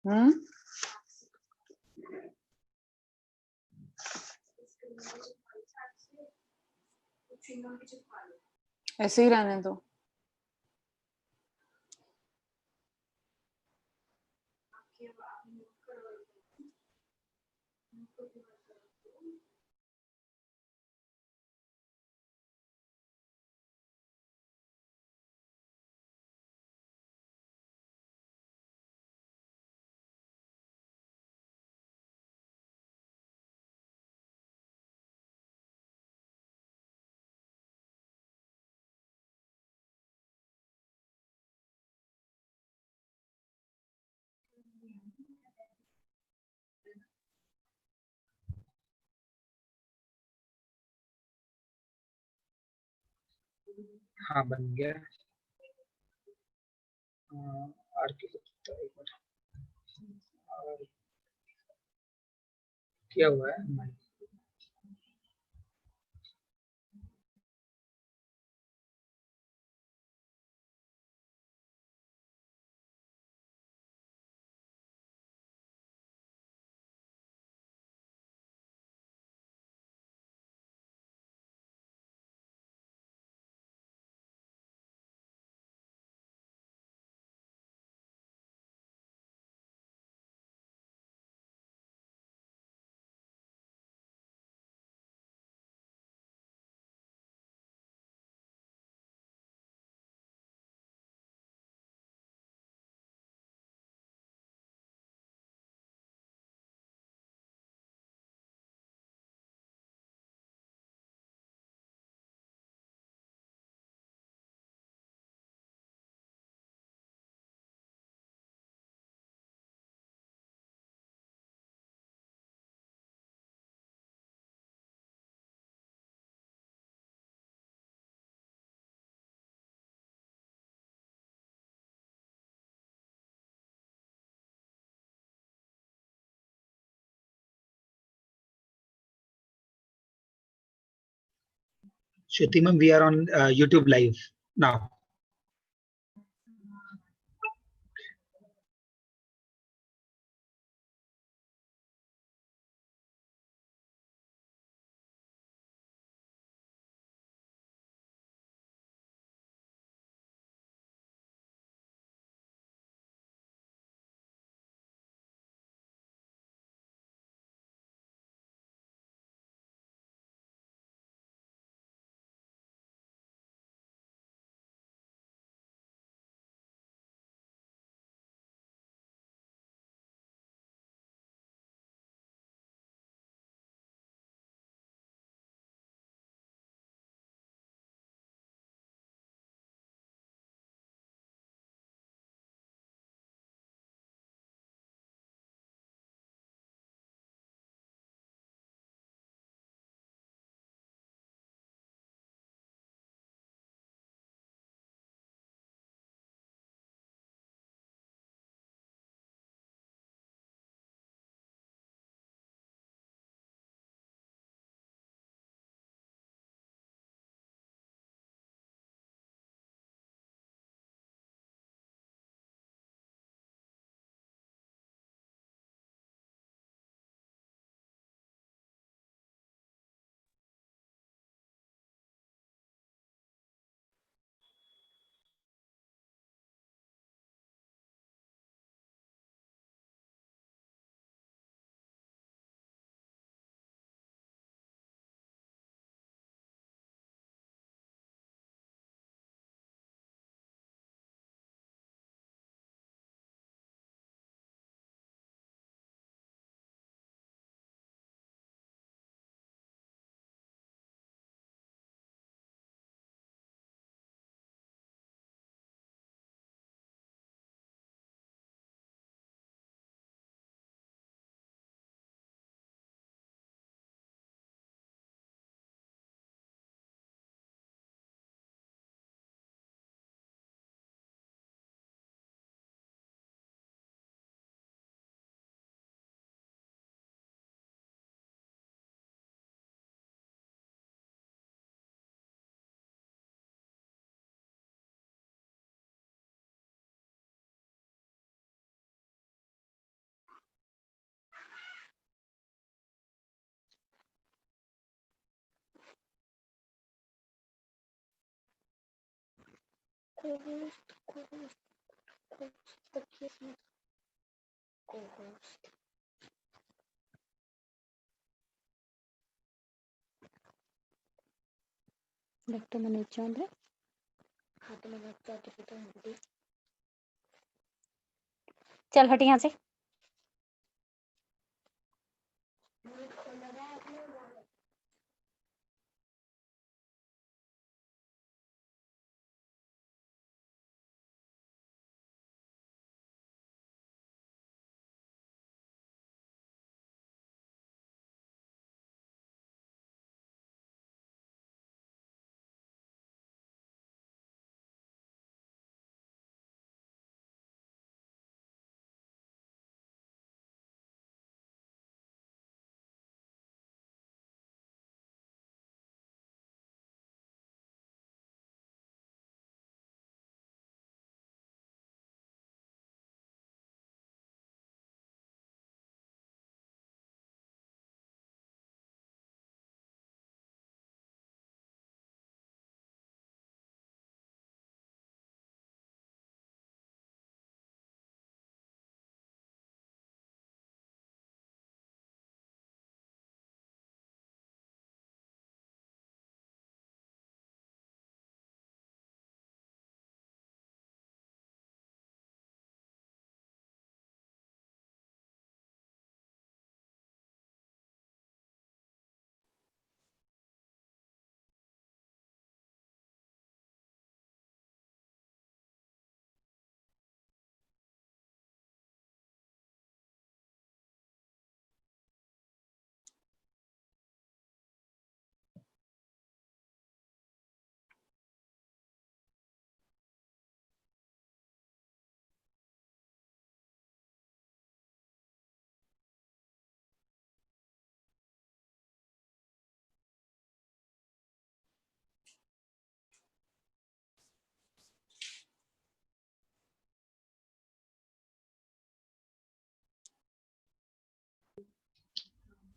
हम्म, ऐसे ही रहने दो। हाँ बन गया। आर्किटेक्ट एक मिनट, और क्या हुआ है? Shruti ma'am, we are on YouTube live now. Co-host, co-host, co-host, तकिए में co-host. डॉक्टर मनोज चौंधरी. हाँ तो मैंने सर्टिफिकेट दे दी. चल हट यहाँ से.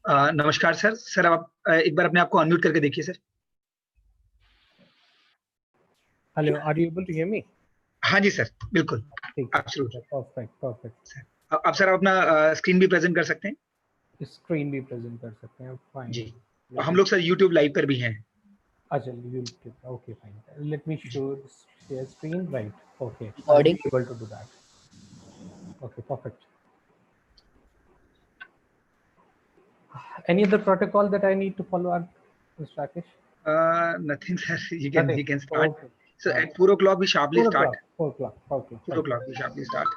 नमस्कार सर। सर आप एक बार अपने आप को अनम्यूट करके देखिए sir. Hello, are you able to hear me? हाँ जी सर, बिल्कुल। ठीक है, Absolutely. perfect, perfect. अब सर अपना स्क्रीन भी प्रेजेंट कर सकते हैं स्क्रीन भी प्रेजेंट कर सकते हैं, fine. जी। हम लोग सर YouTube लाइव पर भी हैं। अच्छा, YouTube, okay, fine. Let me share screen, right? Okay, I'll Recording. be able to do that. Okay, perfect. Any other protocol that I need to follow up, Mr. Rakesh? Nothing sir, you Nothing. can start. Okay. So at 4 o'clock we sharply 4 start. o'clock. 4 o'clock. Okay. 4 fine. o'clock we sharply start.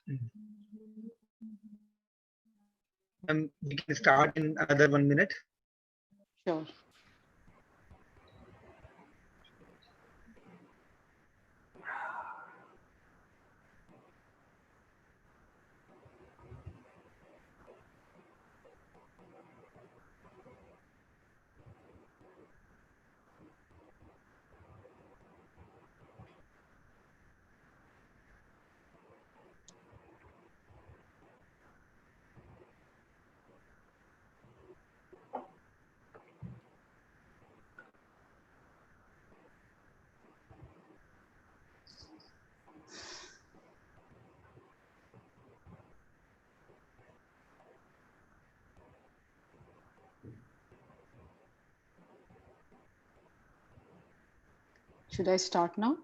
We can start in another 1 minute. Sure. Should I start now?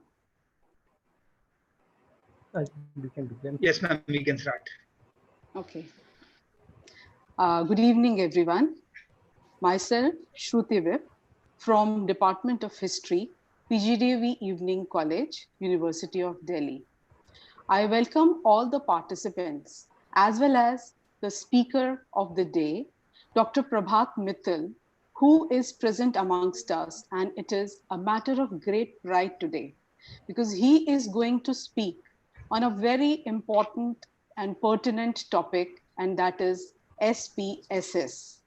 We can begin. Yes, ma'am, we can start. Okay. Good evening, everyone. Myself, Shruti Vip, from Department of History, PGDV Evening College, University of Delhi. I welcome all the participants, as well as the speaker of the day, Dr. Prabhat Mittal, who is present amongst us. And it is a matter of great pride today, because he is going to speak on a very important and pertinent topic, and that is SPSS.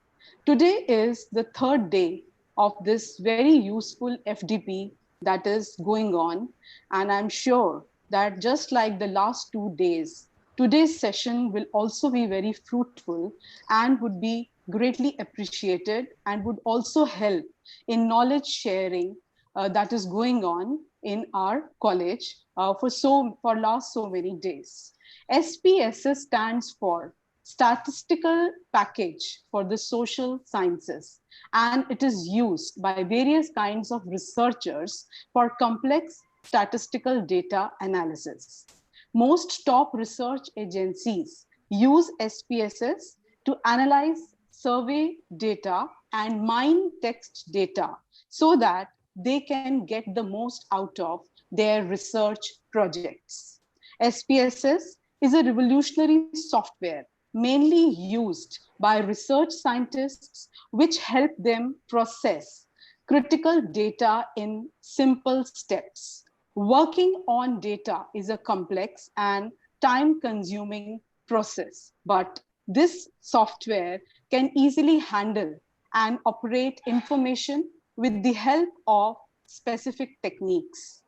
Today is the third day of this very useful FDP that is going on. And I'm sure that just like the last 2 days, today's session will also be very fruitful and would be greatly appreciated and would also help in knowledge sharing that is going on in our college for last so many days. SPSS stands for Statistical Package for the Social Sciences, and it is used by various kinds of researchers for complex statistical data analysis. Most top research agencies use SPSS to analyze survey data and mine text data so that they can get the most out of their research projects. SPSS is a revolutionary software mainly used by research scientists, which help them process critical data in simple steps. Working on data is a complex and time-consuming process, but this software can easily handle and operate information with the help of specific techniques.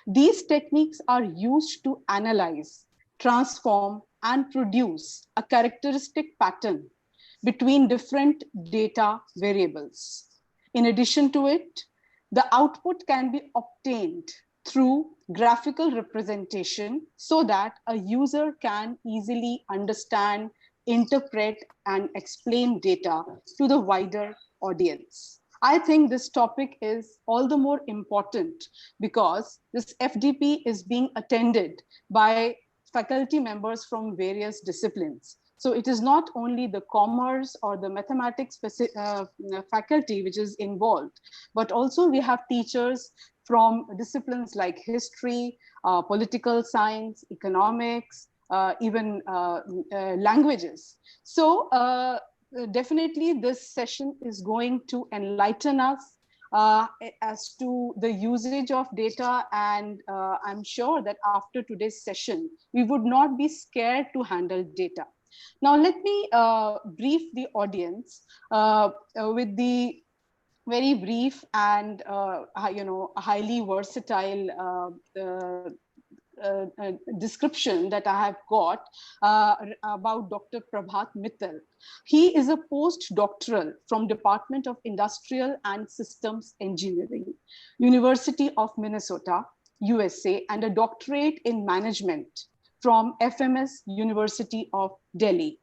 These techniques are used to analyze, transform, and produce a characteristic pattern between different data variables. In addition to it, the output can be obtained through graphical representation so that a user can easily understand, interpret, and explain data to the wider audience. I think this topic is all the more important because this FDP is being attended by faculty members from various disciplines. So it is not only the commerce or the mathematics faculty which is involved, but also we have teachers from disciplines like history, political science, economics, even languages. So definitely this session is going to enlighten us as to the usage of data, and I'm sure that after today's session, we would not be scared to handle data. Now, let me brief the audience with the very brief and highly versatile description that I have got about Dr. Prabhat Mittal. He is a postdoctoral from Department of Industrial and Systems Engineering, University of Minnesota, USA, and a doctorate in management from FMS University of Delhi.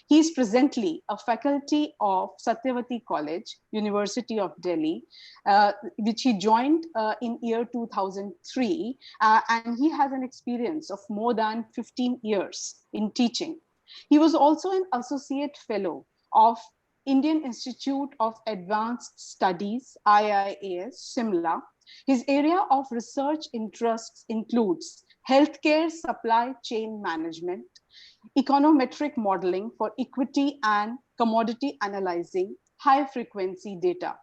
He is presently a faculty of Satyavati College, University of Delhi, which he joined in year 2003. And he has an experience of more than 15 years in teaching. He was also an associate fellow of Indian Institute of Advanced Studies, IIAS, Shimla. His area of research interests includes healthcare supply chain management, econometric modeling for equity and commodity analyzing high frequency data.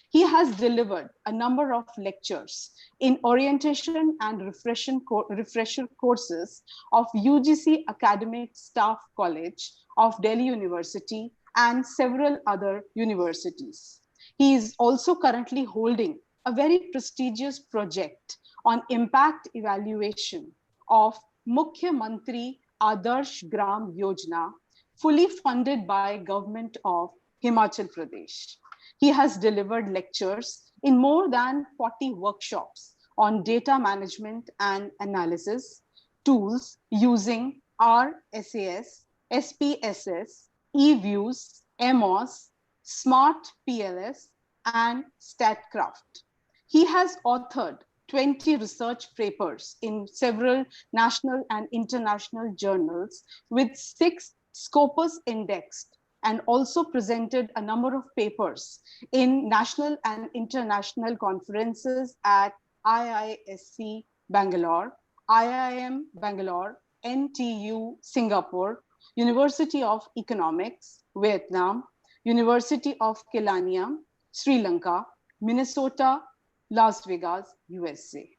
He has delivered a number of lectures in orientation and refresher courses of UGC Academic Staff College of Delhi University and several other universities. He is also currently holding a very prestigious project on impact evaluation of Mukhya Mantri Adarsh Gram Yojana, fully funded by Government of Himachal Pradesh. He has delivered lectures in more than 40 workshops on data management and analysis tools using RSAS, SPSS, eViews, MOS, Smart PLS, and StatCraft. He has authored 20 research papers in several national and international journals with 6 Scopus indexed, and also presented a number of papers in national and international conferences at IISc Bangalore, IIM Bangalore, NTU Singapore, University of Economics, Vietnam, University of Kelaniya, Sri Lanka, Minnesota, Las Vegas, USA.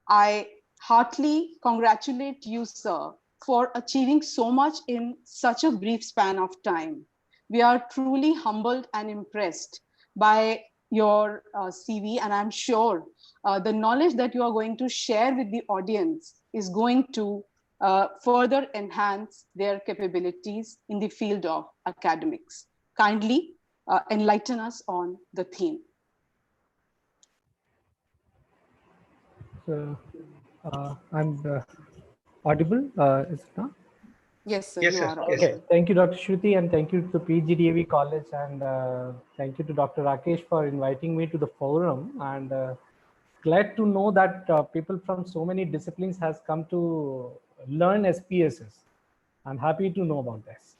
I heartily congratulate you, sir, for achieving so much in such a brief span of time. We are truly humbled and impressed by your CV, and I'm sure the knowledge that you are going to share with the audience is going to further enhance their capabilities in the field of academics. Kindly enlighten us on the theme. So, I'm audible, is it not? Yes, sir. Yes, you sir. are Yes, Okay, thank you, Dr. Shruti, and thank you to PGDAV College, and thank you to Dr. Rakesh for inviting me to the forum. And glad to know that people from so many disciplines has come to learn SPSS. I'm happy to know about this.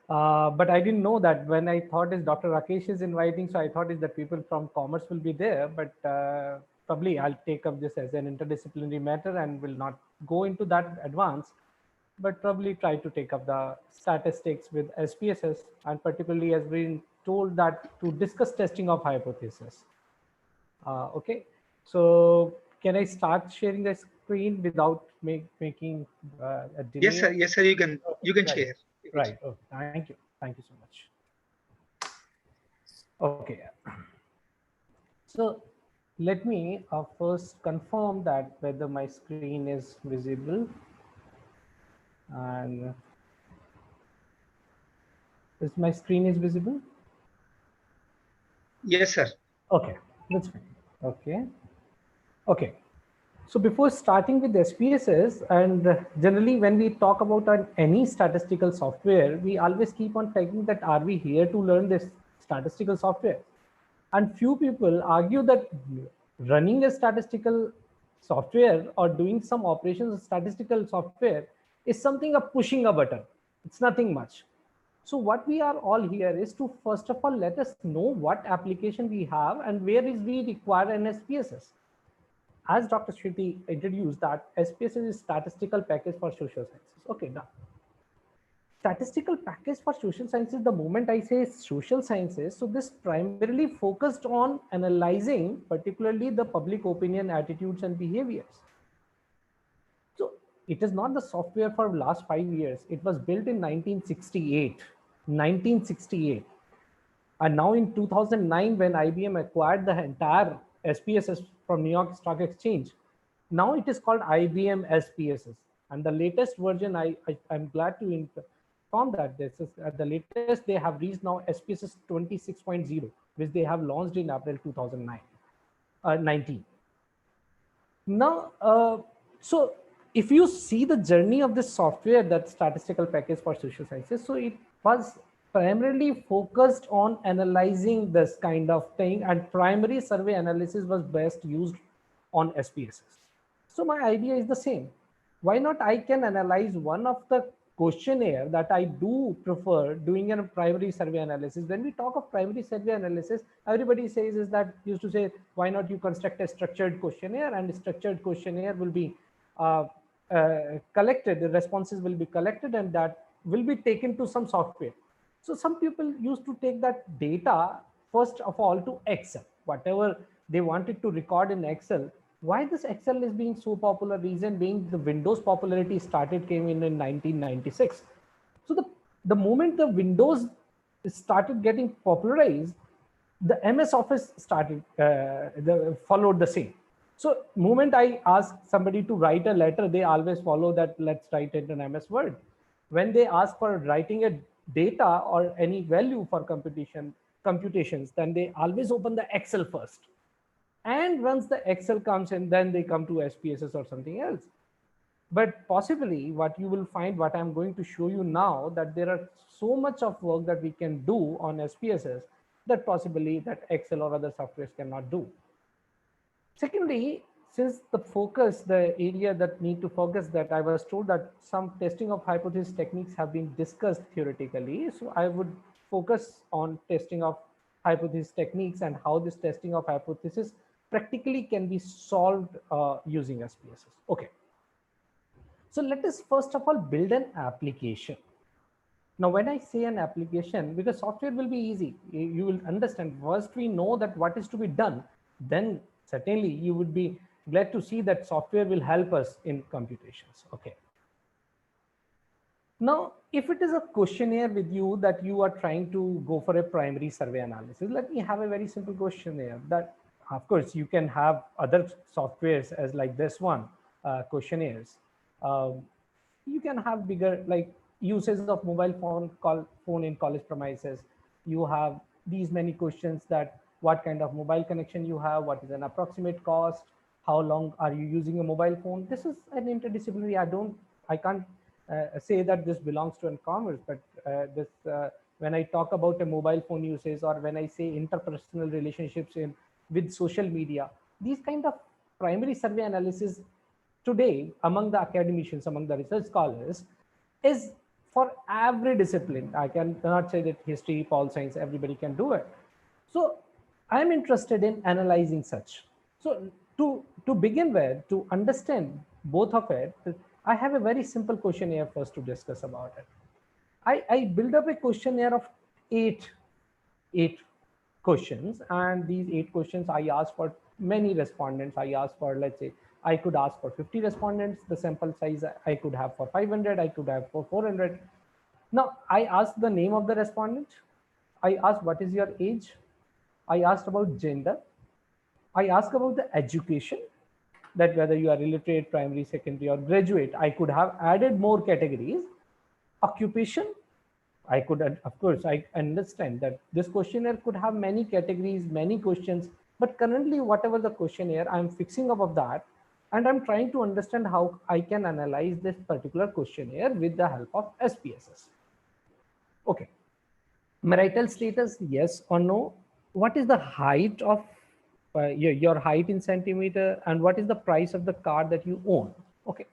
But I didn't know that when I thought is Dr. Rakesh is inviting, so I thought is that people from commerce will be there, but probably I'll take up this as an interdisciplinary matter and will not go into that advance, but probably try to take up the statistics with SPSS, and particularly as been told that to discuss testing of hypothesis. Okay, so can I start sharing the screen without making a delay? yes, sir. Yes, sir. You can Right. share. Right. Okay. Thank you so much. Okay. So let me first confirm that whether my screen is visible, and is my screen is visible? Yes, sir. Okay, that's fine. Okay. So before starting with SPSS, and generally when we talk about any statistical software, we always keep on thinking that are we here to learn this statistical software? And few people argue that running a statistical software or doing some operations of statistical software is something of pushing a button. It's nothing much. So what we are all here is to first of all let us know what application we have and where is we require an SPSS. As Dr. Shruti introduced that SPSS is statistical package for social sciences. Okay, now statistical package for social sciences, the moment I say social sciences, so this primarily focused on analyzing particularly the public opinion, attitudes and behaviors. So it is not the software for last 5 years. It was built in 1968. And now in 2009, when IBM acquired the entire SPSS from New York Stock Exchange, now it is called IBM SPSS. And the latest version, I'm glad to inform that this is at the latest, they have reached now SPSS 26.0, which they have launched in April 2019. Now, so if you see the journey of this software, that statistical package for social sciences, so it was primarily focused on analyzing this kind of thing, and primary survey analysis was best used on SPSS. So my idea is the same. Why not I can analyze one of the questionnaire that I do prefer doing a primary survey analysis. When we talk of primary survey analysis, everybody says is that used to say, why not you construct a structured questionnaire, and a structured questionnaire will be collected, the responses will be collected, and that will be taken to some software. So some people used to take that data first of all to Excel, whatever they wanted to record in Excel. Why this Excel is being so popular? Reason being the Windows popularity came in 1996. So the moment the Windows started getting popularized, the MS Office started followed the same. So moment I ask somebody to write a letter, they always follow that, let's write it in MS Word. When they ask for writing a data or any value for computations, then they always open the Excel first. And once the Excel comes in, then they come to SPSS or something else. But possibly what you will find, what I'm going to show you now, that there are so much of work that we can do on SPSS that possibly that Excel or other softwares cannot do. Secondly, since the focus, the area that need to focus, that I was told that some testing of hypothesis techniques have been discussed theoretically. So I would focus on testing of hypothesis techniques and how this testing of hypothesis practically can be solved using SPSS. Okay. So let us first of all build an application. Now, when I say an application, because software will be easy, you will understand. First, we know that what is to be done, then certainly you would be glad to see that software will help us in computations. Okay. Now, if it is a questionnaire with you that you are trying to go for a primary survey analysis, let me have a very simple questionnaire. That, of course, you can have other softwares as like this one, questionnaires. You can have bigger, like uses of mobile phone in college premises. You have these many questions that what kind of mobile connection you have, what is an approximate cost, how long are you using a mobile phone. This is an interdisciplinary. I can't say that this belongs to commerce, but when I talk about a mobile phone usage, or when I say interpersonal relationships with social media, these kind of primary survey analysis today among the academicians, among the research scholars, is for every discipline. I cannot say that history, pol science, everybody can do it. So I'm interested in analyzing such. So to begin with, to understand both of it, I have a very simple questionnaire first to discuss about it. I build up a questionnaire of eight questions, and these 8 questions I asked for many respondents. I asked for, let's say, I could ask for 50 respondents. The sample size I could have for 500, I could have for 400. Now, I asked the name of the respondent. I asked, what is your age? I asked about gender. I asked about the education, that whether you are illiterate, primary, secondary, or graduate. I could have added more categories. Occupation, I could, of course, I understand that this questionnaire could have many categories, many questions, but currently whatever the questionnaire, I'm fixing above that, and I'm trying to understand how I can analyze this particular questionnaire with the help of SPSS. Okay. Marital status, yes or no? What is the height of your height in centimeter, and what is the price of the car that you own? Okay.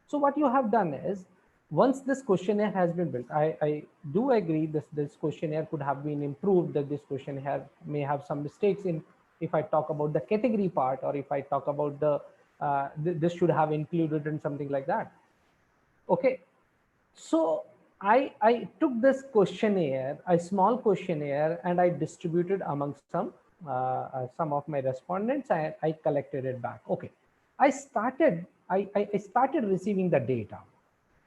So what you have done is, once this questionnaire has been built, I do agree this questionnaire could have been improved, that this questionnaire may have some mistakes in, if I talk about the category part, or if I talk about this should have included in something like that. Okay. So I took this questionnaire, a small questionnaire, and I distributed amongst some of my respondents. I collected it back. Okay. I started receiving the data,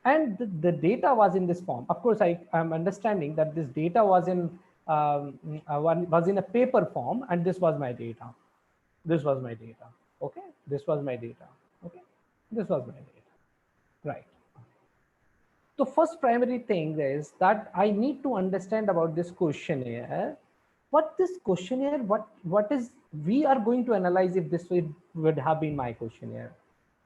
and the data was in this form. Of course, I am understanding that this data was in a paper form, and this was my data. This was my data. Okay. This was my data. Okay. This was my data. Right. The first primary thing is that I need to understand about this questionnaire. What this questionnaire, what is we are going to analyze if this would have been my questionnaire.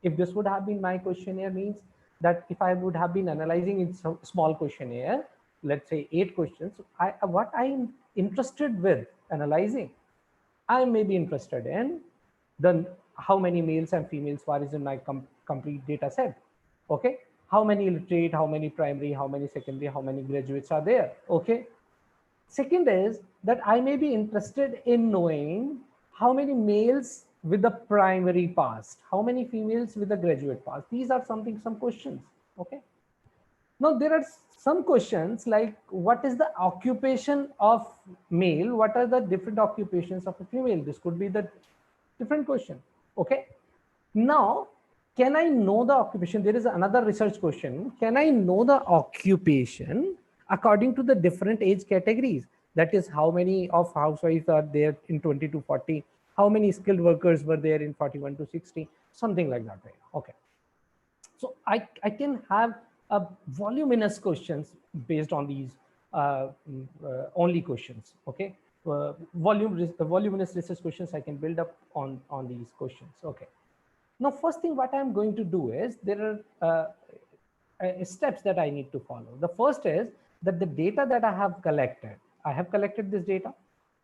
If this would have been my questionnaire means that if I would have been analyzing in some small questionnaire, let's say 8 questions, what I am interested with analyzing, I may be interested in how many males and females is in my complete data set. Okay. How many illiterate, how many primary, how many secondary, how many graduates are there. Okay. Second is that I may be interested in knowing how many males with the primary past? How many females with the graduate past? These are some questions. Okay. Now there are some questions like, what is the occupation of male? What are the different occupations of a female? This could be the different question. Okay. Now, can I know the occupation? There is another research question. Can I know the occupation according to the different age categories? That is, how many of housewives are there in 20 to 40? How many skilled workers were there in 41 to 60? Something like that. Okay. So I can have a voluminous questions based on these only questions. Okay. Voluminous research questions I can build up on these questions. Okay. Now, first thing what I'm going to do is, there are steps that I need to follow. The first is that the data that I have collected this data.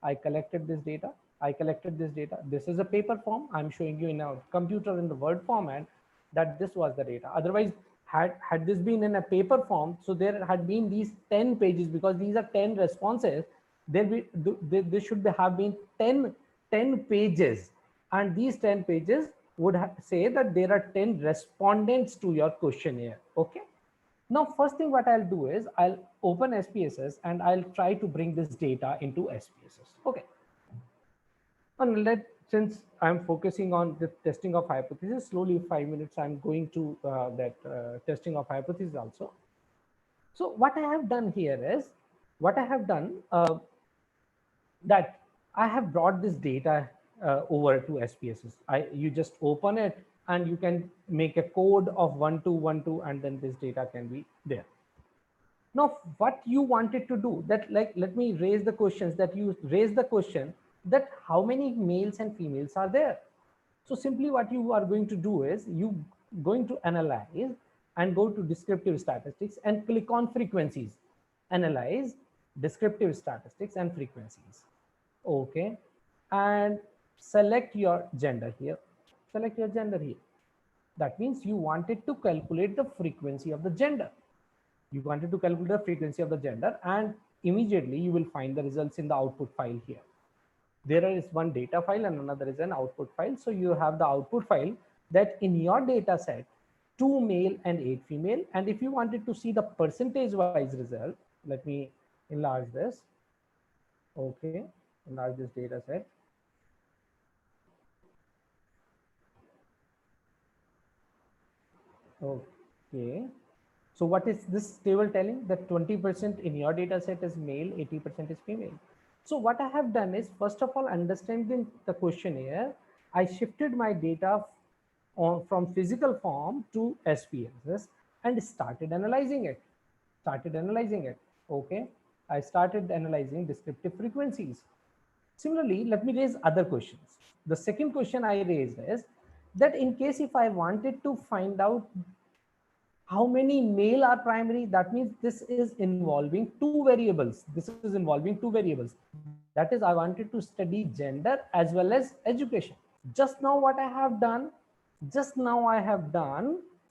I collected this data. I collected this data. This is a paper form. I'm showing you in a computer in the Word format that this was the data. Otherwise, had this been in a paper form, so there had been these 10 pages, because these are 10 responses. There should have been 10 pages, and these 10 pages would say that there are 10 respondents to your questionnaire. Okay. Now, first thing what I'll do is I'll open SPSS and I'll try to bring this data into SPSS. Okay. And since I'm focusing on the testing of hypothesis, slowly 5 minutes, I'm going to that testing of hypothesis also. So what I have done here is, that I have brought this data over to SPSS. You just open it and you can make a code of 1212, and then this data can be there. Now, what you wanted to do, that, like, let me raise the questions that you raise the question that how many males and females are there. So simply what you are going to do is you going to analyze and go to descriptive statistics and click on frequencies. Analyze descriptive statistics and frequencies. Okay. And select your gender here. Select your gender here. That means you wanted to calculate the frequency of the gender. You wanted to calculate the frequency of the gender, and immediately you will find the results in the output file here. There is one data file and another is an output file. So you have the output file that in your data set, 2 male and 8 female. And if you wanted to see the percentage wise result, let me enlarge this. Okay, enlarge this data set. Okay. So what is this table telling? That 20% in your data set is male, 80% is female. So what I have done is, first of all, understanding the questionnaire, I shifted my data from physical form to SPSS and started analyzing it. Okay. I started analyzing descriptive frequencies. Similarly, let me raise other questions. The second question I raised is that in case if I wanted to find out how many male are primary, that means this is involving 2 variables. That is, I wanted to study gender as well as education. Just now what I have done,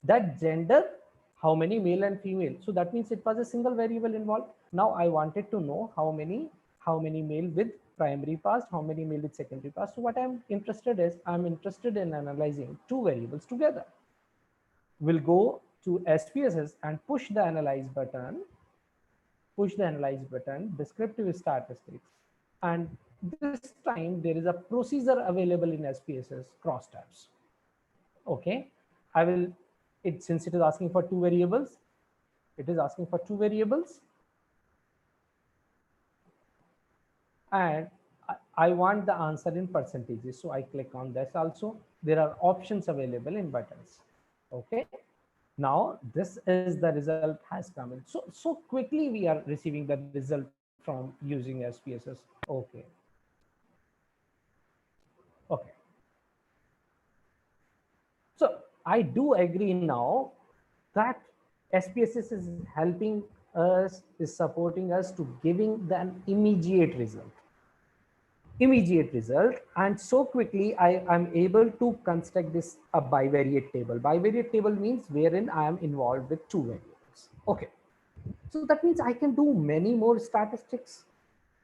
that gender, how many male and female. So that means it was a single variable involved. Now I wanted to know how many male with primary past, how many male with secondary past. So what I'm interested in analyzing 2 variables together. We'll go to SPSS and push the analyze button, descriptive statistics. And this time there is a procedure available in SPSS, crosstabs. Okay, since it is asking for 2 variables, and I want the answer in percentages. So I click on this also. There are options available in buttons. Okay. Now this is the result has come in. So quickly we are receiving the result from using SPSS. Okay. So I do agree now that SPSS is helping us, is supporting us to giving an immediate result. And so quickly I am able to construct this a bivariate table. Bivariate table means wherein I am involved with 2 variables. Okay, so that means I can do many more statistics.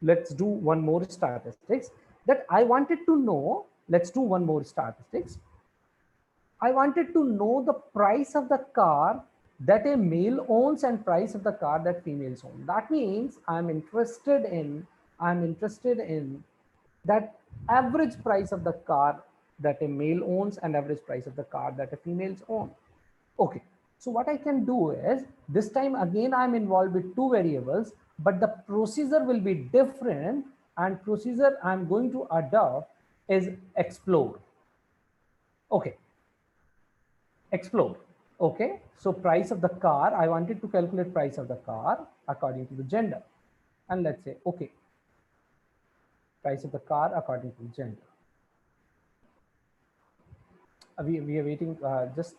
Let's do one more statistics that I wanted to know let's do one more statistics. I wanted to know the price of the car that a male owns and price of the car that females own. That means I'm interested in that average price of the car that a male owns and average price of the car that a females own. Okay, so what I can do is, this time again I'm involved with two variables, but the procedure will be different, and procedure I'm going to adopt is explore. Okay, explore. Okay, so price of the car, I wanted to calculate price of the car according to the gender, and let's say okay, price of the car according to gender. We are waiting just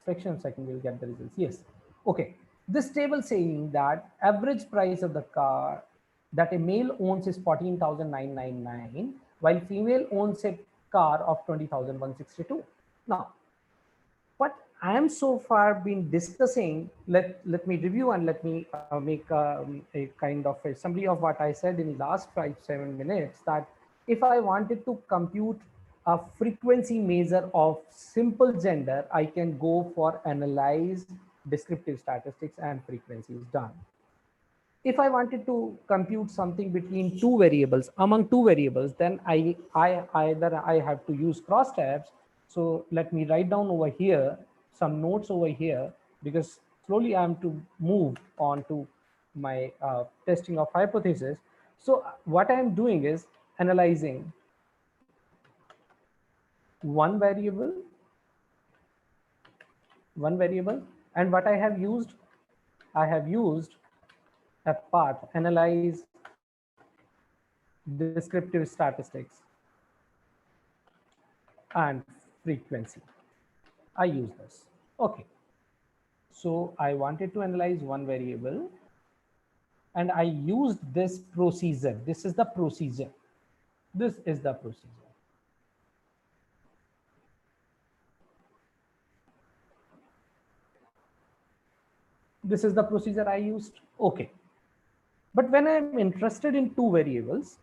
section second, we'll get the results. Yes, okay, this table saying that average price of the car that a male owns is 14,999 while female owns a car of 20,162. Now what I am so far been discussing, let me review and let me make a kind of a summary of what I said in last 5-7 minutes, that if I wanted to compute a frequency measure of simple gender, I can go for analyze descriptive statistics and frequency is done. If I wanted to compute something between two variables, among two variables, then I have to use crosstabs. So let me write down over here some notes over here, because slowly I'm to move on to my testing of hypothesis. So what I'm doing is analyzing one variable, and what I have used a path analyze descriptive statistics and frequency. I use this. Okay, so I wanted to analyze one variable and I used this procedure. This is the procedure. This is the procedure. This is the procedure I used. Okay. But when I'm interested in two variables,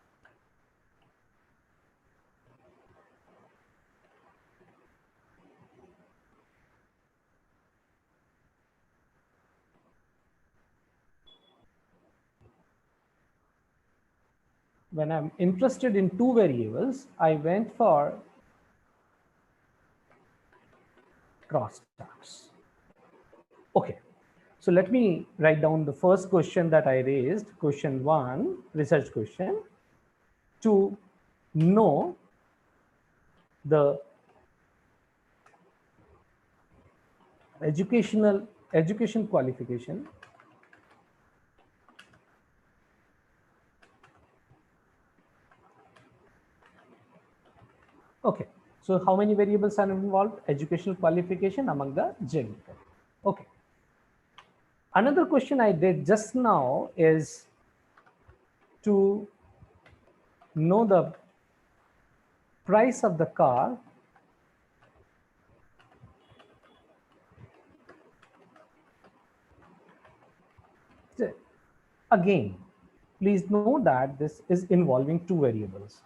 I went for crosstabs. Okay. So let me write down the first question that I raised, question 1, research question, to know the education qualification Okay, so how many variables are involved? Educational qualification among the gender. Okay. Another question I did just now is to know the price of the car again. Please know that this is involving two variables.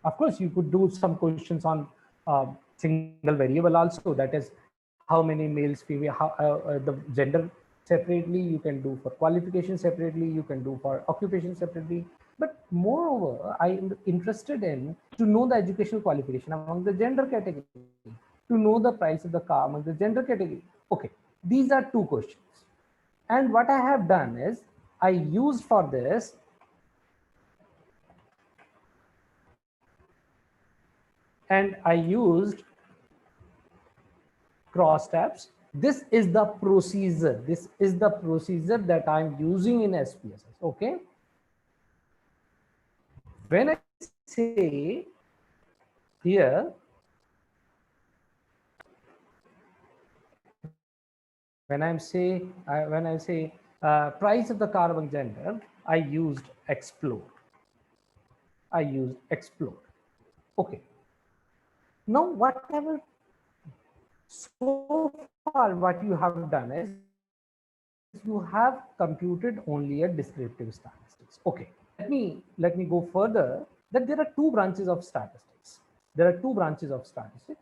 Of course, you could do some questions on single variable also, that is how many males, female, the gender separately, you can do for qualification separately, you can do for occupation separately. But moreover, I am interested in to know the educational qualification among the gender category, to know the price of the car among the gender category. Okay, these are two questions. And what I have done is I used for this and I used crosstabs. This is the procedure. This is the procedure that I'm using in SPSS. Okay. When I say here, when I say price of the car among gender, I used explore. Okay. Now, whatever, so far what you have done is you have computed only a descriptive statistics. Okay, let me go further. that there are two branches of statistics. There are two branches of statistics.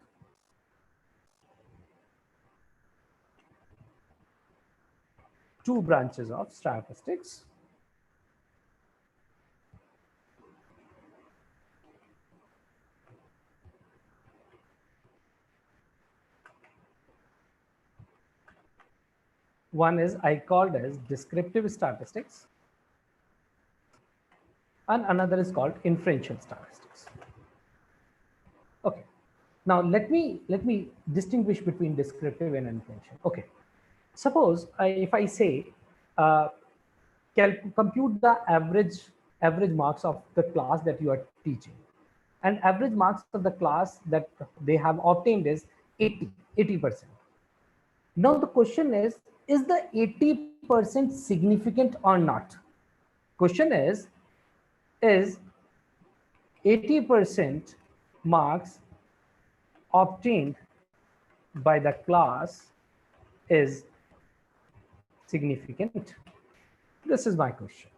Two branches of statistics. One is I called as descriptive statistics, and another is called inferential statistics. Okay. Now let me distinguish between descriptive and inferential. Okay. Suppose if I say compute the average marks of the class that you are teaching, and average marks of the class that they have obtained is 80%. Now the question is the 80% significant or not? Question is 80% marks obtained by the class is significant? This is my question.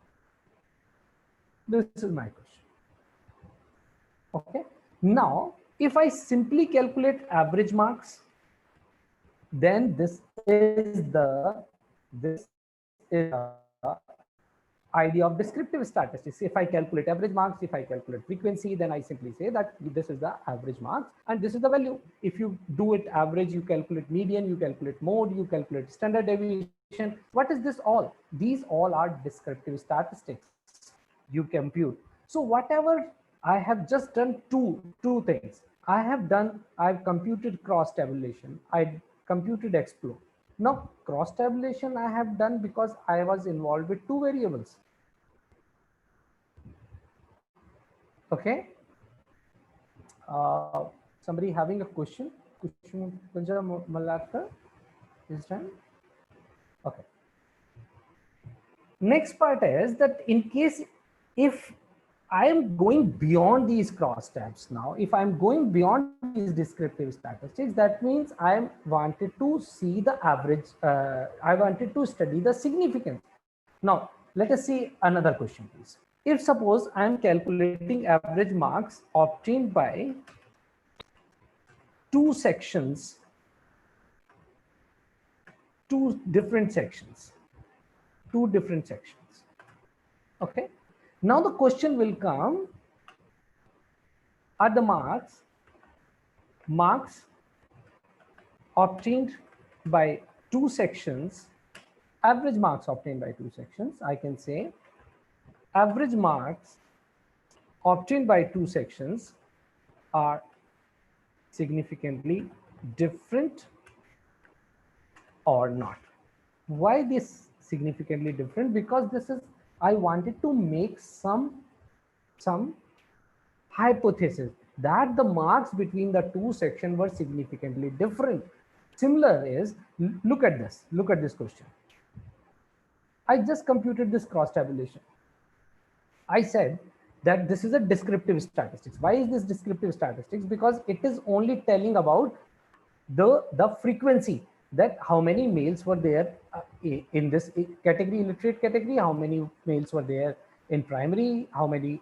This is my question. Okay. Now, if I simply calculate average marks, then this is the idea of descriptive statistics. If I calculate average marks, if I calculate frequency, then I simply say that this is the average marks and this is the value. If you do it average, you calculate median, you calculate mode, you calculate standard deviation. What is this all? These all are descriptive statistics you compute. So whatever I have just done two things. I've computed cross tabulation. I computed explode. Now cross tabulation I have done because I was involved with two variables. Okay. Somebody having a question? Malaka this time. Okay. Next part is that in case if I am going beyond these cross tabs now, if I'm going beyond these descriptive statistics, that means I wanted to see the average, I wanted to study the significance. Now, let us see another question, please. If suppose I'm calculating average marks obtained by two sections, two different sections. Okay. Now the question will come, are the marks obtained by two sections, average marks obtained by two sections, I can say average marks obtained by two sections are significantly different or not. Why this significantly different? Because this is, I wanted to make some hypothesis that the marks between the two sections were significantly different. Similar is, look at this question. I just computed this cross tabulation. I said that this is a descriptive statistics. Why is this descriptive statistics? Because it is only telling about the frequency, that how many males were there in this category, illiterate category, how many males were there in primary, how many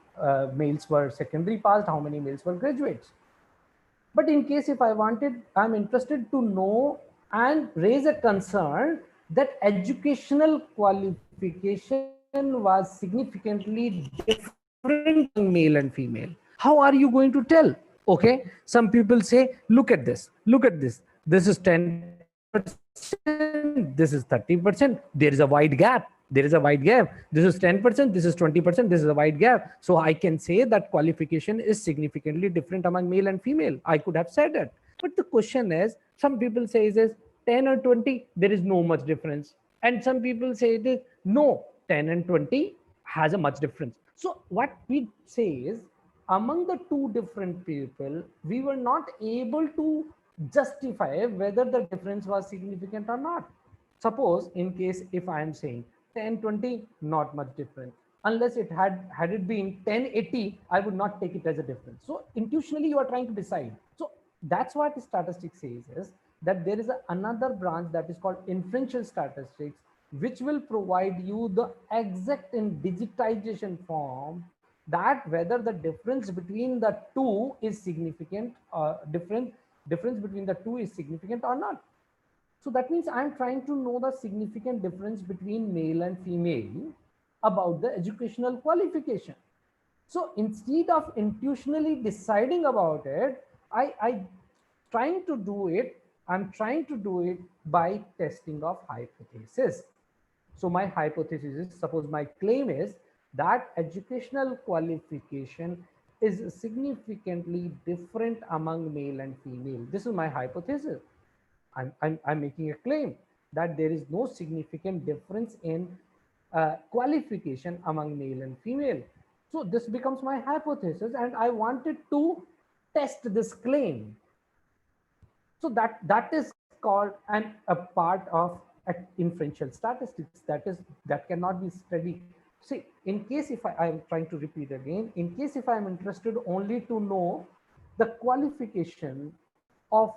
males were secondary passed, how many males were graduates. But in case if I'm interested to know and raise a concern that educational qualification was significantly different in male and female, how are you going to tell? Okay, some people say, look at this, this is 10%, this is 30%, there is a wide gap. This is 10%, this is 20%, this is a wide gap. So I can say that qualification is significantly different among male and female. I could have said that. But the question is, some people say is 10 or 20, there is no much difference. And some people say it is no, 10 and 20 has a much difference. So what we say is, among the two different people, we were not able to justify whether the difference was significant or not. Suppose in case if I am saying 10-20, not much different. Unless it had it been 10-80, I would not take it as a difference. So intuitionally you are trying to decide. So that's what statistics says is that there is another branch that is called inferential statistics, which will provide you the exact in digitization form that whether the difference between the two is significant, difference between the two is significant or not. So that means I'm trying to know the significant difference between male and female about the educational qualification. So instead of intuitionally deciding about it, I'm trying to do it by testing of hypothesis. So my hypothesis is, suppose my claim is that educational qualification is significantly different among male and female. This is my hypothesis. I'm making a claim that there is no significant difference in qualification among male and female. So this becomes my hypothesis, and I wanted to test this claim. So that is called a part of inferential statistics. That cannot be studied. See, in case if I am trying to repeat again, in case if I am interested only to know the qualification of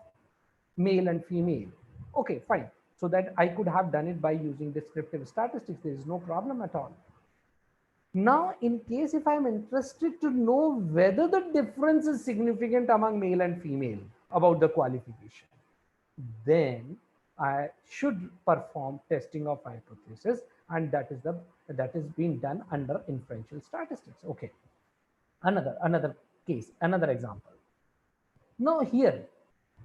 male and female, okay, fine. So that I could have done it by using descriptive statistics. There is no problem at all. Now, in case if I'm interested to know whether the difference is significant among male and female about the qualification, then I should perform testing of hypothesis, and that is being done under inferential statistics. Okay. Another case, another example. Now here,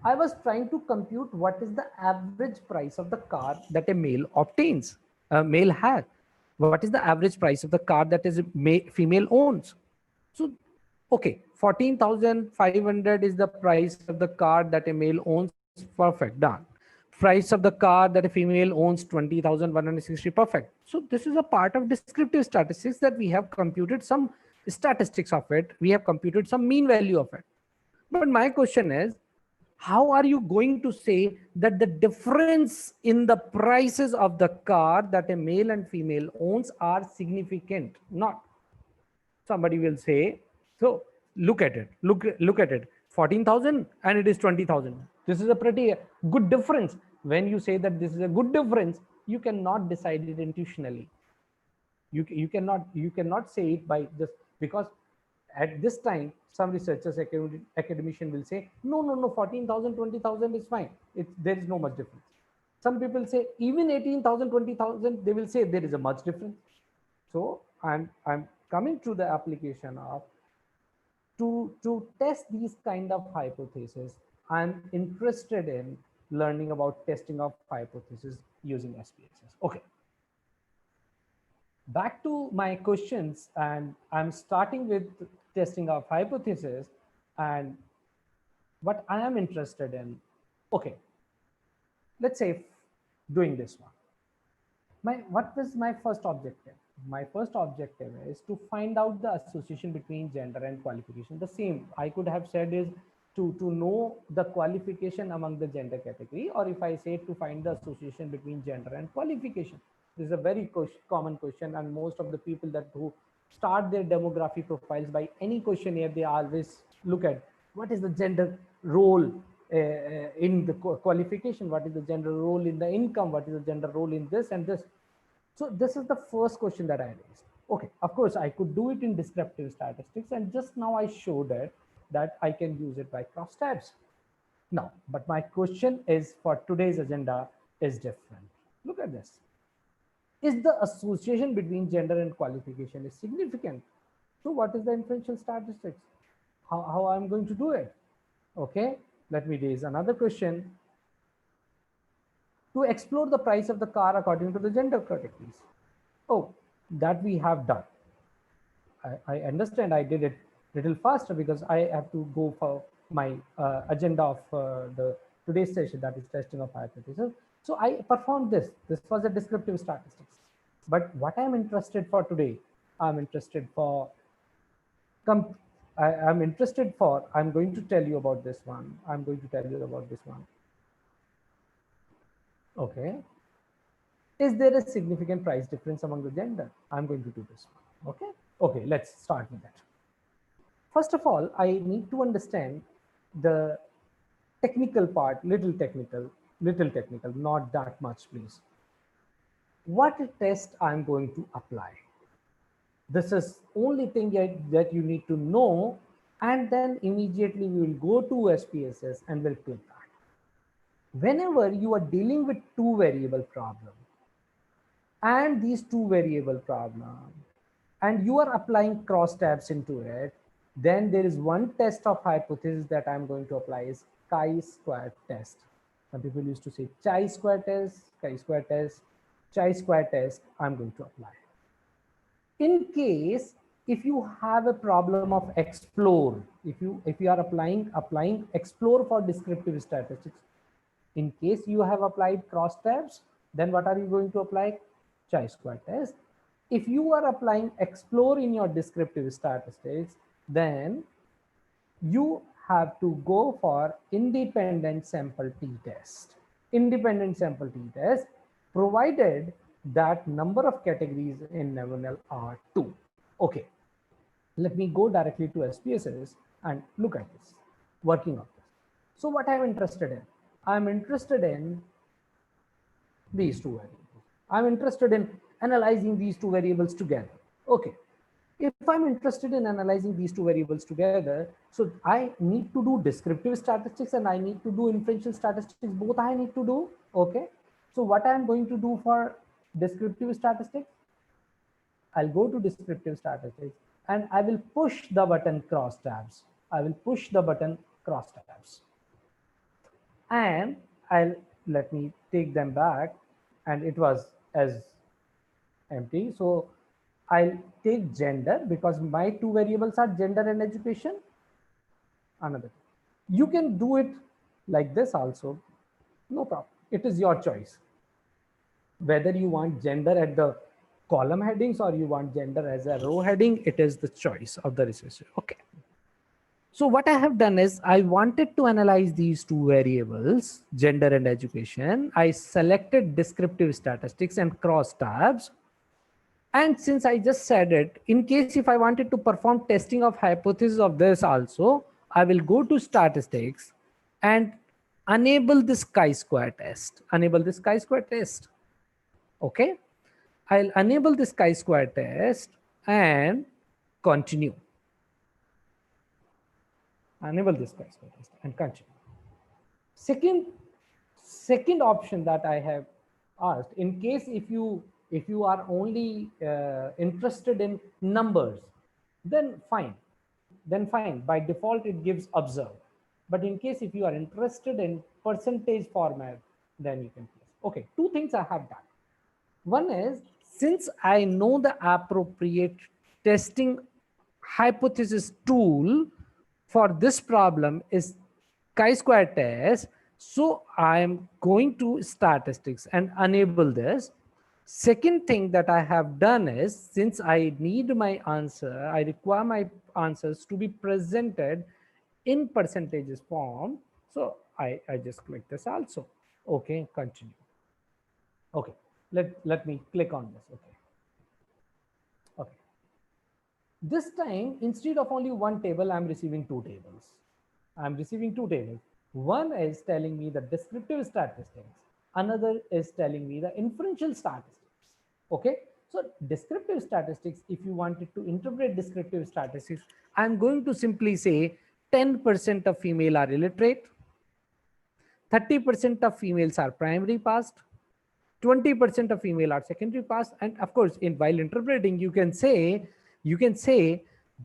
I was trying to compute what is the average price of the car that a male obtains, a male has. What is the average price of the car that is female owns? So, okay, 14,500 is the price of the car that a male owns. Perfect, done. Price of the car that a female owns, 20,160. Perfect. So this is a part of descriptive statistics that we have computed some statistics of it. We have computed some mean value of it. But my question is, how are you going to say that the difference in the prices of the car that a male and female owns are significant? Not. Somebody will say, so look at it, look at it, 14,000 and it is 20,000. This is a pretty good difference. When you say that this is a good difference, you cannot decide it intuitionally. You cannot say it by just because at this time some researchers, academician will say no, 14,000, 20,000 is fine. There is no much difference. Some people say even 18,000, 20,000, they will say there is a much difference. So I'm coming to the application of to test these kind of hypotheses. I'm interested in learning about testing of hypotheses using SPSS. Okay. Back to my questions, and I'm starting with testing of hypothesis, and what I am interested in. Okay, let's say doing this one. What was my first objective? My first objective is to find out the association between gender and qualification. The same I could have said is to know the qualification among the gender category, or if I say to find the association between gender and qualification. This is a very common question, and most of the people who start their demography profiles by any questionnaire, they always look at what is the gender role in the qualification, what is the gender role in the income, what is the gender role in this and this. So this is the first question that I raised. Okay, of course, I could do it in descriptive statistics, and just now I showed it that I can use it by crosstabs. Now, but my question is for today's agenda is different. Look at this. Is the association between gender and qualification is significant? So what is the inferential statistics? How I'm going to do it? Okay, let me raise another question. To explore the price of the car according to the gender categories. Oh, that we have done. I understand I did it a little faster because I have to go for my agenda of the today's session, that is testing of hypothesis. So I performed this. This was a descriptive statistics. But what I'm interested for today, I'm going to tell you about this one. Okay. Is there a significant price difference among the gender? I'm going to do this one. Okay. Okay, let's start with that. First of all, I need to understand the technical part, little technical, not that much, please. What test I'm going to apply? This is only thing that you need to know, and then immediately we will go to SPSS and we'll click that. Whenever you are dealing with two variable problem and these two variable problem, and you are applying crosstabs into it, then there is one test of hypothesis that I'm going to apply is chi-square test. Some people used to say chi-square test, chi-square test, chi-square test. I'm going to apply. In case if you have a problem of explore, if you are applying explore for descriptive statistics, in case you have applied crosstabs, then what are you going to apply? Chi-square test. If you are applying explore in your descriptive statistics, then you have to go for independent sample t-test. Independent sample t-test, provided that number of categories in Nevinel are 2. Okay, let me go directly to SPSS and look at this, working on this. So what I'm interested in? I'm interested in these two variables. I'm interested in analyzing these two variables together. Okay. If I'm interested in analyzing these two variables together, so I need to do descriptive statistics and I need to do inferential statistics. Both I need to do. Okay. So what I'm going to do for descriptive statistics, I'll go to descriptive statistics and I will push the button crosstabs. I will push the button crosstabs. And let me take them back, and it was as empty. So I'll take gender because my two variables are gender and education. Another, you can do it like this also, no problem. It is your choice whether you want gender at the column headings or you want gender as a row heading. It is the choice of the researcher. Okay. So what I have done is I wanted to analyze these two variables, gender and education. I selected descriptive statistics and crosstabs. And since I just said it, in case if I wanted to perform testing of hypothesis of this also, I will go to statistics and enable this chi-square test. Enable this chi-square test. Okay. I'll enable this chi-square test and continue. Enable this chi-square test and continue. Second option that I have asked, in case if you are only interested in numbers, then fine. By default, it gives observe. But in case if you are interested in percentage format, then you can place. Okay, two things I have done. One is, since I know the appropriate testing hypothesis tool for this problem is chi-square test, so I am going to statistics and enable this. Second thing that I have done is, since I need my answer, I require my answers to be presented in percentages form. So I just click this also. Okay, continue. Okay, let me click on this. Okay. Okay. This time, instead of only one table, I'm receiving two tables. I'm receiving two tables. One is telling me the descriptive statistics. Another is telling me the inferential statistics. Okay. So descriptive statistics, if you wanted to interpret descriptive statistics, I'm going to simply say 10% of female are illiterate, 30% of females are primary passed, 20% of female are secondary passed. And of course, while interpreting, you can say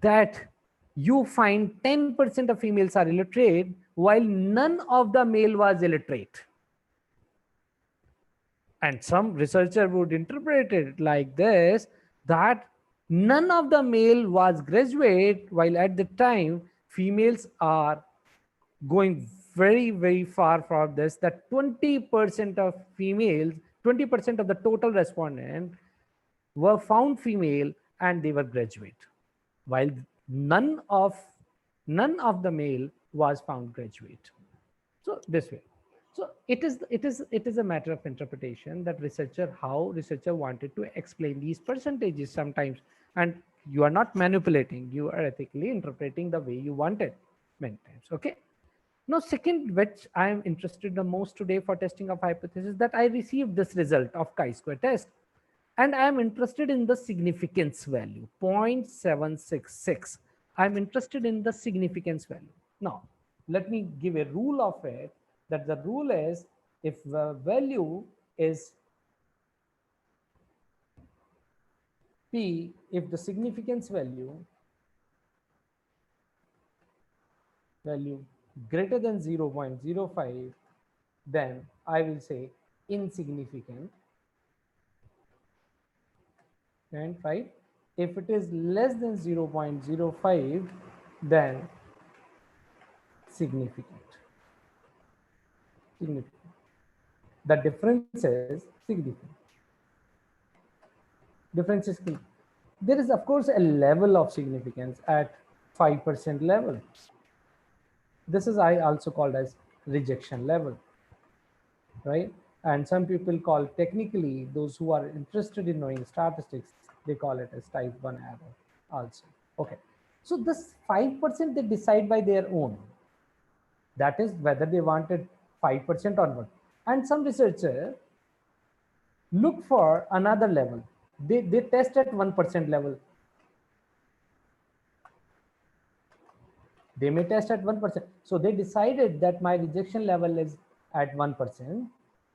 that you find 10% of females are illiterate while none of the male was illiterate. And some researcher would interpret it like this, that none of the male was graduate, while at the time females are going very, very far from this, that 20% of females, 20% of the total respondent were found female and they were graduate, while none of the male was found graduate. So this way. So it is a matter of interpretation that how researcher wanted to explain these percentages sometimes, and you are not manipulating, you are ethically interpreting the way you want it many times. Okay. Now, second, which I am interested the most today for testing of hypothesis, that I received this result of chi-square test. and I am interested in the significance value 0.766. I'm interested in the significance value. Now, let me give a rule of it, that the rule is if the value is P, if the significance value greater than 0.05, then I will say insignificant. And right, if it is less than 0.05, then significant. The difference is significant. Difference is key. There is of course a level of significance at 5% level. This is I also called as rejection level, right? And some people call, technically, those who are interested in knowing statistics, they call it as type 1 error also. Okay, so this 5% they decide by their own. That is whether they wanted 5% or not. And some researchers look for another level. They test at 1% level. They may test at 1%. So they decided that my rejection level is at 1%,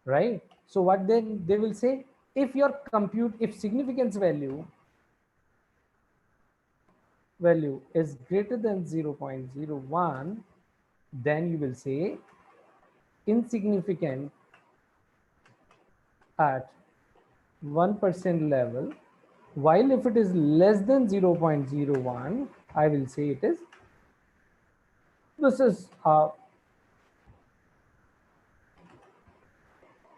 right? So what then they will say, if your if significance value is greater than 0.01, then you will say insignificant at 1% level, while if it is less than 0.01, I will say it is, this is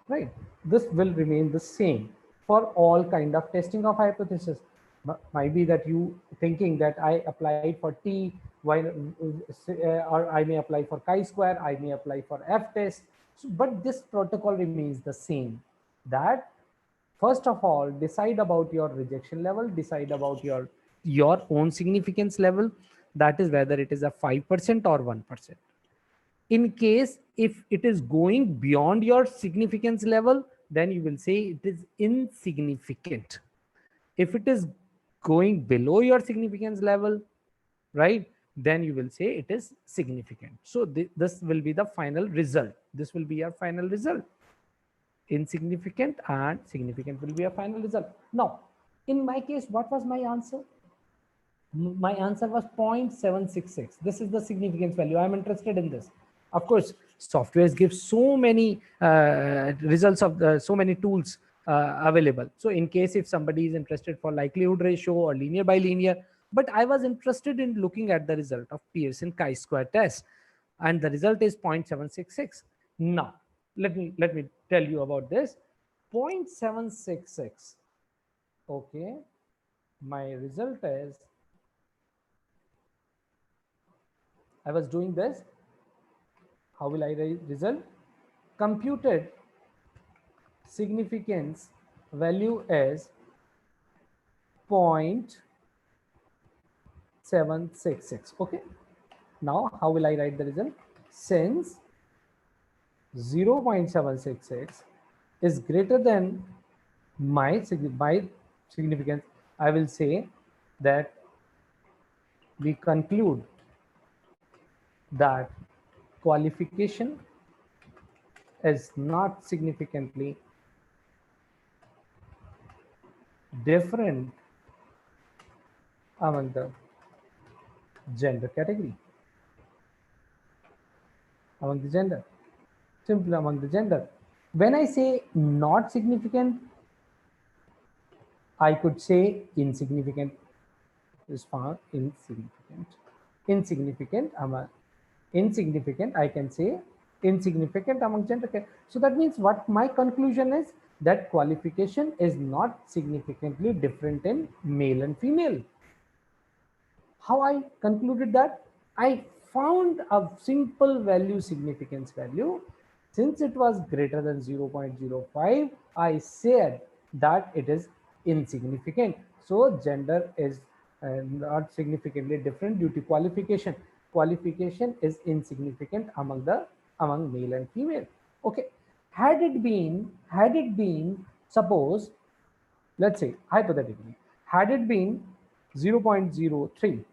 right. This will remain the same for all kind of testing of hypothesis. Might be that you thinking that I applied for T, while or I may apply for chi-square, I may apply for F-test. So, but this protocol remains the same. That first of all, decide about your rejection level, decide about your own significance level. That is whether it is a 5% or 1%. In case if it is going beyond your significance level, then you will say it is insignificant. If it is going below your significance level, right, then you will say it is significant. So this will be the final result. This will be your final result. Insignificant and significant will be a final result. Now, in my case, what was my answer? My answer was 0.766. This is the significance value. I'm interested in this. Of course, softwares give so many results of so many tools available. So in case if somebody is interested for likelihood ratio or linear bilinear, but I was interested in looking at the result of Pearson chi-square test, and the result is 0.766. Now, let me tell you about this. 0.766. Okay, my result is, I was doing this. How will I result? Computed significance value is 0.766. Okay. Now, how will I write the result? Since 0.766 is greater than my significance, I will say that we conclude that qualification is not significantly different among the gender category. Among the gender, simply among the gender. When I say not significant, I could say insignificant is found insignificant. Insignificant among insignificant, I can say insignificant among gender. So that means what my conclusion is, that qualification is not significantly different in male and female. How I concluded that? I found a simple value, significance value. Since it was greater than 0.05, I said that it is insignificant. So gender is not significantly different due to qualification. Qualification is insignificant among male and female. Okay. Had it been, suppose let's say hypothetically, had it been 0.03,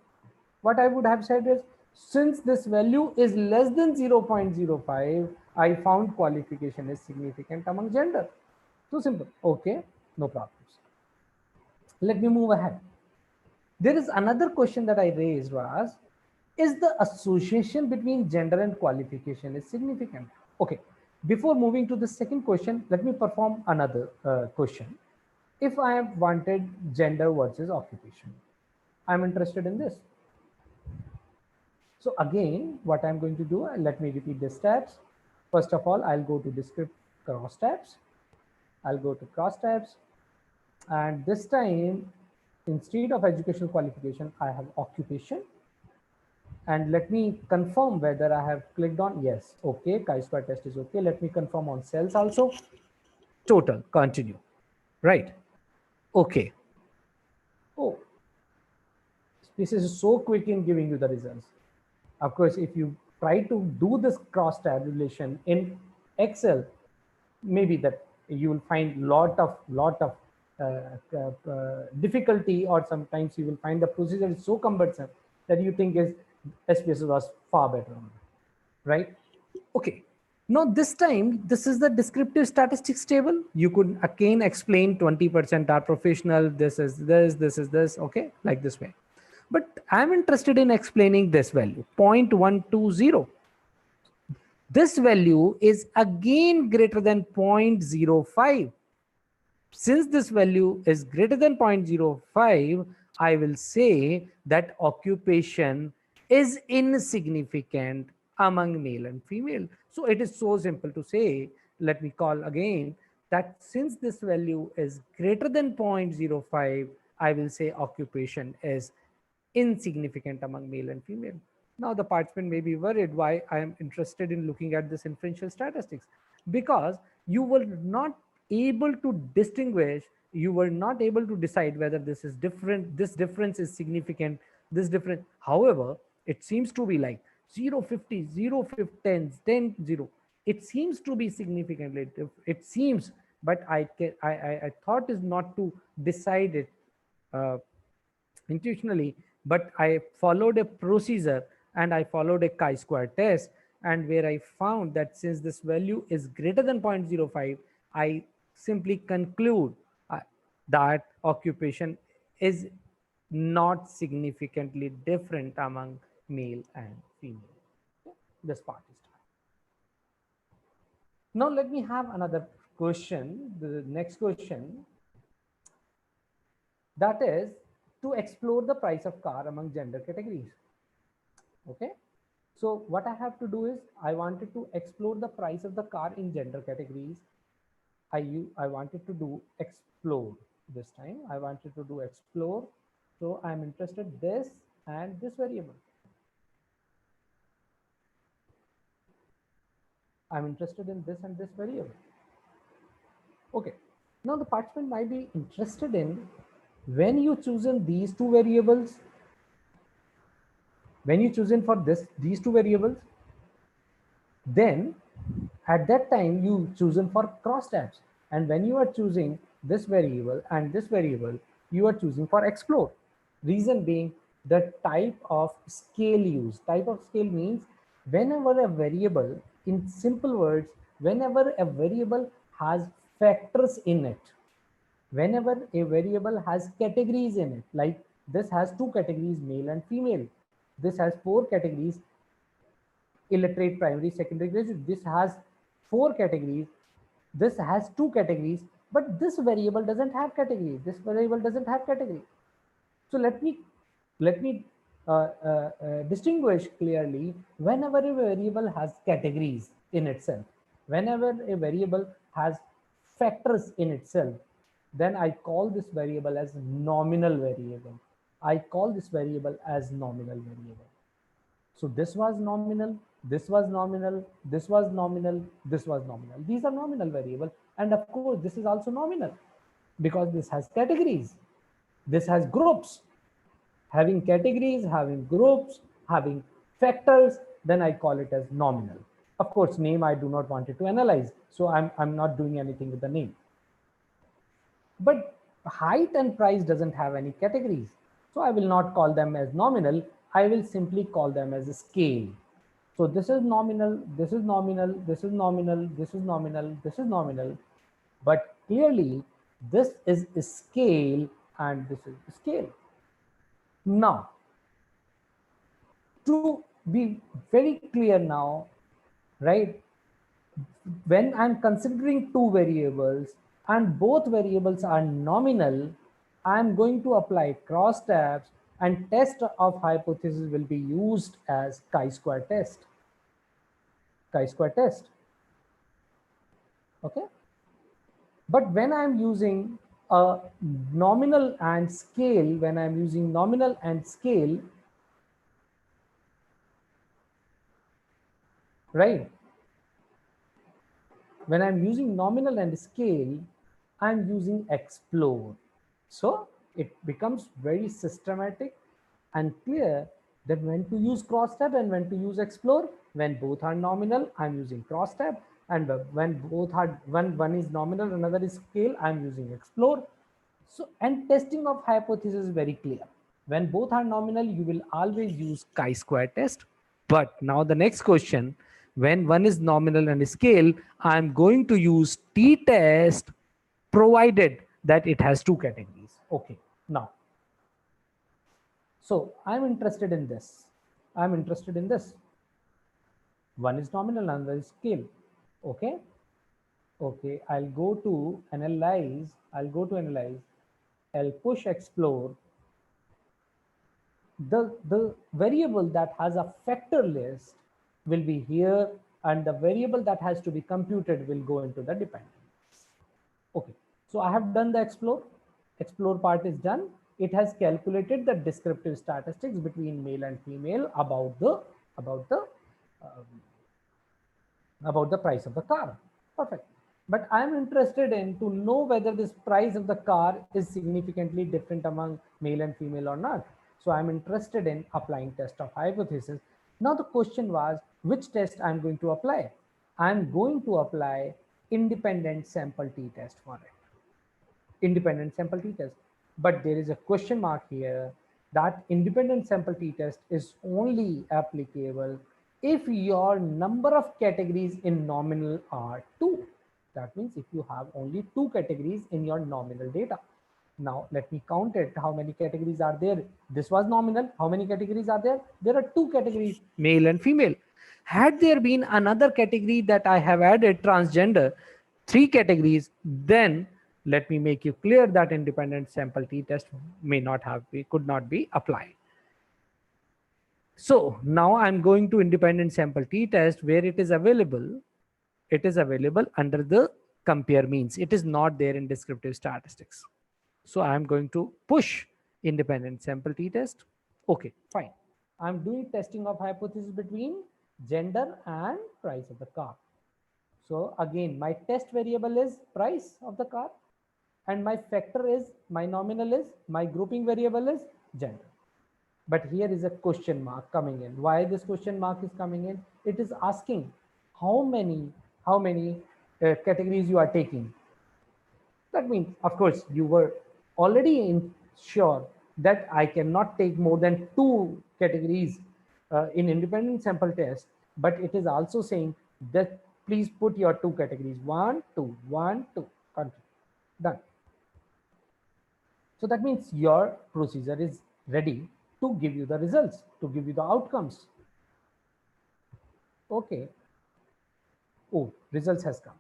what I would have said is, since this value is less than 0.05, I found qualification is significant among gender. So simple. Okay, no problems. Let me move ahead. There is another question that I raised was, is the association between gender and qualification is significant? Okay, before moving to the second question, let me perform another question. If I have wanted gender versus occupation, I'm interested in this. So again, what I'm going to do, let me repeat the steps. First of all, I'll go to descript cross tabs. I'll go to cross tabs. And this time, instead of educational qualification, I have occupation. And let me confirm whether I have clicked on yes. Okay, chi-square test is okay. Let me confirm on cells also. Total, continue. Right. Okay. Oh, this is so quick in giving you the results. Of course, if you try to do this cross tabulation in Excel, maybe that you will find lot of difficulty, or sometimes you will find the procedure is so cumbersome that you think is SPSS was far better, right? Okay. Now this time, this is the descriptive statistics table. You could again explain 20% are professional. This is this, this is this. Okay, like this way. But I'm interested in explaining this value 0.120. This value is again greater than 0.05. Since this value is greater than 0.05, I will say that occupation is insignificant among male and female. So it is so simple to say, let me call again, that since this value is greater than 0.05, I will say occupation is insignificant among male and female. Now the participant may be worried why I am interested in looking at this inferential statistics, because you were not able to distinguish, you were not able to decide whether this is different, this difference is significant, this difference. However, it seems to be like 0.50, 0.50, 10, 0. It seems to be significantly, it seems, but I thought is not to decide it intuitionally, but I followed a procedure and I followed a chi-square test, and where I found that since this value is greater than 0.05, I simply conclude that occupation is not significantly different among male and female. This part is done. Now let me have another question, the next question, that is to explore the price of car among gender categories. Okay, so what I have to do is I wanted to explore the price of the car in gender categories. I wanted to do explore this time. I wanted to do explore. So I'm interested this and this variable. I'm interested in this and this variable. Okay. Now the participant might be interested in, when you chosen these two variables, when you chosen for these two variables, then at that time you chosen for cross tabs, and when you are choosing this variable and this variable, you are choosing for explore. Reason being the type of scale used. Type of scale means whenever a variable, in simple words, whenever a variable has factors in it, whenever a variable has categories in it, like this has two categories, male and female, this has four categories, illiterate, primary, secondary, graduate, this has four categories, this has two categories, but this variable doesn't have categories, this variable doesn't have category. So let me distinguish clearly. Whenever a variable has categories in itself, whenever a variable has factors in itself, then I call this variable as nominal variable. I call this variable as nominal variable. So this was nominal, this was nominal, this was nominal, this was nominal. These are nominal variable, and of course this is also nominal because this has categories, this has groups. Having categories, having groups, having factors, then I call it as nominal. Of course, name I do not want it to analyze, so I'm not doing anything with the name. But height and price doesn't have any categories. So I will not call them as nominal. I will simply call them as a scale. So this is nominal, this is nominal, this is nominal, this is nominal, this is nominal. But clearly this is a scale and this is a scale. Now, to be very clear now, right? When I'm considering two variables and both variables are nominal, I'm going to apply crosstabs and test of hypothesis will be used as chi-square test. Chi-square test. Okay. But when I'm using a nominal and scale, right? When I'm using nominal and scale, I'm using explore. So it becomes very systematic and clear that when to use crosstab and when to use explore. When both are nominal, I'm using crosstab, and when one is nominal, another is scale, I'm using explore. So, and testing of hypothesis is very clear. When both are nominal, you will always use chi-square test. But now the next question, when one is nominal and scale, I'm going to use t-test provided that it has two categories. Okay, now. So I'm interested in this. One is nominal, another is scale. Okay. Okay, I'll go to analyze. I'll push explore. The variable that has a factor list will be here, and the variable that has to be computed will go into the dependence. Okay, so I have done the explore part is done. It has calculated the descriptive statistics between male and female about the price of the car. Perfect. But I'm interested in to know whether this price of the car is significantly different among male and female or not. So I'm interested in applying test of hypothesis. Now the question was, which test I'm going to apply? I'm going to apply independent sample t-test for it. Independent sample t-test. But there is a question mark here that independent sample t-test is only applicable if your number of categories in nominal are 2. That means if you have only 2 categories in your nominal data. Now let me count it. How many categories are there? This was nominal. How many categories are there? There are 2 categories, male and female. Had there been another category that I have added, transgender, 3 categories, then let me make you clear that independent sample t-test could not be applied. So now I'm going to independent sample t-test where it is available. It is available under the compare means. It is not there in descriptive statistics. So I'm going to push independent sample t-test. Okay, fine. I'm doing testing of hypothesis between gender and price of the car. So again, my test variable is price of the car, and my factor is, my nominal is, my grouping variable is gender. But here is a question mark coming in. Why this question mark is coming in? It is asking how many categories you are taking. That means, of course, you were already sure that I cannot take more than 2 categories in independent sample test, but it is also saying that please put your 2 categories, 1, 2, 1, 2, country, done. So that means your procedure is ready to give you the results, to give you the outcomes. Okay. Oh, results has come.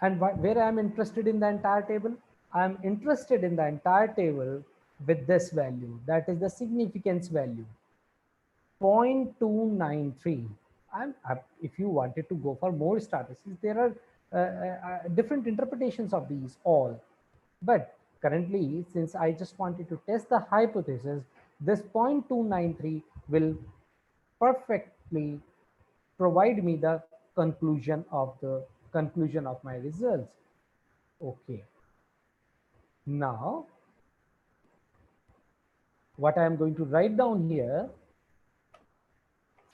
And where I am interested in the entire table? I am interested in the entire table with this value. That is the significance value, 0.293. If you wanted to go for more statistics, there are different interpretations of these all. But currently, since I just wanted to test the hypothesis, this 0.293 will perfectly provide me the conclusion of my results. Okay. Now, what I am going to write down here,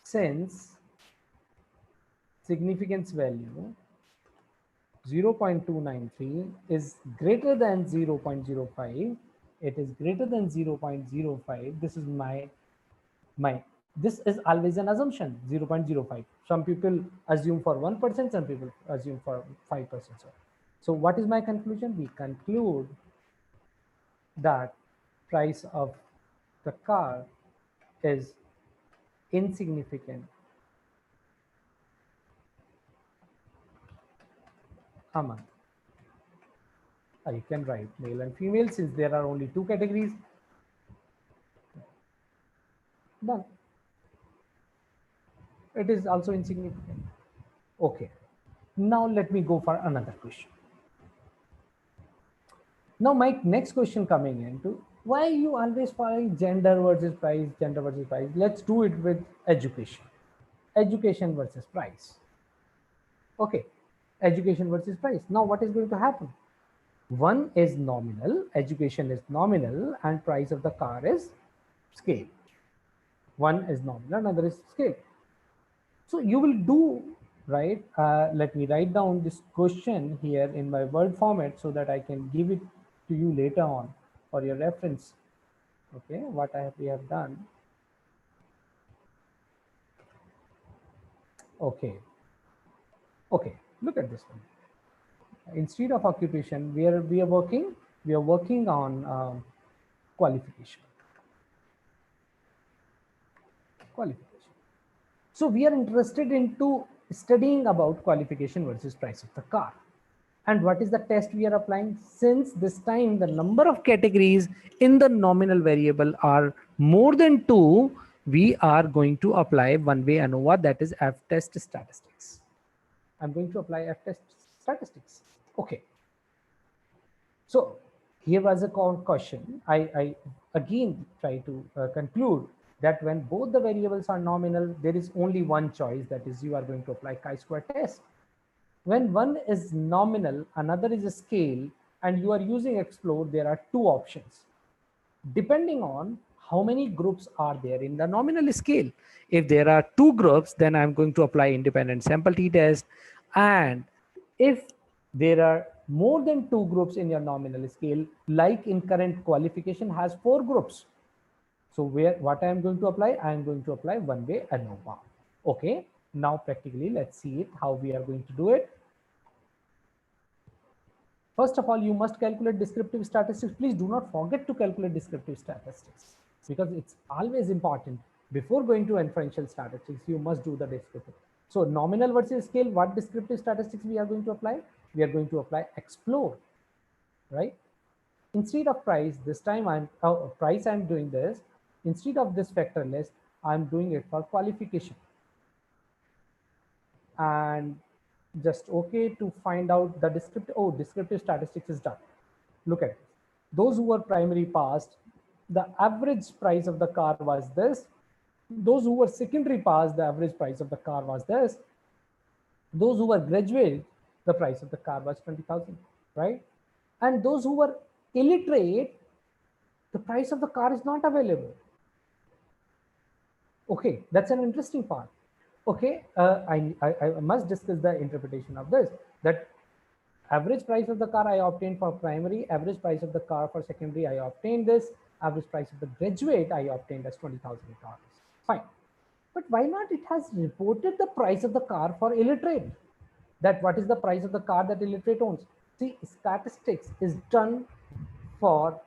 since significance value 0.293 is greater than 0.05. It is greater than 0.05. This is my this is always an assumption, 0.05. Some people assume for 1%, some people assume for 5%. So what is my conclusion? We conclude that price of the car is insignificant a month. You can write male and female since there are only two categories. Done. It is also insignificant. Okay. Now let me go for another question. Now my next question coming into, why you always find gender versus price, gender versus price? Let's do it with education. Education versus price. Okay. Education versus price. Now what is going to happen? One is nominal, education is nominal, and price of the car is scale. One is nominal, another is scale. So you will do, right? Let me write down this question here in my Word format so that I can give it to you later on for your reference. Okay, what we have done. Okay. Okay, look at this one. Instead of occupation, we are working on qualification. So we are interested into studying about qualification versus price of the car. And what is the test we are applying? Since this time the number of categories in the nominal variable are more than 2, we are going to apply one-way ANOVA, that is F-test statistics. I'm going to apply F-test statistics. Okay. So here was a question. I again try to conclude that when both the variables are nominal, there is only one choice, that is you are going to apply chi-square test. When one is nominal, another is a scale, and you are using explore, there are two options. Depending on how many groups are there in the nominal scale. If there are 2 groups, then I'm going to apply independent sample t-test. And if there are more than 2 groups in your nominal scale, like in current qualification has 4 groups. So what I am going to apply? I am going to apply one-way ANOVA. Okay. Now practically, let's see it, how we are going to do it. First of all, you must calculate descriptive statistics. Please do not forget to calculate descriptive statistics, because it's always important. Before going to inferential statistics, you must do the descriptive. So nominal versus scale, what descriptive statistics we are going to apply? We are going to apply explore, right? Instead of price, this time I'm doing this. Instead of this vector list, I'm doing it for qualification. And just okay to find out the descriptive statistics is done. Look at it. Those who were primary passed, the average price of the car was this. Those who were secondary passed, the average price of the car was this. Those who were graduate, the price of the car was 20,000, right? And those who were illiterate, the price of the car is not available. Okay, that's an interesting part. Okay, I must discuss the interpretation of this, that average price of the car I obtained for primary, average price of the car for secondary I obtained this, average price of the graduate I obtained as $20,000. Fine. But why not it has reported the price of the car for illiterate? That what is the price of the car that illiterate owns? See, statistics is done for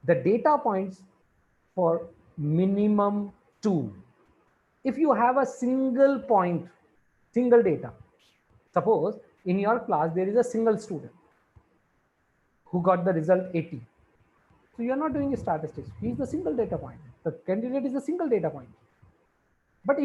the data points for minimum 2. If you have a single point, single data, suppose in your class there is a single student who got the result 80. So you are not doing a statistics. He is the single data point. The candidate is a single data point. But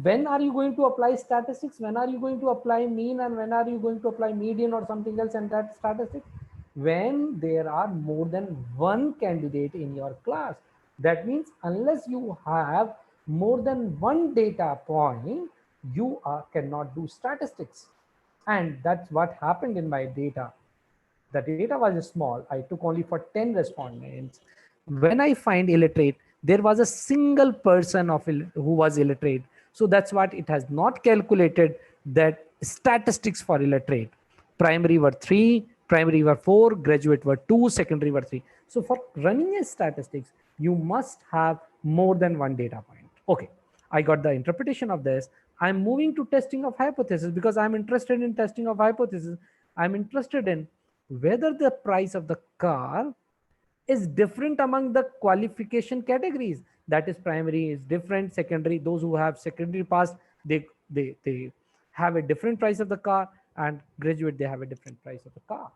when are you going to apply statistics? When are you going to apply mean, and when are you going to apply median or something else and that statistics? When there are more than one candidate in your class. That means unless you have more than one data point, you cannot do statistics. And that's what happened in my data. The data was small. I took only for 10 respondents. When I find illiterate, there was a single person who was illiterate. So that's what it has not calculated that statistics for illiterate. Primary were 3, primary were 4, graduate were 2, secondary were 3. So for running a statistics, you must have more than one data point. Okay, I got the interpretation of this. I'm moving to testing of hypothesis because I'm interested in testing of hypothesis. I'm interested in whether the price of the car is different among the qualification categories. That is, primary is different, secondary, those who have secondary pass, they have a different price of the car, and graduate, they have a different price of the car.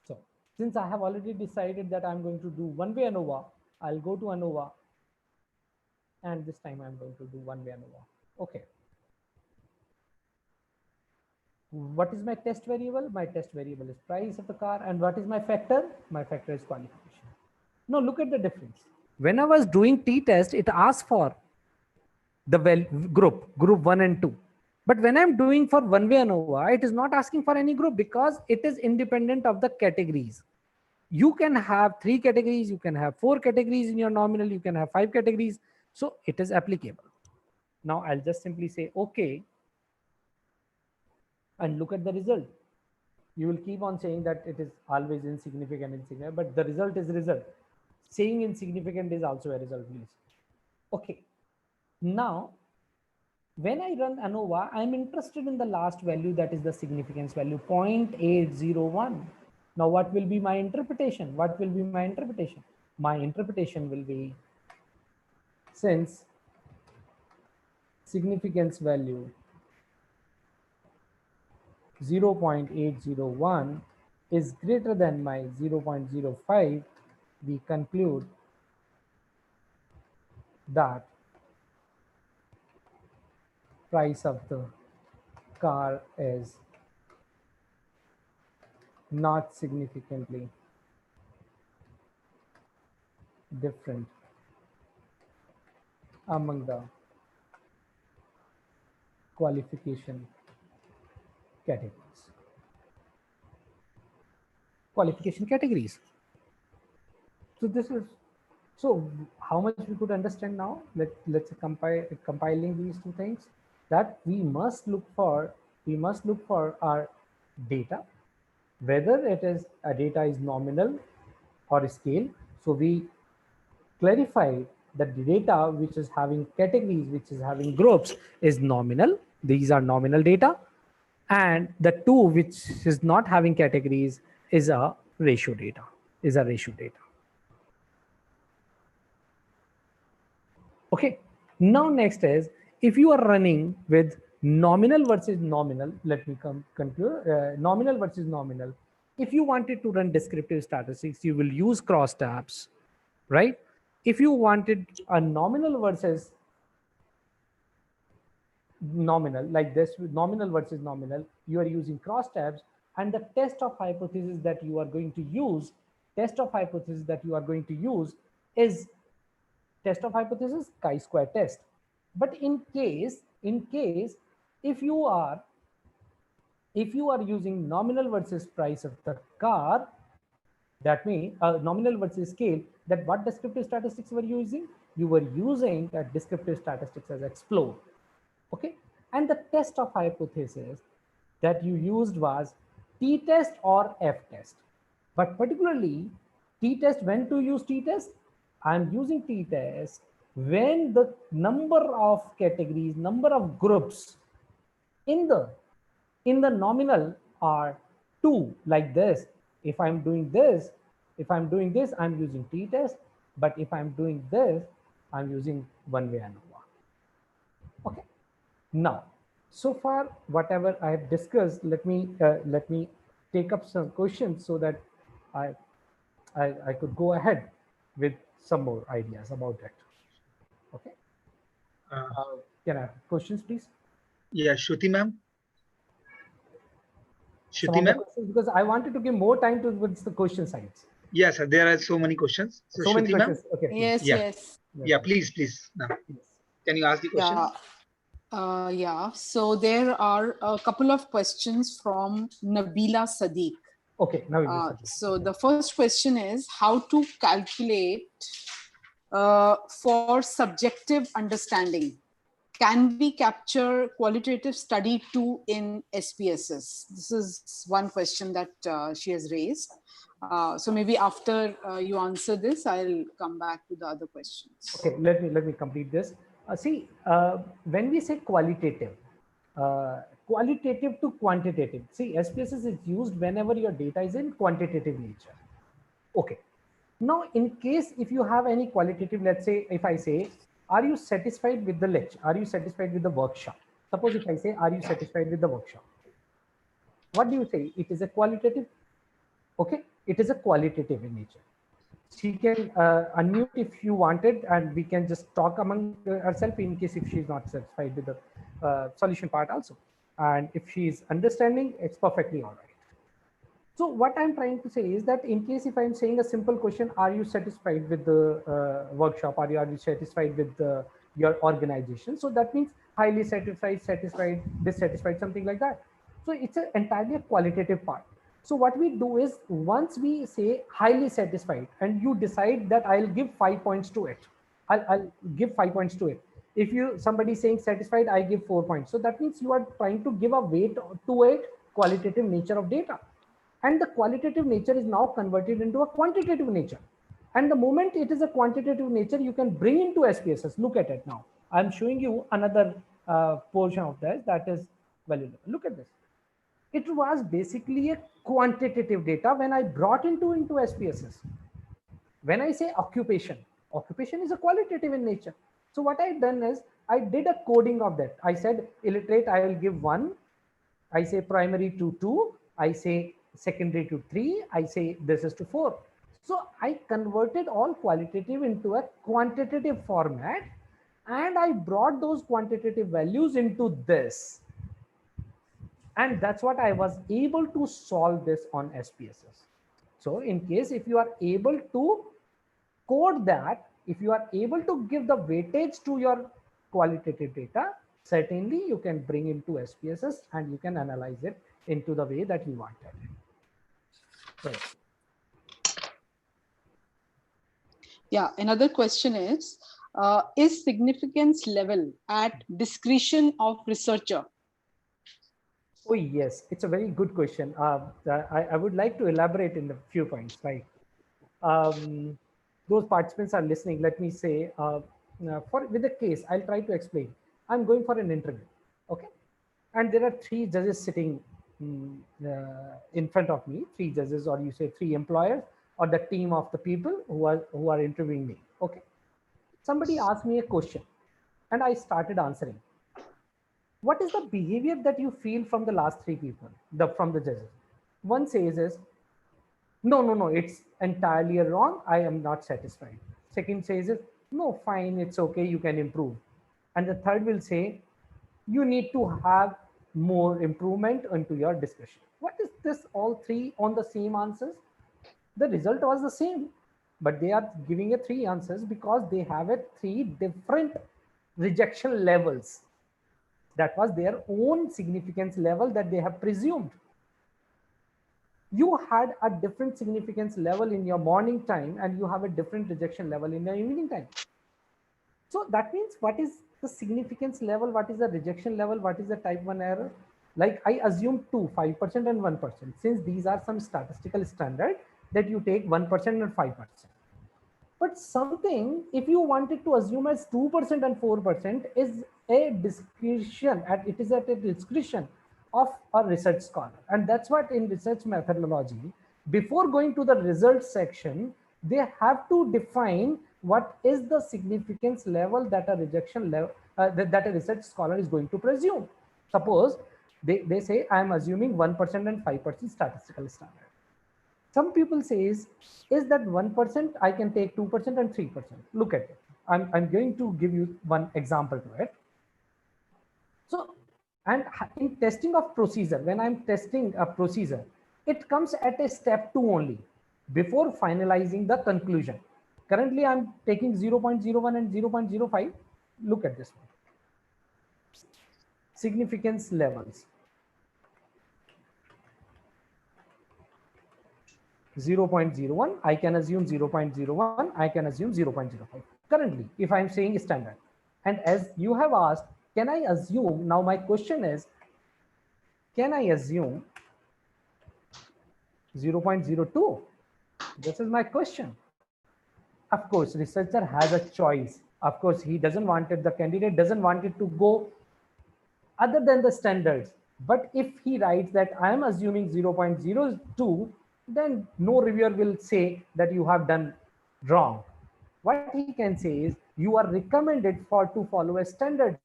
So since I have already decided that I'm going to do one-way ANOVA, I'll go to ANOVA, and this time I'm going to do one-way ANOVA. Okay. What is my test variable? My test variable is price of the car. And what is my factor? My factor is qualification. Now look at the difference. When I was doing t-test, it asked for the group 1 and 2. But when I'm doing for one-way ANOVA, it is not asking for any group because it is independent of the categories. You can have 3 categories, you can have 4 categories in your nominal, you can have 5 categories. So it is applicable. Now I'll just simply say, okay, and look at the result. You will keep on saying that it is always insignificant, but the result is result. Saying insignificant is also a result. Okay. Now, when I run ANOVA, I'm interested in the last value, that is the significance value, 0.801. Now, what will be my interpretation? What will be my interpretation? My interpretation will be, since significance value 0.801 is greater than my 0.05, we conclude that price of the car is not significantly different among the qualification categories. Qualification categories. So this is, so how much we could understand now? Let's compiling these two things, that we must look for our data, whether it is a data is nominal or scale. So we clarify that the data which is having categories, which is having groups, is nominal. These are nominal data. And the 2 which is not having categories is a ratio data, Okay, now next is, if you are running with nominal versus nominal, let me conclude, nominal versus nominal. If you wanted to run descriptive statistics, you will use crosstabs, right? If you wanted a nominal versus nominal, like this, nominal versus nominal, you are using crosstabs, and the test of hypothesis that you are going to use, is test of hypothesis chi-square test. But in case if you are using nominal versus price of the car, that means nominal versus scale, that what descriptive statistics were using? You were using descriptive statistics as explore. Okay, and the test of hypothesis that you used was t-test or f-test. But particularly t-test, when to use t-test? I'm using t-test when the number of categories, number of groups in the nominal are 2, like this. If I'm doing this, I'm using t-test. But if I'm doing this, I'm using one-way ANOVA. Okay. Now, so far, whatever I have discussed, let me take up some questions so that I could go ahead with some more ideas about it. Okay. Can I have questions, please? Yeah, Shruti ma'am. Because I wanted to give more time towards the question sides. Yes, sir, there are so many questions. So many questions. Okay. Yes, yeah. yes. Yeah, please. No. Can you ask the question? Yeah. So there are a couple of questions from Nabila Sadiq. Okay. Now so the first question is how to calculate for subjective understanding. can we capture qualitative study too in SPSS? This is one question that she has raised. So maybe after you answer this, I'll come back to the other questions. Okay, let me complete this. See, when we say qualitative, qualitative to quantitative. See, SPSS is used whenever your data is in quantitative nature. Okay. Now, in case if you have any qualitative, let's say if I say, are you satisfied with the lecture? Are you satisfied with the workshop? Suppose if I say, are you satisfied with the workshop? What do you say? It is a qualitative. Okay, it is a qualitative in nature. She can unmute if you wanted, and we can just talk among herself in case if she's not satisfied with the solution part also. And if she's understanding, it's perfectly all right. So what I'm trying to say is that in case if I'm saying a simple question, are you satisfied with the workshop? Are you satisfied with your organization? So that means highly satisfied, satisfied, dissatisfied, something like that. So it's an entirely a qualitative part. So what we do is once we say highly satisfied and you decide that I'll give 5 points to it. I'll give 5 points to it. If somebody saying satisfied, I give 4 points. So that means you are trying to give a weight to a qualitative nature of data. And the qualitative nature is now converted into a quantitative nature. And the moment it is a quantitative nature, you can bring into SPSS. Look at it now. I'm showing you another portion of this that is valuable. Look at this. It was basically a quantitative data when I brought into SPSS. When I say occupation, occupation is a qualitative in nature. So what I've done is I did a coding of that. I said illiterate, I will give 1. I say primary to 2. I say secondary to 3. I say this is to 4. So I converted all qualitative into a quantitative format, and I brought those quantitative values into this. And that's what I was able to solve this on SPSS. So in case if you are able to code that, if you are able to give the weightage to your qualitative data, certainly you can bring into SPSS and you can analyze it into the way that you wanted. Right. Yeah, another question is significance level at discretion of researcher? Oh, yes, it's a very good question. I would like to elaborate in a few points, right? Those participants are listening. Let me say, with the case, I'll try to explain. I'm going for an interview, okay? And there are 3 judges sitting in front of me, 3 judges, or you say 3 employers, or the team of the people who are interviewing me, okay? Somebody asked me a question, and I started answering. What is the behavior that you feel from the last 3 people, from the judges? One says is, no, it's entirely wrong. I am not satisfied. Second says is, no, fine, it's okay, you can improve. And the third will say, you need to have more improvement into your discussion. What is this? All 3 on the same answers? The result was the same, but they are giving 3 answers because they have 3 different rejection levels. That was their own significance level that they have presumed. You had a different significance level in your morning time and you have a different rejection level in your evening time. So that means what is the significance level? What is the rejection level? What is the type 1 error? Like I assume 2, 5% and 1%. Since these are some statistical standard that you take 1% and 5%. But something, if you wanted to assume as 2% and 4% is a discretion, and it is at a discretion of a research scholar. And that's what in research methodology, before going to the results section, they have to define what is the significance level that a rejection level, that a research scholar is going to presume. Suppose they say, I am assuming 1% and 5% statistical standard. Some people says, is that 1%, I can take 2% and 3%. Look at it. I'm going to give you one example to it. So, and in testing of procedure, when I'm testing a procedure, it comes at a step 2 only before finalizing the conclusion. Currently, I'm taking 0.01 and 0.05. Look at this one. Significance levels. 0.01, I can assume 0.01, I can assume 0.05. Currently, if I'm saying standard. And as you have asked, can I assume, now my question is, can I assume 0.02? This is my question. Of course, researcher has a choice. Of course, he doesn't want it, the candidate doesn't want it to go other than the standards. But if he writes that I am assuming 0.02, then no reviewer will say that you have done wrong. What he can say is you are recommended to follow a standard.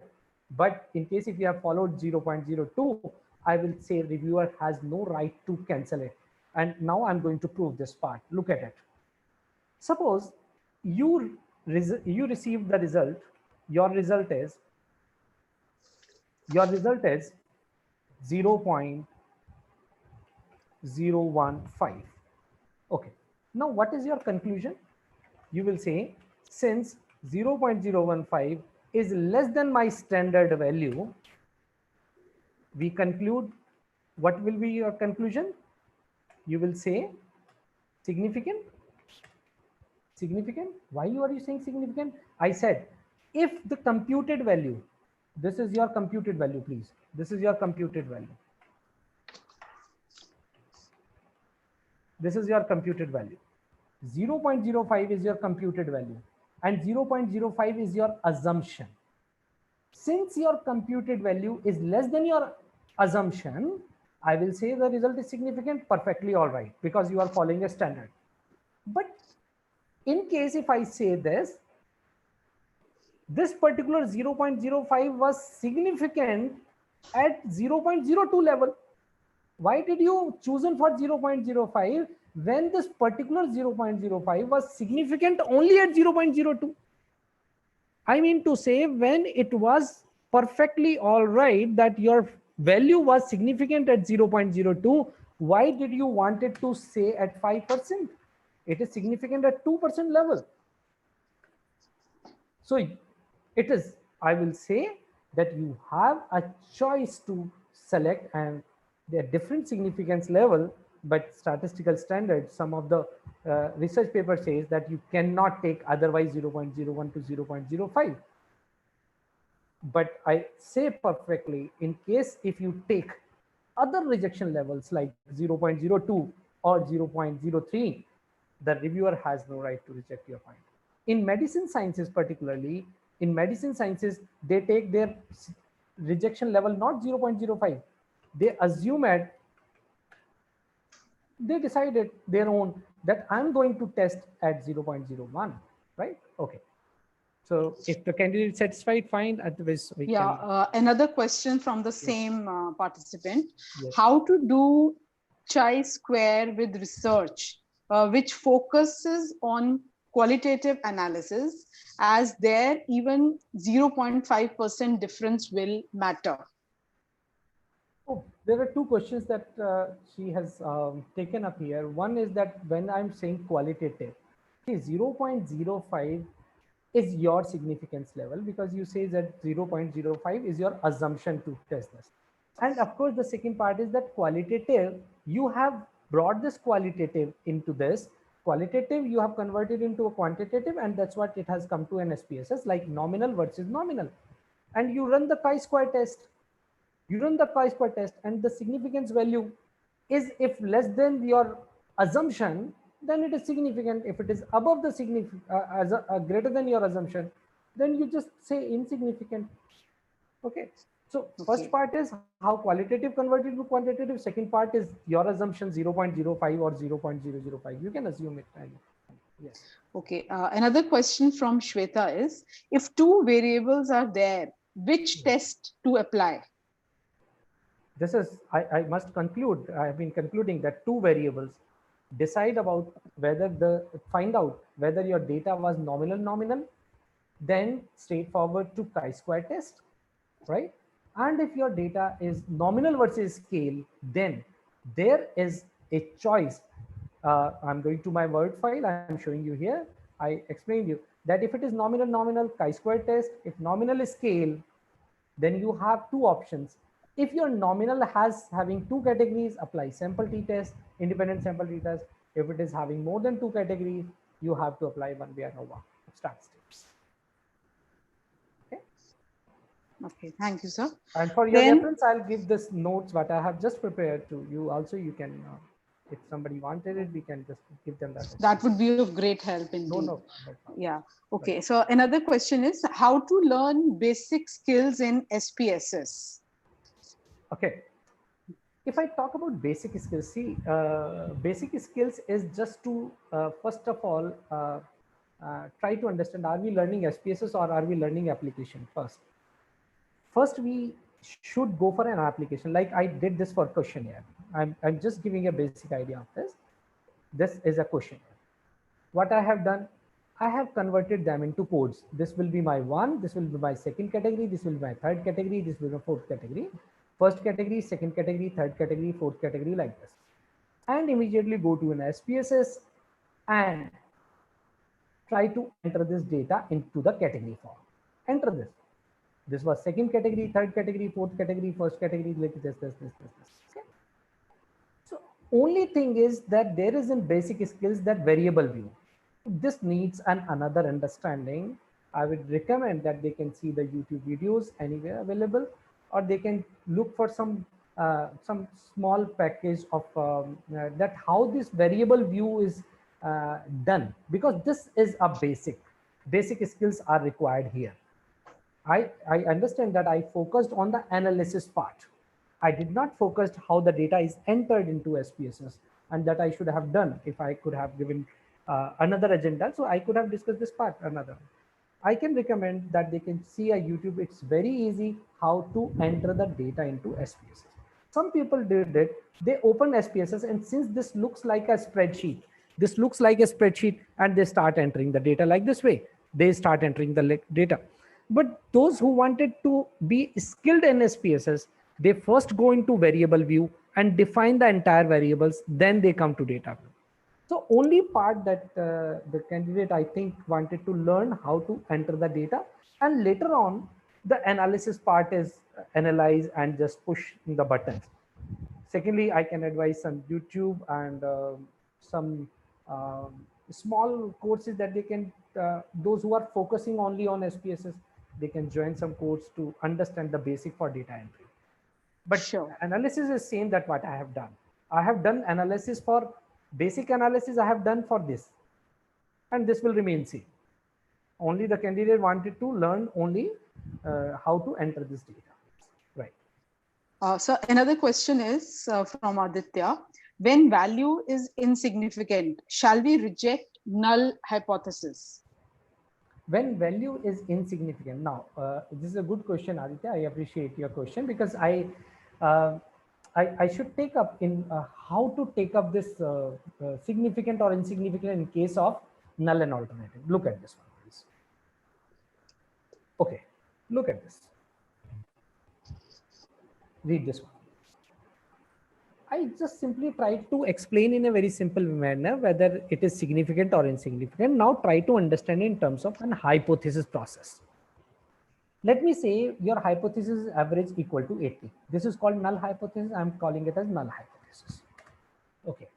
But in case if you have followed 0.02, I will say reviewer has no right to cancel it. And now I'm going to prove this part. Look at it. Suppose you received the result. Your result is 0.015. Okay. Now what is your conclusion? You will say, since 0.015 is less than my standard value, we conclude, what will be your conclusion? You will say significant. Significant. Why are you saying significant? I said, if the computed value, this is your computed value, please. This is your computed value. This is your computed value. 0.05 is your computed value and 0.05 is your assumption. Since your computed value is less than your assumption, I will say the result is significant, perfectly all right, because you are following a standard. But in case if I say this particular 0.05 was significant at 0.02 level. Why did you choose for 0.05 when this particular 0.05 was significant only at 0.02? I mean to say, when it was perfectly all right that your value was significant at 0.02, why did you want it to say at 5%? It is significant at 2% level. So it is, I will say that you have a choice to select, and there are different significance level, but statistical standards, some of the research paper says that you cannot take otherwise 0.01 to 0.05. But I say perfectly, in case if you take other rejection levels like 0.02 or 0.03, the reviewer has no right to reject your finding. In medicine sciences, particularly, in medicine sciences, they take their rejection level not 0.05. They assume they decided their own that I'm going to test at 0.01, right? Okay. So if the candidate is satisfied, fine. Otherwise, we can... Another question from the same participant. Yes. How to do chi-square with research, which focuses on qualitative analysis, as there even 0.5% difference will matter? Oh, there are two questions that she has taken up here. One is that when I'm saying qualitative, 0.05 is your significance level, because you say that 0.05 is your assumption to test this. And of course, the second part is that qualitative, you have brought this qualitative into this. Qualitative, you have converted into a quantitative, and that's what it has come to an SPSS, like nominal versus nominal. And you run the chi-square test. You run the chi-square test, and the significance value is, if less than your assumption, then it is significant. If it is above the greater than your assumption, then you just say insignificant. Okay. So first part is how qualitative converted to quantitative. Second part is your assumption 0.05 or 0.005. You can assume it. Yes. Okay. Another question from Shweta is, if two variables are there, which test to apply? This is, I must conclude, I have been concluding that two variables decide about whether find out whether your data was nominal, then straightforward to chi-square test, right? And if your data is nominal versus scale, then there is a choice. I'm going to my Word file. I'm showing you here. I explained you that if it is nominal chi-square test, if nominal is scale, then you have two options. If your nominal having two categories, apply sample t-test, independent sample t-test. If it is having more than two categories, you have to apply 1 via ANOVA of statistics. Okay. Okay, thank you, sir. And for your Then, reference, I'll give this notes what I have just prepared to you. Also, you can, if somebody wanted it, we can just give them that. that would be of great help indeed. No problem. Yeah. Okay. So another question is how to learn basic skills in SPSS. Okay. If I talk about basic skills, see, basic skills is just to, first of all, try to understand, are we learning SPSS or are we learning application first? First, we should go for an application. Like I did this for questionnaire. I'm just giving a basic idea of this. This is a questionnaire. What I have done, I have converted them into codes. This will be my one, this will be my second category, this will be my third category, this will be my fourth category. First category, second category, third category, fourth category, like this. And immediately go to an SPSS and try to enter this data into the category form. Enter this. This was second category, third category, fourth category, first category, like this. Okay. So only thing is that there is in basic skills that variable view. This needs another understanding. I would recommend that they can see the YouTube videos anywhere available, or they can look for some small package of that how this variable view is done, because this is a basic skills are required here. I understand that I focused on the analysis part. I did not focus how the data is entered into SPSS, and that I should have done if I could have given another agenda. So I could have discussed this part another. I can recommend that they can see a YouTube. It's very easy how to enter the data into SPSS. Some people did it. They open SPSS, and since this looks like a spreadsheet, and they start entering the data like this way. They start entering the data. But those who wanted to be skilled in SPSS, they first go into variable view and define the entire variables, then they come to data view. So only part that the candidate, I think, wanted to learn how to enter the data, and later on the analysis part is analyze and just push the buttons. Secondly, I can advise some YouTube and some small courses that they can, those who are focusing only on SPSS, they can join some course to understand the basic for data entry. But sure, analysis is same that what I have done. I have done analysis for basic analysis. I have done for this, and this will remain same. Only the candidate wanted to learn only how to enter this data, right? So another question is from Aditya. When value is insignificant, shall we reject null hypothesis? When value is insignificant. Now, this is a good question, Aditya. I appreciate your question, because I should take up in how to take up this significant or insignificant in case of null and alternative. Look at this one, please. Okay, look at this. Read this one. I just simply try to explain in a very simple manner whether it is significant or insignificant. Now try to understand in terms of an hypothesis process. Let me say your hypothesis is average equal to 80. This is called null hypothesis. I'm calling it as null hypothesis. Okay.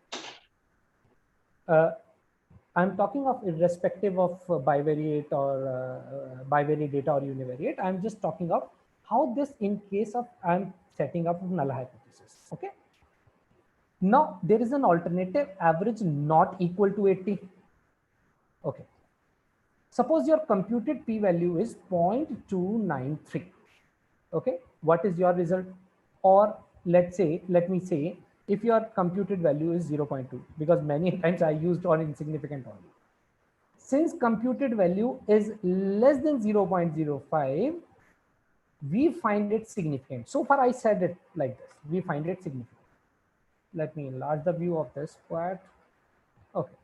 I'm talking of irrespective of bivariate or bivariate data or univariate. I'm just talking of how this in case of I'm setting up null hypothesis. Okay. Now there is an alternative average not equal to 80. Okay. Suppose your computed p-value is 0.293. Okay. What is your result? Or let me say, if your computed value is 0.2, because many times I used on insignificant only. Since computed value is less than 0.05, we find it significant. So far I said it like this, we find it significant. Let me enlarge the view of this part. Okay.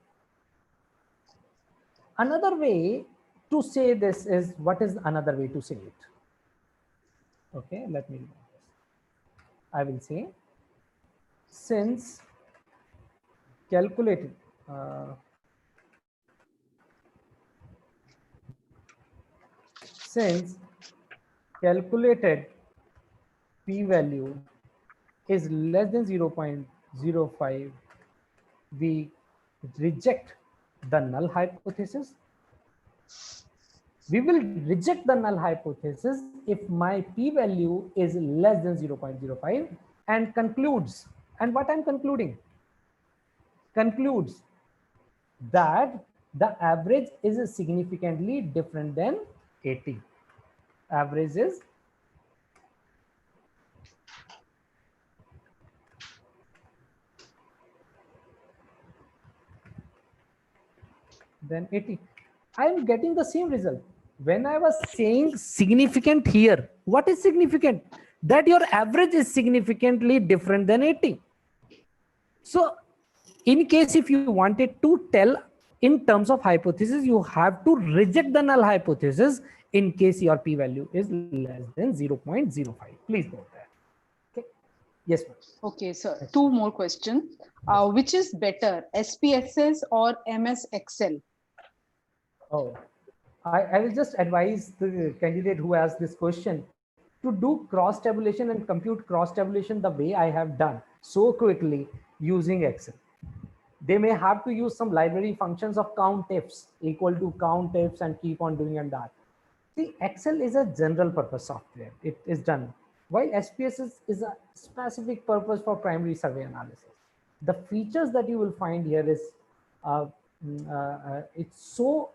Another way to say this is, what is another way to say it? Okay, let me do this. I will say, since calculated p-value is less than 0.05, we reject the null hypothesis We will reject the null hypothesis if my p-value is less than 0.05 and concludes, and what I'm concluding? Concludes that the average is significantly different than 80. Average is than 80. I am getting the same result. When I was saying significant here, what is significant? That your average is significantly different than 80. So in case if you wanted to tell in terms of hypothesis, you have to reject the null hypothesis in case your p-value is less than 0.05. Please note that. Okay. Yes, ma'am. Okay, so two more questions. Which is better, SPSS or MS Excel? Oh, I will just advise the candidate who asked this question to do cross tabulation and compute cross tabulation the way I have done so quickly using Excel. They may have to use some library functions of countifs equal to countifs and keep on doing and that. See, Excel is a general purpose software. It is done. While SPSS is a specific purpose for primary survey analysis. The features that you will find here is it's so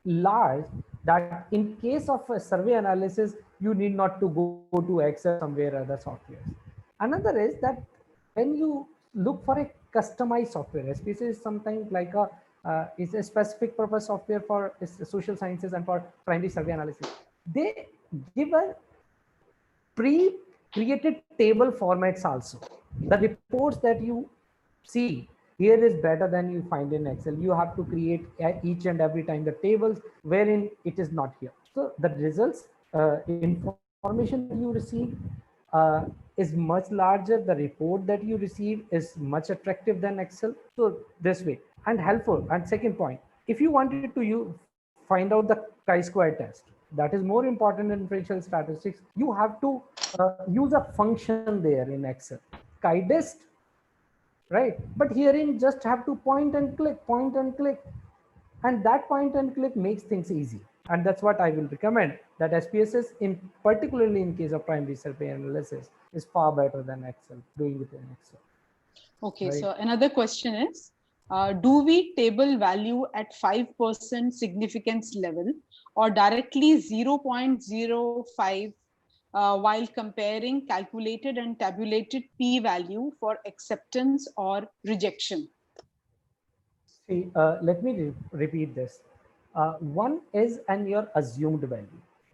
large that in case of a survey analysis, you need not to go to Excel somewhere other softwares. Another is that when you look for a customized software, SPSS is sometimes like is a specific purpose software for social sciences and for primary survey analysis. They give a pre-created table formats also. The reports that you see here is better than you find in Excel. You have to create each and every time the tables wherein it is not here. So the results, information that you receive is much larger. The report that you receive is much attractive than Excel. So this way and helpful. And second point, if you wanted to find out the chi-square test, that is more important in differential statistics. You have to use a function there in Excel, chi-dist, right? But herein just have to point and click, and that point and click makes things easy. And that's what I will recommend, that SPSS, in particularly in case of primary survey analysis, is far better than Excel, doing it in Excel. Okay, Right. so another question is, do we table value at 5% significance level or directly 0.05 while comparing calculated and tabulated p-value for acceptance or rejection? See, let me repeat this. One is your assumed value.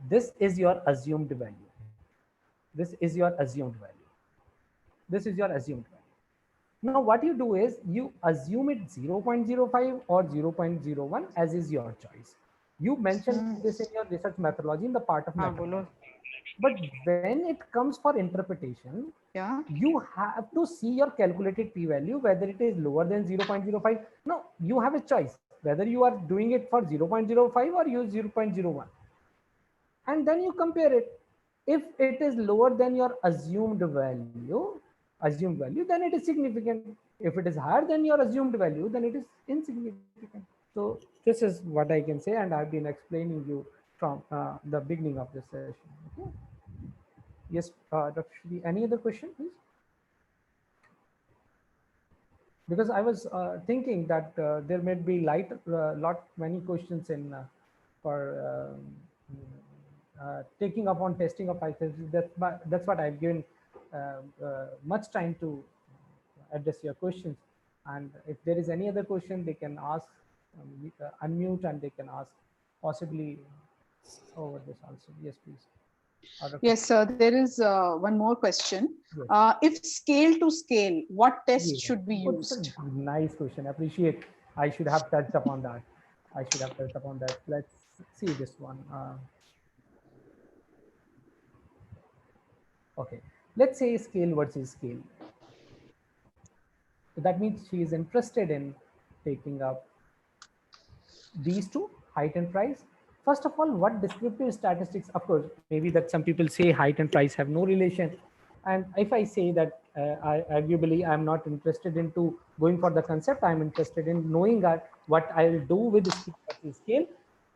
This is your assumed value. This is your assumed value. This is your assumed value. Now, what you do is you assume it 0.05 or 0.01 as is your choice. You mentioned this in your research methodology in the part of methodology. But when it comes for interpretation, you have to see your calculated p-value, whether it is lower than 0.05. No, you have a choice, whether you are doing it for 0.05 or use 0.01. And then you compare it. If it is lower than your assumed value, then it is significant. If it is higher than your assumed value, then it is insignificant. So this is what I can say, and I've been explaining you from the beginning of this session. Okay. Yes, Dr. Shri, any other question, please? Because I was thinking that there may be many questions in for taking up on testing of hypotheses. That's what I've given much time to address your questions. And if there is any other question, they can ask, unmute, and they can ask possibly over this also. Yes, please. Yes, sir. There is one more question. Yes. If scale to scale, what test should be used? Nice question. Appreciate. I should have touched upon that. Let's see this one. Okay. Let's say scale versus scale. So that means she is interested in taking up these two, height and price. First of all, what descriptive statistics? Of course, maybe that some people say height and price have no relation. And if I say that arguably I'm not interested into going for the concept, I'm interested in knowing what I'll do with the scale.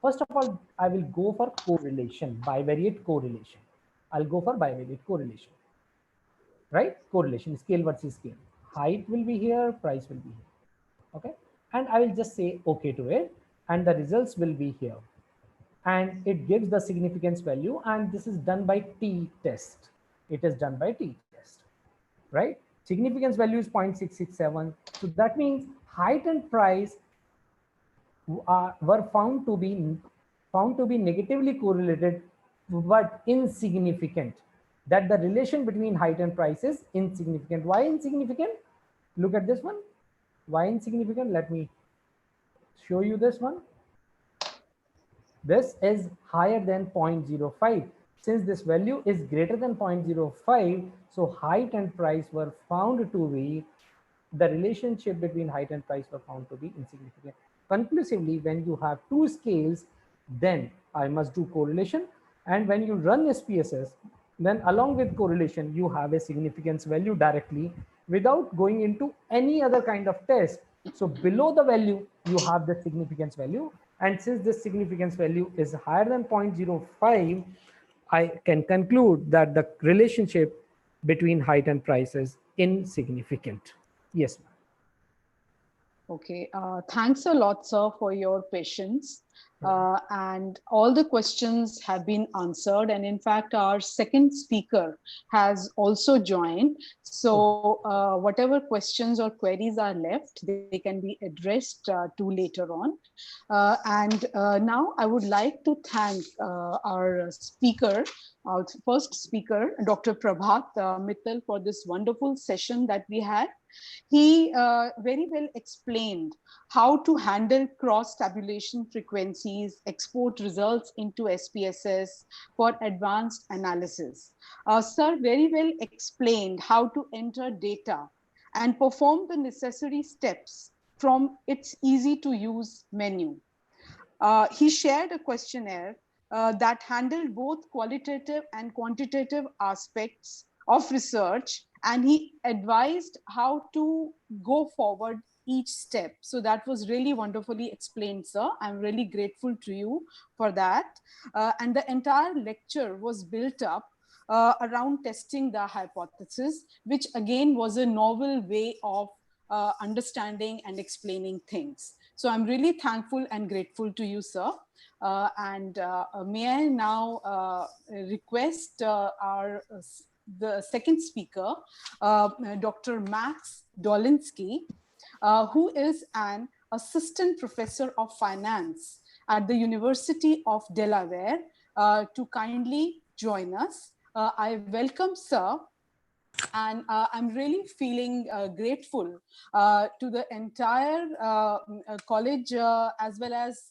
First of all, I will go for correlation, bivariate correlation. I'll go for bivariate correlation, right? Correlation, scale versus scale. Height will be here, price will be here. Okay. And I will just say okay to it, and the results will be here. And it gives the significance value, and this is done by t-test. It is done by t-test, right? Significance value is 0.667. So that means height and price were found to be negatively correlated, but insignificant. That the relation between height and price is insignificant. Why insignificant? Look at this one. Why insignificant? Let me show you this one. This is higher than 0.05. Since this value is greater than 0.05, so height and price were found to be, the relationship between height and price were found to be insignificant. Conclusively, when you have two scales, then I must do correlation. And when you run SPSS, then along with correlation, you have a significance value directly without going into any other kind of test. So below the value, you have the significance value. And since this significance value is higher than 0.05, I can conclude that the relationship between height and price is insignificant. Yes, ma'am. Okay, thanks a lot, sir, for your patience. And all the questions have been answered. And in fact, our second speaker has also joined. So whatever questions or queries are left, they can be addressed to later on. And now I would like to thank our speaker, our first speaker, Dr. Prabhat Mittal, for this wonderful session that we had. He very well explained how to handle cross-tabulation frequencies, export results into SPSS for advanced analysis. Sir very well explained how to enter data and perform the necessary steps from its easy-to-use menu. He shared a questionnaire that handled both qualitative and quantitative aspects of research, and he advised how to go forward each step. So that was really wonderfully explained, sir. I'm really grateful to you for that. And the entire lecture was built up around testing the hypothesis, which again was a novel way of understanding and explaining things. So I'm really thankful and grateful to you, sir. And may I now request the second speaker, Dr. Max Dolinski, who is an assistant professor of finance at the University of Delaware, to kindly join us. I welcome sir, and I'm really feeling grateful to the entire college as well as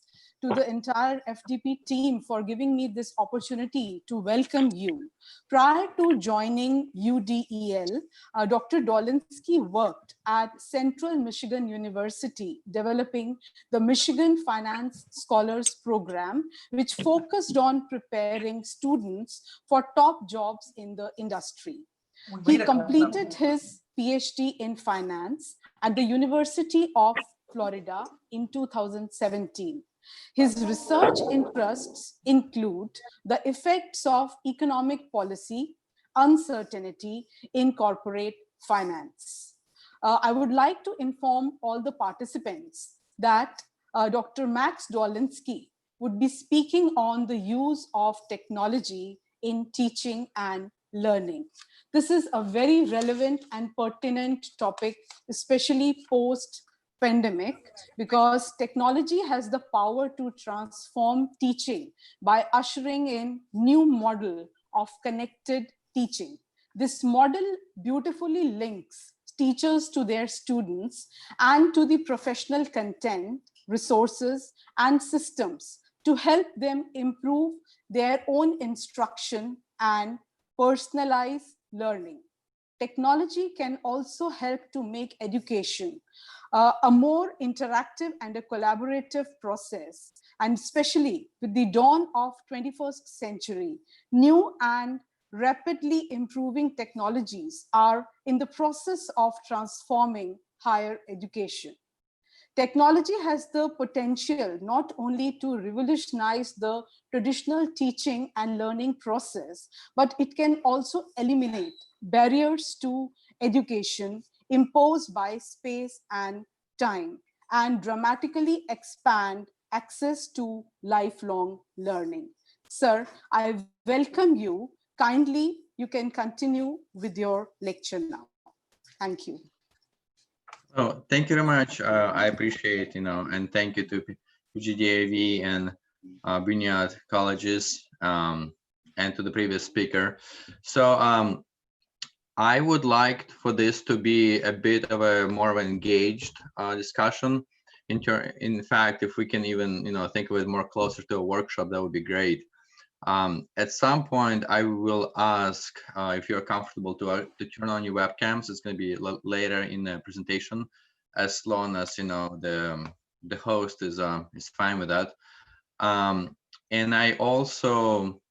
to the entire FDP team for giving me this opportunity to welcome you. Prior to joining UDEL, Dr. Dolinski worked at Central Michigan University developing the Michigan Finance Scholars Program, which focused on preparing students for top jobs in the industry. He completed his PhD in finance at the University of Florida in 2017. His research interests include the effects of economic policy, uncertainty in corporate finance. I would like to inform all the participants that Dr. Max Dolinski would be speaking on the use of technology in teaching and learning. This is a very relevant and pertinent topic, especially post-pandemic, because technology has the power to transform teaching by ushering in new model of connected teaching. This model beautifully links teachers to their students and to the professional content, resources, and systems to help them improve their own instruction and personalize learning. Technology can also help to make education a more interactive and a collaborative process. And especially with the dawn of 21st century, new and rapidly improving technologies are in the process of transforming higher education. Technology has the potential not only to revolutionize the traditional teaching and learning process, but it can also eliminate barriers to education imposed by space and time, and dramatically expand access to lifelong learning. Sir, I welcome you. Kindly, you can continue with your lecture now. Thank you. Oh, thank you very much. I appreciate, and thank you to PGDAV and Bunyad colleges and to the previous speaker. So I would like for this to be a bit of a more of an engaged discussion. In fact, if we can even, think of it more closer to a workshop, that would be great. At some point, I will ask if you're comfortable to turn on your webcams. It's going to be later in the presentation, as long as the host is fine with that. And I also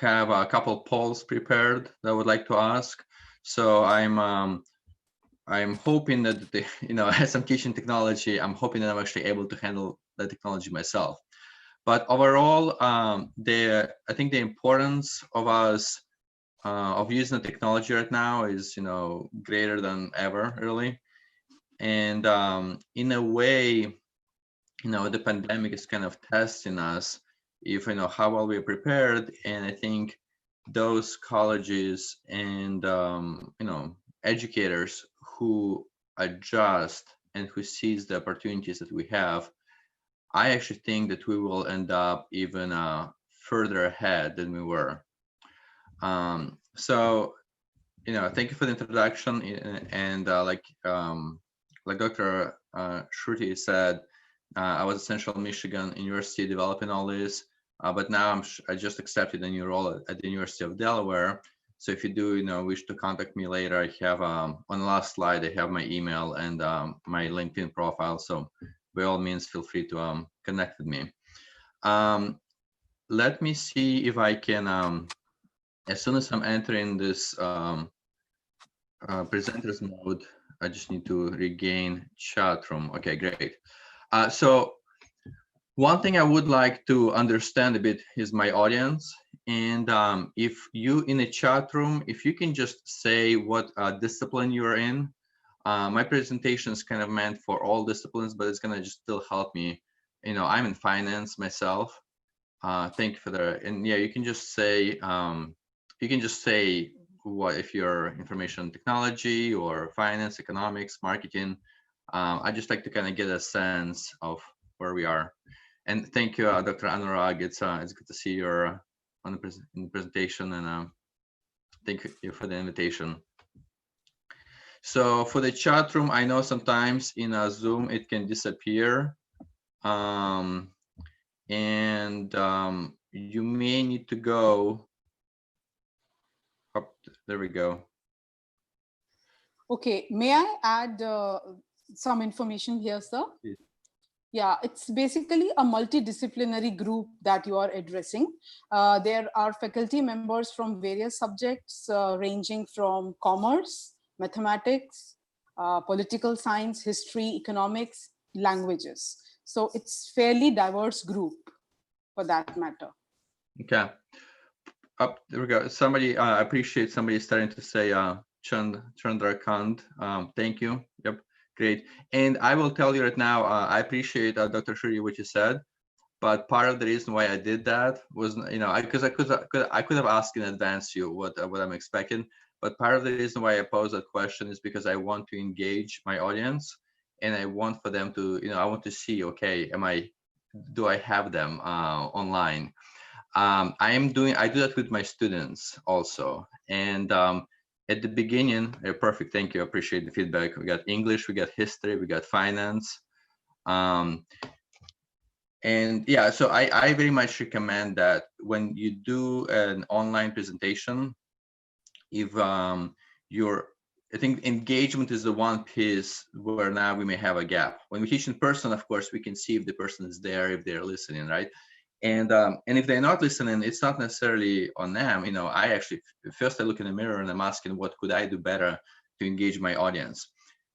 have a couple polls prepared that I would like to ask. So I'm hoping that as I'm teaching technology, I'm hoping that I'm actually able to handle the technology myself. But overall, I think the importance of us of using the technology right now is greater than ever, really. And in a way, the pandemic is kind of testing us if how well we're prepared. And I think those colleges and educators who adjust and who seize the opportunities that we have, I actually think that we will end up even further ahead than we were. So, thank you for the introduction. And like Dr. Shruti said, I was at Central Michigan University developing all this, but now I just accepted a new role at the University of Delaware. So if you do, wish to contact me later, I have on the last slide, I have my email and my LinkedIn profile. So by all means, feel free to connect with me. Let me see if I can, as soon as I'm entering this presenters mode, I just need to regain chat room. Okay, great. So one thing I would like to understand a bit is my audience. And if you in a chat room, if you can just say what discipline you're in. My presentation is kind of meant for all disciplines, but it's gonna just still help me. I'm in finance myself. Thank you for that. And yeah, you can just say what if you're information technology or finance, economics, marketing. I just like to kind of get a sense of where we are. And thank you, Dr. Anurag. It's good to see you in the presentation, and thank you for the invitation. So for the chat room, I know sometimes in a Zoom it can disappear, and you may need to go up. There we go. Okay, may I add some information here, sir? Please. Yeah, it's basically a multidisciplinary group that you are addressing. There are faculty members from various subjects ranging from commerce, mathematics, political science, history, economics, languages. So it's fairly diverse group for that matter. Okay. Up there we go. Somebody, I appreciate somebody starting to say Chandrakant. Thank you. Yep. Great. And I will tell you right now, I appreciate Dr. Shruti what you said, but part of the reason why I did that was, because I could have asked in advance you what I'm expecting, but part of the reason why I pose that question is because I want to engage my audience, and I want for them to, I want to see, okay, do I have them online? I do that with my students also, and at the beginning, perfect, thank you, I appreciate the feedback. We got English, we got history, we got finance. And yeah, so I very much recommend that when you do an online presentation, if I think engagement is the one piece where now we may have a gap. When we teach in person, of course, we can see if the person is there, if they're listening, right? And if they're not listening, it's not necessarily on them. I actually, first I look in the mirror and I'm asking, what could I do better to engage my audience?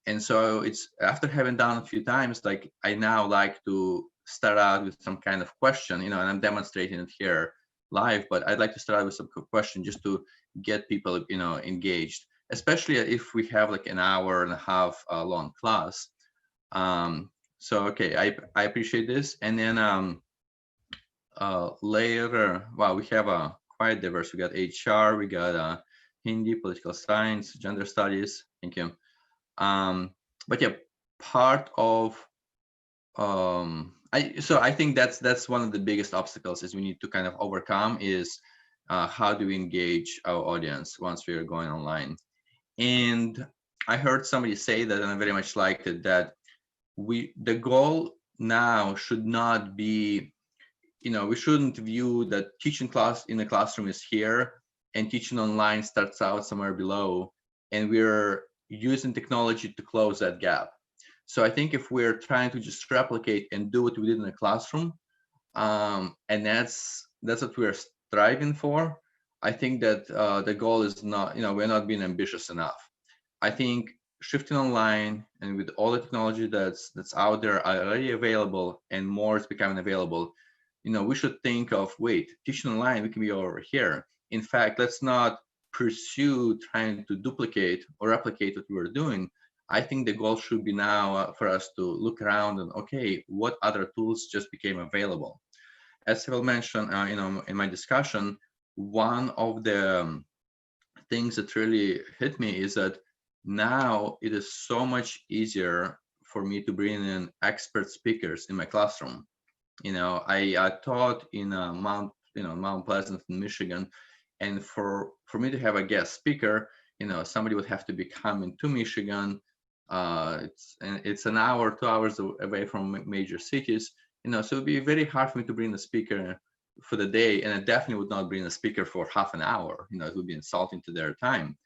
And so it's after having done a few times, like I now like to start out with some kind of question, and I'm demonstrating it here live, but I'd like to start out with some question just to get people, engaged, especially if we have like an hour and a half long class. So, okay, I appreciate this. And then later, wow, we have a quite diverse. We got HR, we got Hindi, political science, gender studies. Thank you. But yeah, part of I think that's one of the biggest obstacles is we need to kind of overcome is how do we engage our audience once we are going online. And I heard somebody say that, and I very much liked it, that the goal now should not be, we shouldn't view that teaching class in the classroom is here and teaching online starts out somewhere below, and we're using technology to close that gap. So I think if we're trying to just replicate and do what we did in the classroom, and that's what we're striving for, I think that the goal is not, we're not being ambitious enough. I think shifting online and with all the technology that's out there already available and more is becoming available, we should think of, wait, teaching online, we can be over here. In fact, let's not pursue trying to duplicate or replicate what we were doing. I think the goal should be now for us to look around and, okay, what other tools just became available? As Cyril mentioned, in my discussion, one of the things that really hit me is that now it is so much easier for me to bring in expert speakers in my classroom. I taught in Mount Pleasant in Michigan, and for me to have a guest speaker, somebody would have to be coming to Michigan. It's an hour, 2 hours away from major cities, so it would be very hard for me to bring a speaker for the day, and I definitely would not bring a speaker for half an hour. It would be insulting to their time.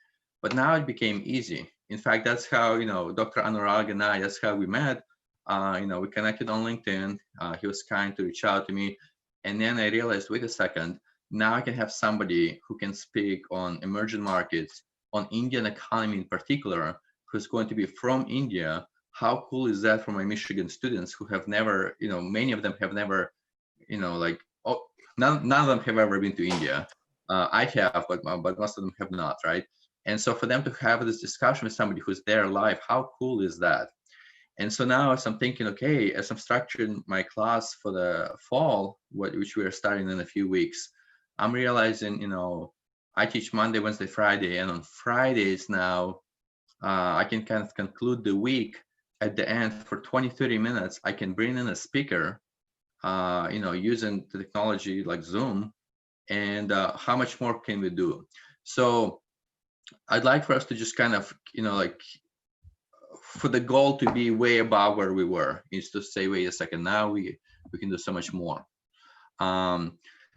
But now it became easy. In fact, that's how, Dr. Anurag and I, that's how we met. We connected on LinkedIn. He was kind to reach out to me. And then I realized, wait a second, now I can have somebody who can speak on emerging markets, on Indian economy in particular, who's going to be from India. How cool is that for my Michigan students who have never, many of them have never, none of them have ever been to India. I have, but most of them have not, right? And so for them to have this discussion with somebody who's there live, how cool is that? And so now as I'm thinking, okay, as I'm structuring my class for the fall, which we are starting in a few weeks, I'm realizing, I teach Monday, Wednesday, Friday, and on Fridays now, I can kind of conclude the week at the end for 20, 30 minutes. I can bring in a speaker, using the technology like Zoom, and how much more can we do? So I'd like for us to just kind of, for the goal to be way above where we were, is to say, wait a second, now we can do so much more.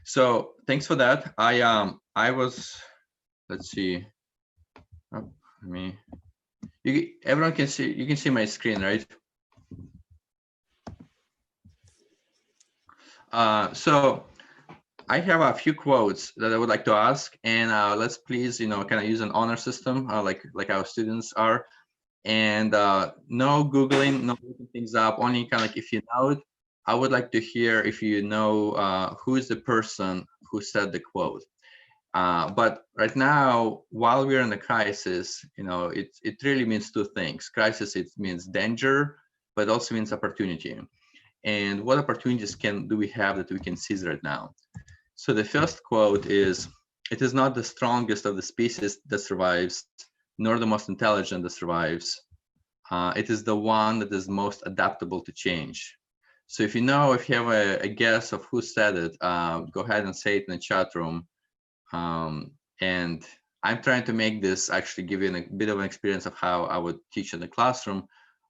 So thanks for that. I was, let's see, everyone can see, you can see my screen, right? So I have a few quotes that I would like to ask, and let's please, kind of use an honor system, like our students are, and no Googling, no looking things up, only kind of like if you know it. I would like to hear if you know who is the person who said the quote. But right now, while we're in a crisis, it really means two things. Crisis, it means danger, but it also means opportunity. And what opportunities do we have that we can seize right now? So the first quote is, "It is not the strongest of the species that survives, nor the most intelligent that survives. It is the one that is most adaptable to change." So if you have a guess of who said it, go ahead and say it in the chat room. And I'm trying to make this actually give you a bit of an experience of how I would teach in the classroom,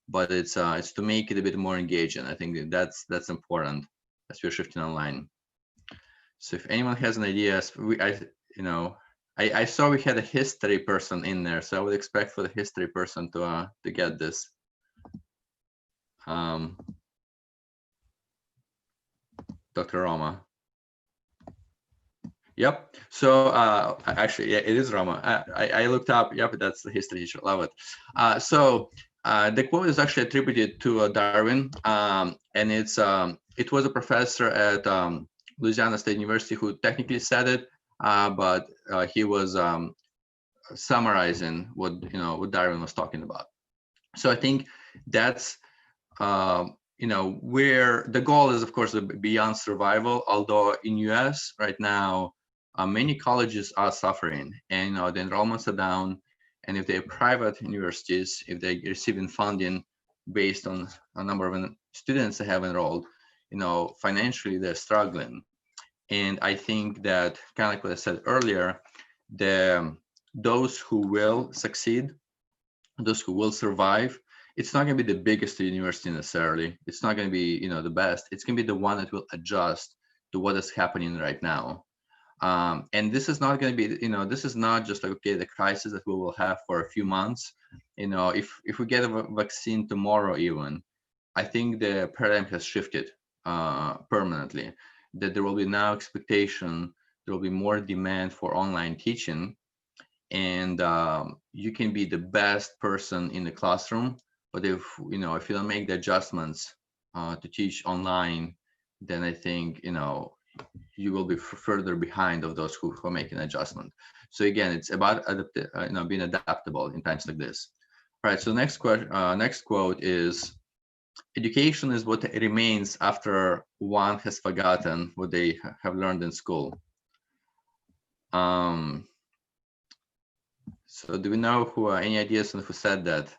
but it's to make it a bit more engaging. I think that's important as we're shifting online. So if anyone has an idea, I saw we had a history person in there, so I would expect for the history person to get this. Dr. Roma. Yep. So actually, yeah, it is Roma. I looked up. Yep, that's the history teacher. Love it. So The quote is actually attributed to Darwin, and it was a professor at Louisiana State University who technically said it, but he was summarizing what Darwin was talking about. So I think that's where the goal is, of course, beyond survival. Although in US right now, many colleges are suffering, and the enrollments are down. And if they're private universities, if they're receiving funding based on a number of students they have enrolled, financially they're struggling. And I think that, kind of like what I said earlier, those who will succeed, those who will survive, it's not going to be the biggest university necessarily. It's not going to be the best. It's going to be the one that will adjust to what is happening right now. And this is not going to be, this is not just like, okay, the crisis that we will have for a few months. If we get a vaccine tomorrow even, I think the paradigm has shifted permanently, that there will be now expectation, there will be more demand for online teaching, and you can be the best person in the classroom, but if you don't make the adjustments to teach online, then I think you will be further behind of those who are making adjustment. So again, it's about being adaptable in times like this. All right, so next quote is, education is what remains after one has forgotten what they have learned in school. So do we know any ideas on who said that?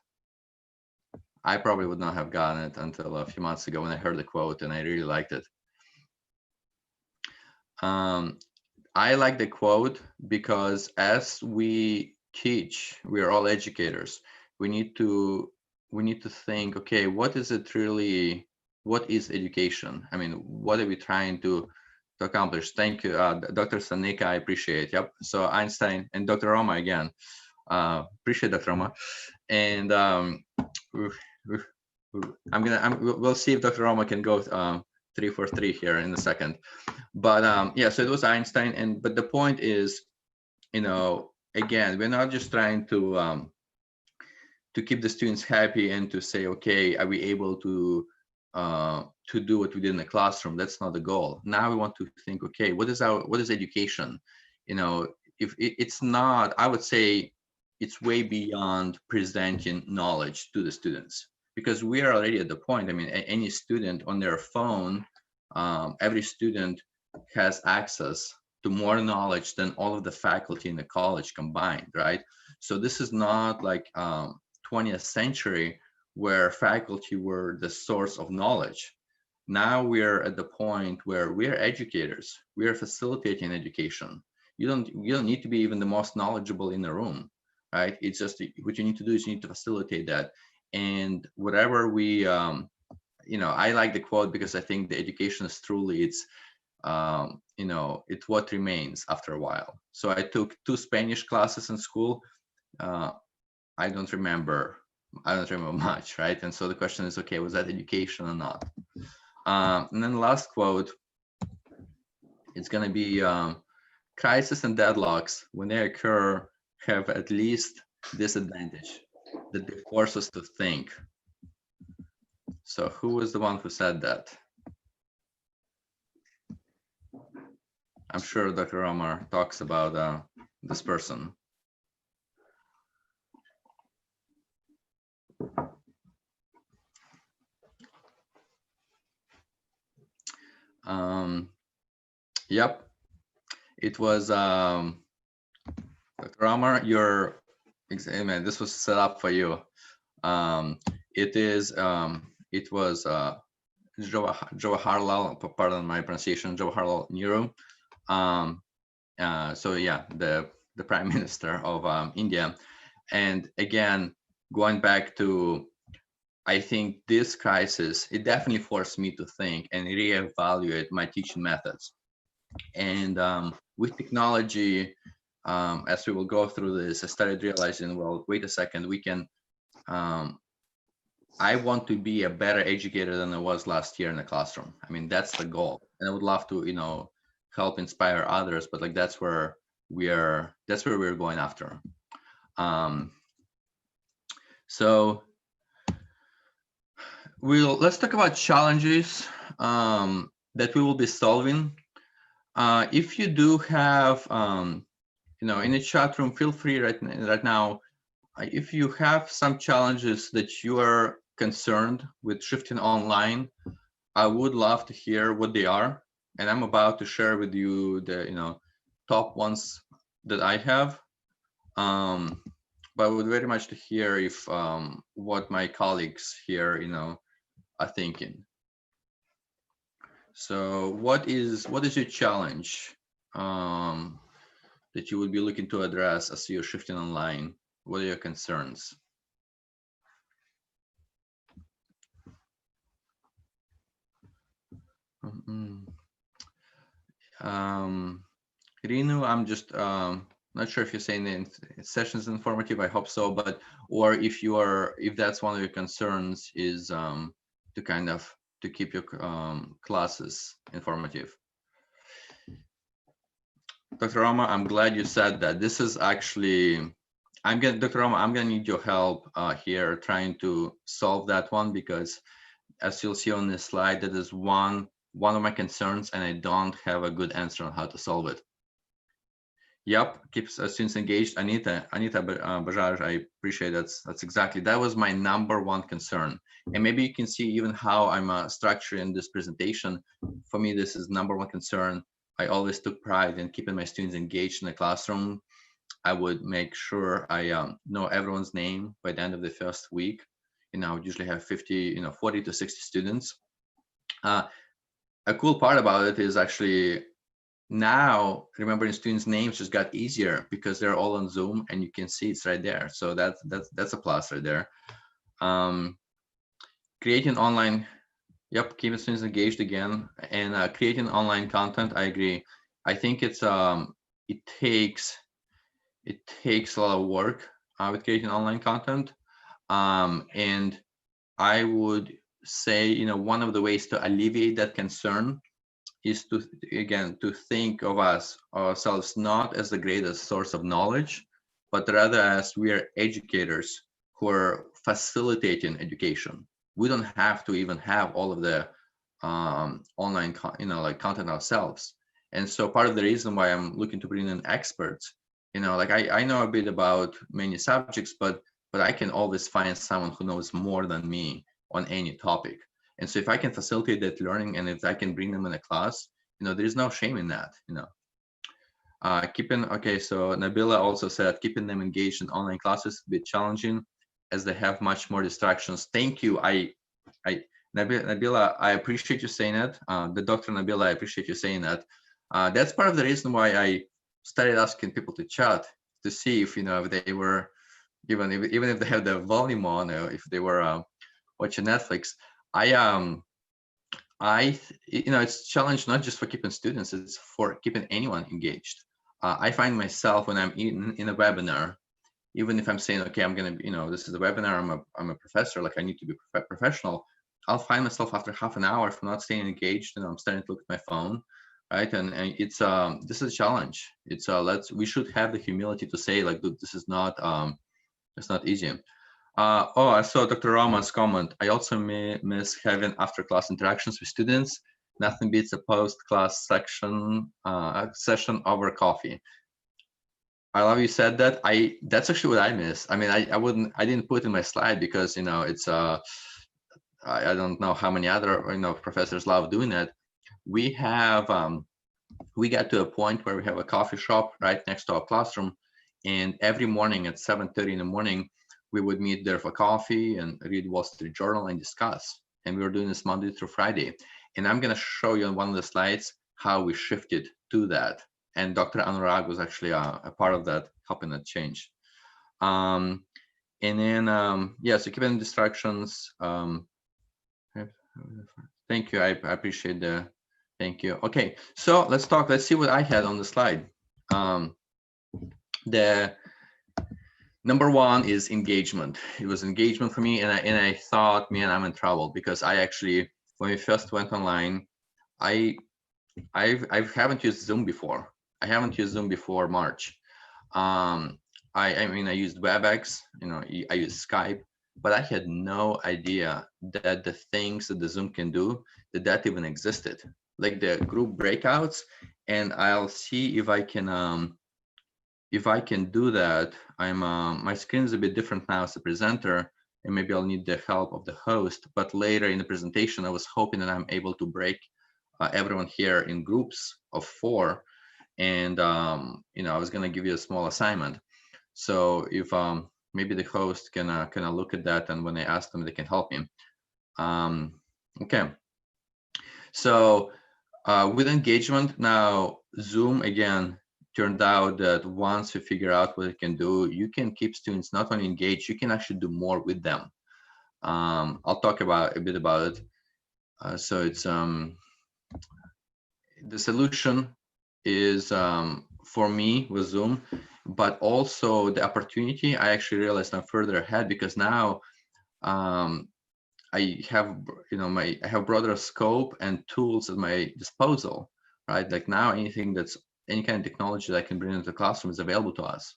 I probably would not have gotten it until a few months ago when I heard the quote, and I really liked it. I like the quote because as we teach, we are all educators. We need to think, okay, what is education? I mean, what are we trying to accomplish? Thank you, Dr. Sanika, I appreciate. Yep. So Einstein and Dr. Roma again. Appreciate Dr. Roma. And we'll see if Dr. Roma can go 3 for 3 here in a second. But yeah, so it was Einstein, but the point is, again, we're not just trying to keep the students happy and to say, okay, are we able to do what we did in the classroom? That's not the goal. Now we want to think, okay, what is education? If it's not, I would say it's way beyond presenting knowledge to the students, because we are already at the point. I mean, any student on their phone, every student has access to more knowledge than all of the faculty in the college combined, right? So this is not like 20th century where faculty were the source of knowledge. Now we're at the point where we're educators. We are facilitating education. You don't need to be even the most knowledgeable in the room, right? It's just what you need to do is you need to facilitate that. And whatever we, I like the quote because I think the education is truly, it's what remains after a while. So I took 2 Spanish classes in school. I don't remember much, right? And so the question is, okay, was that education or not? And then the last quote, it's going to be, crisis and deadlocks, when they occur, have at least this advantage, that they force us to think. So who was the one who said that? I'm sure Dr. Omar talks about this person. Yep, it was Dr. Omar. Man, this was set up for you. It was Jawaharlal, pardon my pronunciation, Jawaharlal Nehru. So yeah, the Prime Minister of India. And again, going back to, I think this crisis, it definitely forced me to think and reevaluate my teaching methods. And with technology, as we will go through this, I started realizing, well, wait a second, we can, I want to be a better educator than I was last year in the classroom. I mean, that's the goal. And I would love to, help inspire others, but like, that's where we're going after. So let's talk about challenges that we will be solving. If you do have, in the chat room, feel free right now. If you have some challenges that you are concerned with shifting online, I would love to hear what they are, and I'm about to share with you the top ones that I have. But I would very much to hear if what my colleagues here are thinking. So what is your challenge that you would be looking to address as you're shifting online? What are your concerns? Rinu, I'm just not sure if you're saying the session's informative. I hope so, but or if that's one of your concerns is to keep your classes informative. Dr. Rama, I'm glad you said that. This is actually, Dr. Rama, I'm gonna need your help here trying to solve that one, because as you'll see on this slide, that is one of my concerns, and I don't have a good answer on how to solve it. Yep, keeps students engaged. Anita Bajaj, I appreciate that was my #1 concern. And maybe you can see even how I'm structuring this presentation. For me, this is #1 concern. I always took pride in keeping my students engaged in the classroom. I would make sure I know everyone's name by the end of the first week. I would usually have 40 to 60 students. A cool part about it is actually now remembering students' names just got easier because they're all on Zoom and you can see it's right there. So that's a plus right there. Creating online, keeping students engaged again, and creating online content. I agree. I think it takes a lot of work with creating online content, and I would say one of the ways to alleviate that concern is to think of ourselves not as the greatest source of knowledge, but rather as we are educators who are facilitating education. We don't have to even have all of the online content ourselves. And so part of the reason why I'm looking to bring in experts, I know a bit about many subjects, but I can always find someone who knows more than me on any topic. And so if I can facilitate that learning, and if I can bring them in a class, there is no shame in that. So Nabila also said keeping them engaged in online classes is a bit challenging as they have much more distractions. Thank you. Nabila, I appreciate you saying that. The Dr. Nabila, I appreciate you saying that. That's part of the reason why I started asking people to chat to see if if they were even if they have the volume on, or if they were watching Netflix. It's a challenge not just for keeping students, it's for keeping anyone engaged. I find myself when I'm in a webinar, even if I'm saying, okay, I'm gonna, this is a webinar, I'm a professor, like I need to be professional, I'll find myself after half an hour, if I'm not staying engaged, I'm starting to look at my phone, right? And it's this is a challenge. It's we should have the humility to say, like, dude, this is not it's not easy. I saw Dr. Rama's comment. I also miss having after-class interactions with students. Nothing beats a post-class session over coffee. I love you said that. That's actually what I miss. I mean, I didn't put it in my slide because it's I don't know how many other professors love doing that. We have we got to a point where we have a coffee shop right next to our classroom, and every morning at 7:30 in the morning, we would meet there for coffee and read Wall Street Journal and discuss. And we were doing this Monday through Friday. And I'm going to show you on one of the slides how we shifted to that. And Dr. Anurag was actually a part of that, helping that change. And then, so keeping distractions. Thank you. I appreciate thank you. Okay, so let's see what I had on the slide. The #1 is engagement. It was engagement for me, and I thought, man, I'm in trouble, because I actually, when we first went online, I haven't used Zoom before. I haven't used Zoom before March. I used WebEx, I used Skype, but I had no idea that the things that the Zoom can do, that even existed, like the group breakouts. And I'll see if I can do that. My screen is a bit different now as a presenter, and maybe I'll need the help of the host. But later in the presentation, I was hoping that I'm able to break everyone here in groups of 4. And I was gonna give you a small assignment. So if maybe the host can look at that, and when I ask them, they can help me. Okay. So with engagement now, Zoom again turned out that once you figure out what it can do, you can keep students not only engaged, you can actually do more with them. I'll talk a bit about it. So it's the solution is for me with Zoom, but also the opportunity. I actually realized I'm further ahead because now I have I have broader scope and tools at my disposal, right? Like now anything that's any kind of technology that I can bring into the classroom is available to us.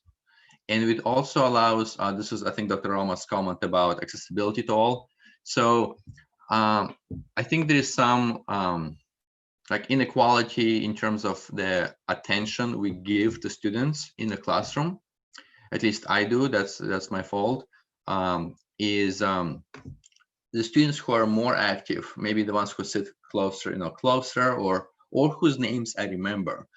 And it also allows, this is I think Dr. Roma's comment about accessibility to all. So I think there is some like inequality in terms of the attention we give to students in the classroom. At least I do, that's my fault. The students who are more active, maybe the ones who sit closer, closer, or whose names I remember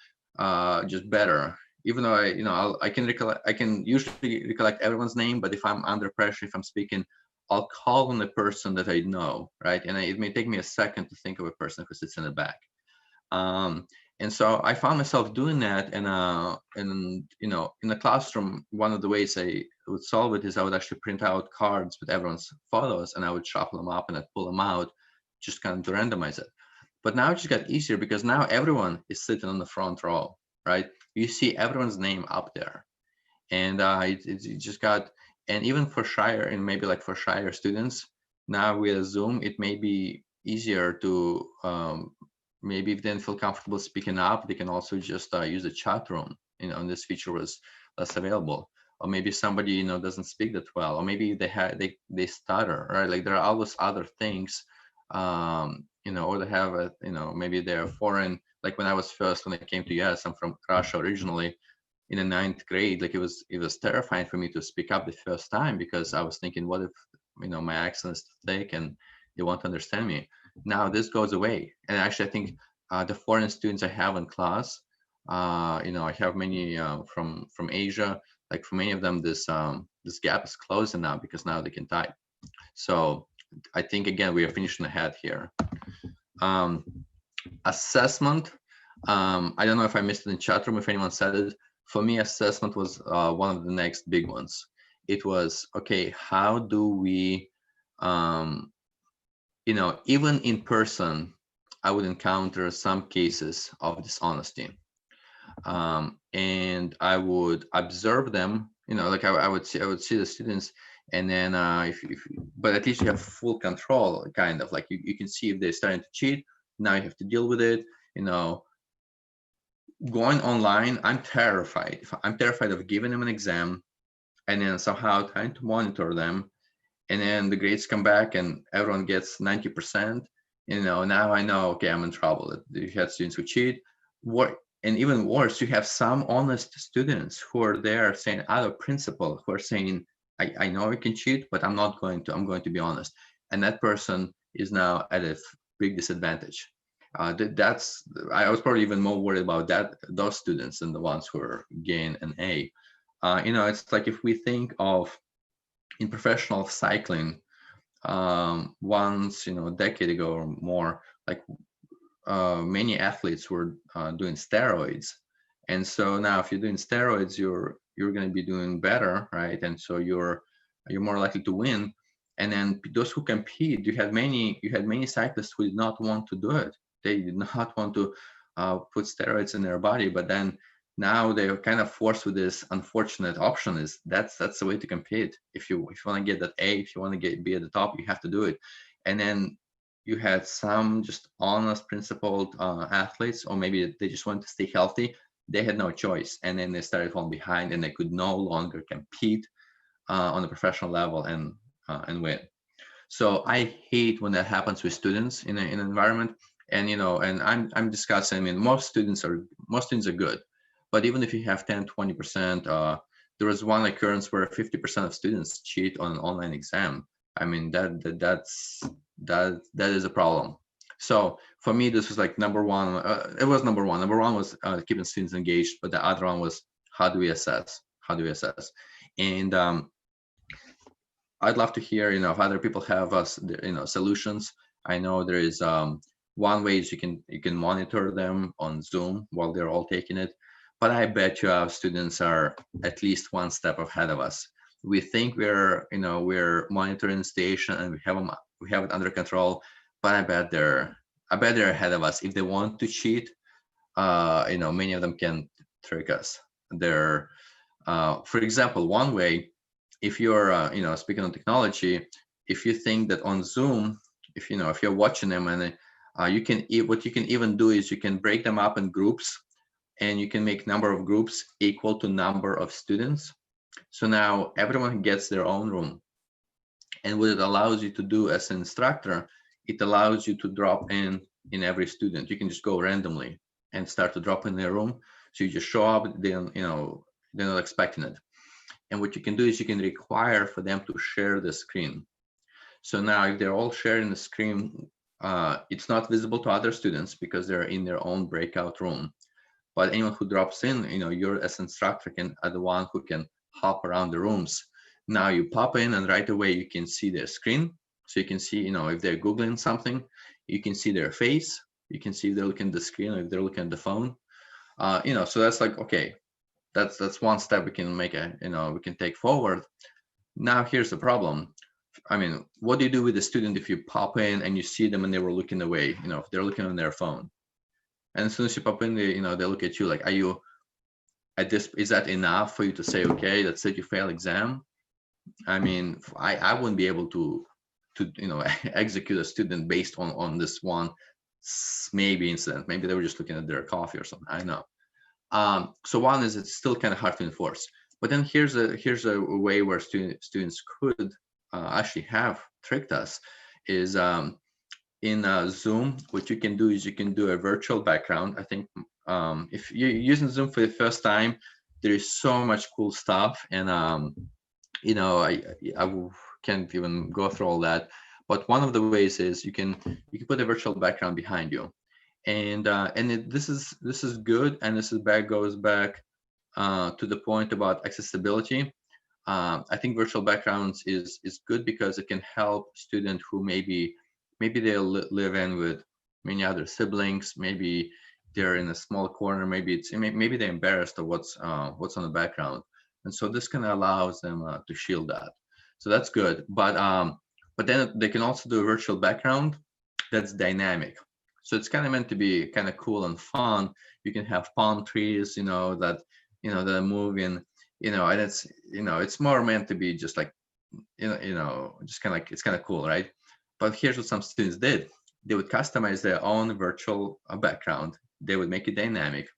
just better. Even though I can usually recollect everyone's name, but if I'm under pressure, if I'm speaking, I'll call on the person that I know, right? And it may take me a second to think of a person who sits in the back. And so I found myself doing that, and in the classroom, one of the ways I would solve it is I would actually print out cards with everyone's photos, and I would shuffle them up and I'd pull them out, just kind of to randomize it. But now it just got easier because now everyone is sitting on the front row, right? You see everyone's name up there, and it just got. And even for shyer, and maybe like for shyer students, now with Zoom, it may be easier to. Maybe if they didn't feel comfortable speaking up, they can also just use a chat room. And this feature was less available. Or maybe somebody doesn't speak that well, or maybe they stutter, right? Like there are always other things, or they have maybe they're foreign. Like when I came to US, I'm from Russia originally. In the 9th grade, like it was terrifying for me to speak up the first time because I was thinking, what if my accent is thick and they won't understand me? Now this goes away, and actually I think the foreign students I have in class, I have many from Asia. Like for many of them, this gap is closing now because now they can type. So I think again we are finishing ahead here. Assessment. I don't know if I missed it in chat room if anyone said it. For me, assessment was one of the next big ones. It was okay. How do we even in person, I would encounter some cases of dishonesty. And I would observe them, like I would see the students, and then but at least you have full control, kind of like you can see if they're starting to cheat. Now you have to deal with it. Going online, I'm terrified. I'm terrified of giving them an exam and then somehow trying to monitor them. And then the grades come back and everyone gets 90%. Now I know, okay, I'm in trouble. You have students who cheat. And even worse, you have some honest students who are there saying, out of principle, who are saying, I know I can cheat, but I'm not going to. I'm going to be honest. And that person is now at a big disadvantage. I was probably even more worried about those students than the ones who are gain an A. It's like if we think of in professional cycling, once a decade ago or more, like many athletes were doing steroids, and so now if you're doing steroids, you're going to be doing better, right? And so you're more likely to win. And then those who compete, you had many cyclists who did not want to do it. They did not want to put steroids in their body, but then now they're kind of forced with this unfortunate option. Is that's the way to compete. If you want to get that A, if you want to be at the top, you have to do it. And then you had some just honest, principled athletes, or maybe they just wanted to stay healthy. They had no choice, and then they started falling behind, and they could no longer compete on a professional level. And and win. So I hate when that happens with students in an environment. And and I'm discussing. I mean, most students are good, but even if you have 10-20%, there was one occurrence where 50% of students cheat on an online exam. I mean, that is a problem. So for me, this was like number one. It was number one. Number one was keeping students engaged, but the other one was how do we assess? And I'd love to hear, if other people have solutions. I know there is one way is you can monitor them on Zoom while they're all taking it, but I bet you our students are at least one step ahead of us. We think we're monitoring the station and we have it under control, but I bet they're ahead of us. If they want to cheat, many of them can trick us. They're, for example, one way, if you're, speaking of technology, if you think that on Zoom, if you're watching them and what you can even do is you can break them up in groups, and you can make number of groups equal to number of students. So now everyone gets their own room. And what it allows you to do as an instructor, it allows you to drop in every student. You can just go randomly and start to drop in their room. So you just show up, they're not expecting it. And what you can do is you can require for them to share the screen. So now if they're all sharing the screen, it's not visible to other students because they're in their own breakout room. But anyone who drops in, you're as instructor are the one who can hop around the rooms. Now you pop in and right away you can see their screen. So you can see, if they're Googling something, you can see their face. You can see if they're looking at the screen or if they're looking at the phone. So that's like, okay, that's one step we can make we can take forward. Now here's the problem. I mean, what do you do with the student if you pop in and you see them and they were looking away, if they're looking on their phone? And as soon as you pop in, they look at you like, are you at this, is that enough for you to say, okay, that's it, you fail exam? I mean, I wouldn't be able to execute a student based on this one maybe incident. Maybe they were just looking at their coffee or something, I know. So one is it's still kind of hard to enforce. But then here's a way where students could actually have tricked us is in Zoom. What you can do is you can do a virtual background. I think if you're using Zoom for the first time, there is so much cool stuff, and I can't even go through all that. But one of the ways is you can put a virtual background behind you, and this is good, and goes back to the point about accessibility. I think virtual backgrounds is good because it can help students who maybe they live in with many other siblings. Maybe they're in a small corner. Maybe they're embarrassed of what's on the background, and so this kind of allows them to shield that. So that's good. But then they can also do a virtual background that's dynamic. So it's kind of meant to be kind of cool and fun. You can have palm trees, that are moving, and it's more meant to be just like, just kind of like, it's kind of cool, right? But here's what some students did. They would customize their own virtual background. They would make it dynamic,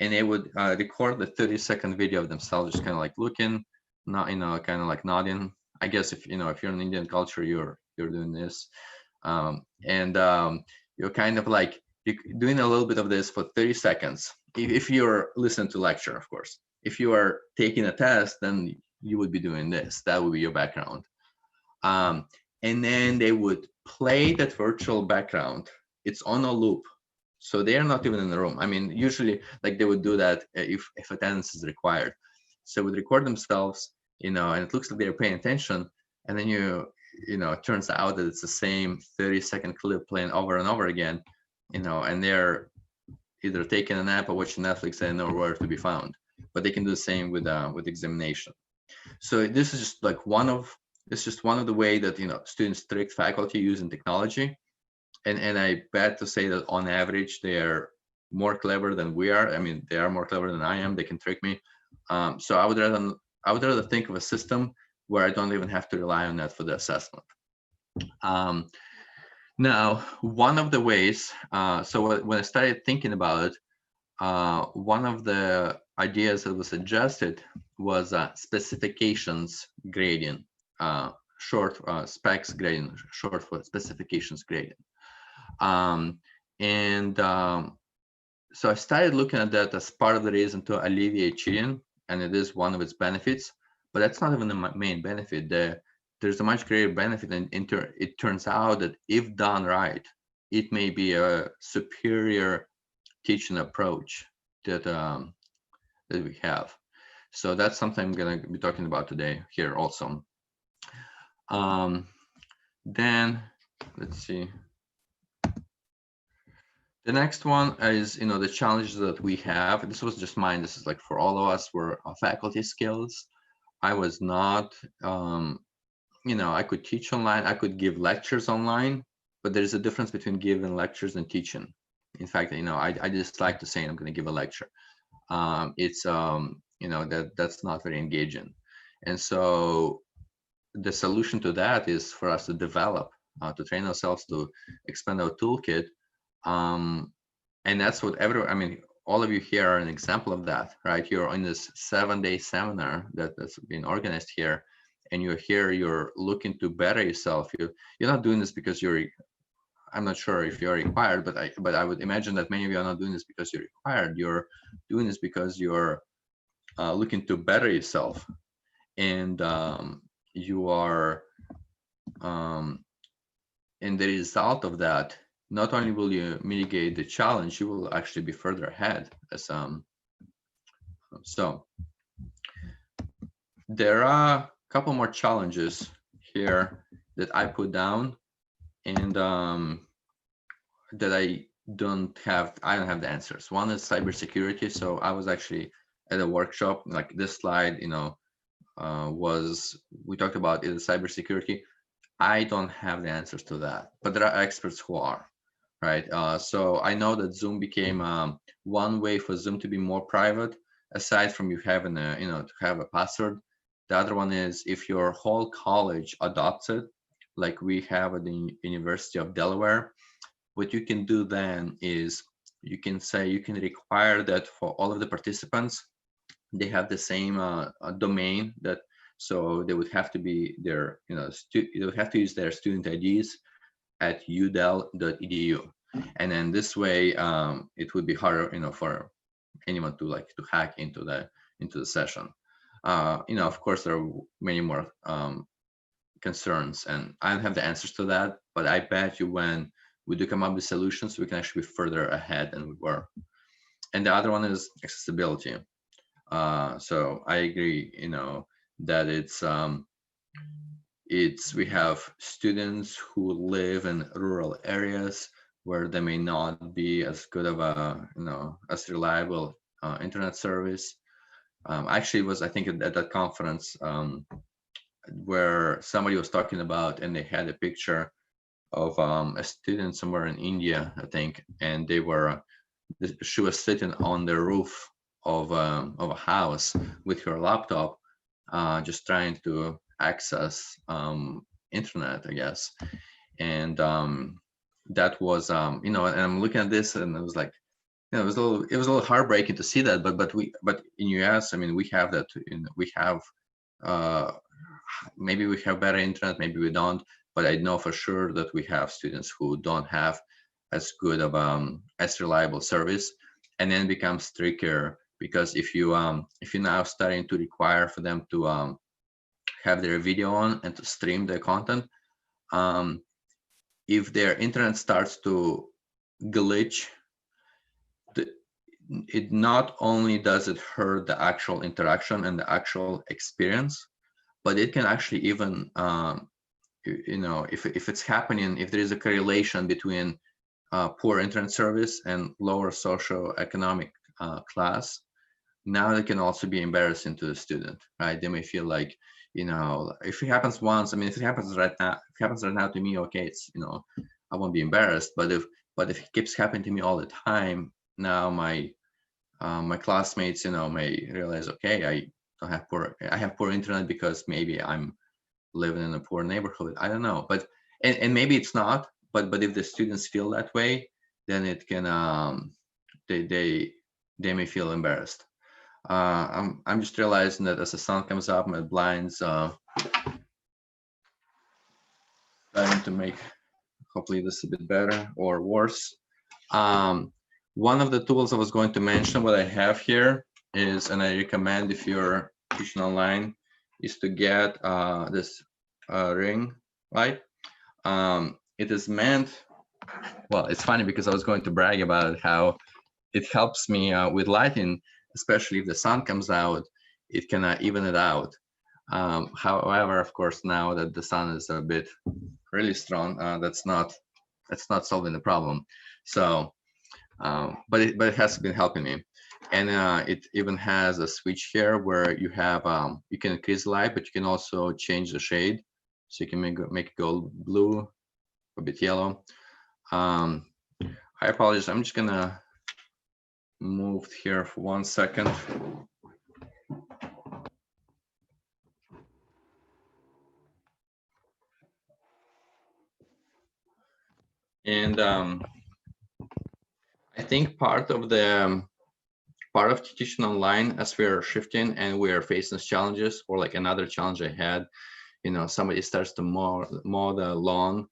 and they would record the 30-second video of themselves, just kind of like looking, not, kind of like nodding. I guess if you're in Indian culture, you're doing this, you're kind of like you're doing a little bit of this for 30 seconds. If you're listening to lecture, of course. If you are taking a test, then you would be doing this. That would be your background. And then they would play that virtual background. It's on a loop. So they are not even in the room. I mean, usually like they would do that if attendance is required. So they would record themselves, and it looks like they're paying attention. And then it turns out that it's the same 30-second clip playing over and over again, and they're either taking a nap or watching Netflix and nowhere to be found. But they can do the same with examination. So this is just like one of the way that students trick faculty using technology, and I bet to say that on average they are more clever than we are. I mean, they are more clever than I am. They can trick me. So I would rather think of a system where I don't even have to rely on that for the assessment. Now, one of the ways, so when I started thinking about it, one of the ideas that was suggested was specifications grading. short specs gradient, short for specifications gradient. So I started looking at that as part of the reason to alleviate cheating, and it is one of its benefits, but that's not even the main benefit. There's a much greater benefit, and it turns out that if done right, it may be a superior teaching approach that we have. So that's something I'm going to be talking about today here also. Then let's see. The next one is, the challenges that we have. This was just mine. This is like for all of us, were faculty skills. I was not, I could teach online, I could give lectures online, but there's a difference between giving lectures and teaching. In fact, I just like to say I'm going to give a lecture. It's, that's not very engaging. And so the solution to that is for us to develop, to train ourselves to expand our toolkit. And that's what all of you here are an example of that, right? You're in this 7-day seminar that's been organized here, and you're here, you're looking to better yourself. You're not doing this because I'm not sure if you're required, but I would imagine that many of you are not doing this because you're required. You're doing this because you're looking to better yourself, and you are, and the result of that, not only will you mitigate the challenge, you will actually be further ahead. So there are a couple more challenges here that I put down, and that I don't have the answers. One is cybersecurity. So I was actually at a workshop, like this slide, we talked about is cybersecurity. I don't have the answers to that, but there are experts who are, right? So I know that Zoom became one way for Zoom to be more private, aside from you having to have a password. The other one is if your whole college adopts it, like we have at the University of Delaware, what you can do then is you can require that for all of the participants, they have the same domain, so they would have to be they would have to use their student IDs at udel.edu, and then this way it would be harder for anyone to hack into the session. Of course there are many more concerns, and I don't have the answers to that, but I bet you when we do come up with solutions, we can actually be further ahead than we were. And the other one is accessibility. So I agree, that we have students who live in rural areas where there may not be as good of a, as reliable internet service. Actually, I think at that conference where somebody was talking about, and they had a picture of a student somewhere in India, I think, and she was sitting on the roof of a house with her laptop, just trying to access internet, I guess. And that was, and I'm looking at this, and it was like, it was a little heartbreaking to see that. But in US, we have that. We have maybe we have better internet, maybe we don't. But I know for sure that we have students who don't have as good of as reliable service, and then it becomes trickier because if you're now starting to require for them to have their video on and to stream their content, if their internet starts to glitch, it not only does it hurt the actual interaction and the actual experience, but it can actually even if it's happening, if there is a correlation between poor internet service and lower socioeconomic class, now it can also be embarrassing to the student, right? They may feel like, if it happens once, if it happens right now to me, okay, it's, I won't be embarrassed. But if it keeps happening to me all the time, now my classmates, may realize, okay, I have poor internet because maybe I'm living in a poor neighborhood. I don't know, but and maybe it's not. But if the students feel that way, then it can they may feel embarrassed. I'm just realizing that as the sun comes up, my blinds trying to make hopefully this a bit better or worse. One of the tools I was going to mention, what I have here is, and I recommend if you're teaching online, is to get this ring light. It is meant, well, it's funny because I was going to brag about how it helps me with lighting, especially if the sun comes out, it can even it out. However, of course, now that the sun is a bit really strong, that's not solving the problem. So, but it has been helping me, and it even has a switch here where you have you can increase the light, but you can also change the shade, so you can make it go blue, a bit yellow. I apologize. I'm just gonna move here for 1 second. And I think part of teaching online, as we're shifting and we're facing challenges, or like another challenge I had, you know, somebody starts to mow the lawn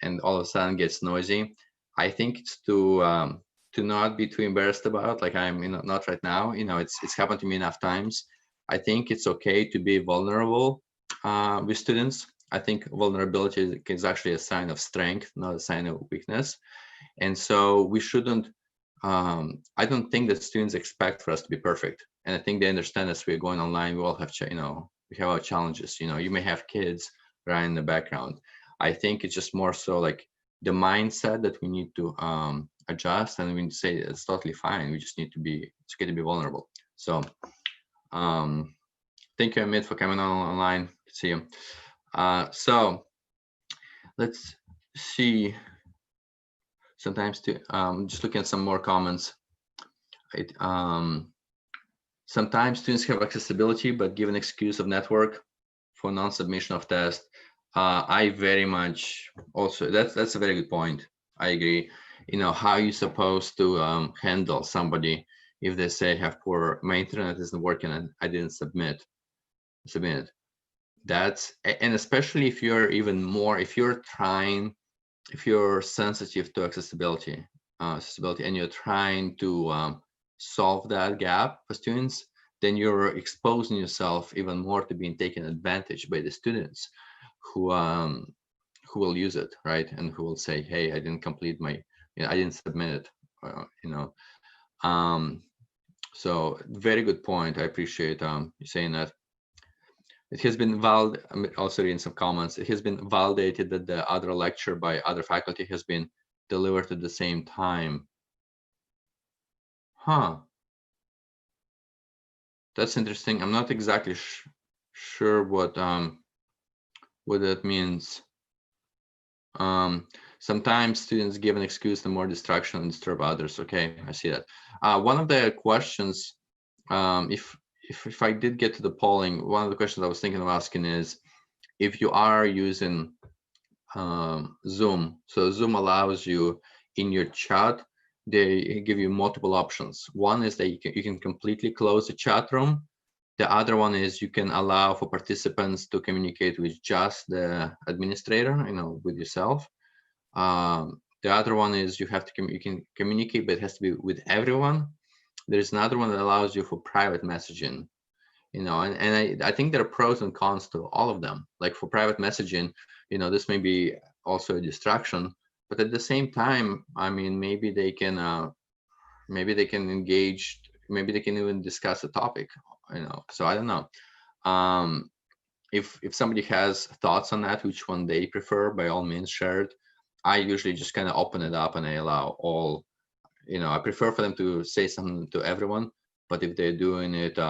and all of a sudden gets noisy. I think it's to not be too embarrassed about, like I'm, you know, not right now, you know, it's happened to me enough times. I think it's okay to be vulnerable with students. I think vulnerability is actually a sign of strength, not a sign of weakness. And so we shouldn't, I don't think that students expect for us to be perfect. And I think they understand as we're going online, we all have, you know, we have our challenges. You know, you may have kids right in the background. I think it's just more so like the mindset that we need to adjust, and we need to say it's totally fine. We just need to be, it's okay to be vulnerable. So thank you, Amit, for coming on online. Good to see you. So let's see. Sometimes to just looking at some more comments. Right? Sometimes students have accessibility, but give an excuse of network for non-submission of test. I very much also, that's a very good point. I agree. You know, how are you supposed to handle somebody if they say have poor, my internet isn't working and I didn't submit. That's, and especially if you're even more, if you're sensitive to accessibility, and you're trying to solve that gap for students, then you're exposing yourself even more to being taken advantage by the students who will use it, right? And who will say, hey, I didn't complete my, you know, I didn't submit it, you know. So very good point. I appreciate you saying that. It has been validated, I'm also reading some comments, it has been validated that the other lecture by other faculty has been delivered at the same time. Huh. That's interesting. I'm not exactly sure what that means. Sometimes students give an excuse to more distraction and disturb others. Okay, I see that. One of the questions, if I did get to the polling, one of the questions I was thinking of asking is, if you are using Zoom, so Zoom allows you in your chat, they give you multiple options. One is that you can completely close the chat room. The other one is you can allow for participants to communicate with just the administrator, you know, with yourself. The other one is you have to you can communicate, but it has to be with everyone. There's another one that allows you for private messaging, you know, and I think there are pros and cons to all of them. Like for private messaging, you know, this may be also a distraction, but at the same time, I mean, maybe they can engage, maybe they can even discuss a topic, you know. So I don't know. If somebody has thoughts on that, which one they prefer, by all means share it. I usually just kind of open it up and I allow all, you know, I prefer for them to say something to everyone, but if they're doing it, you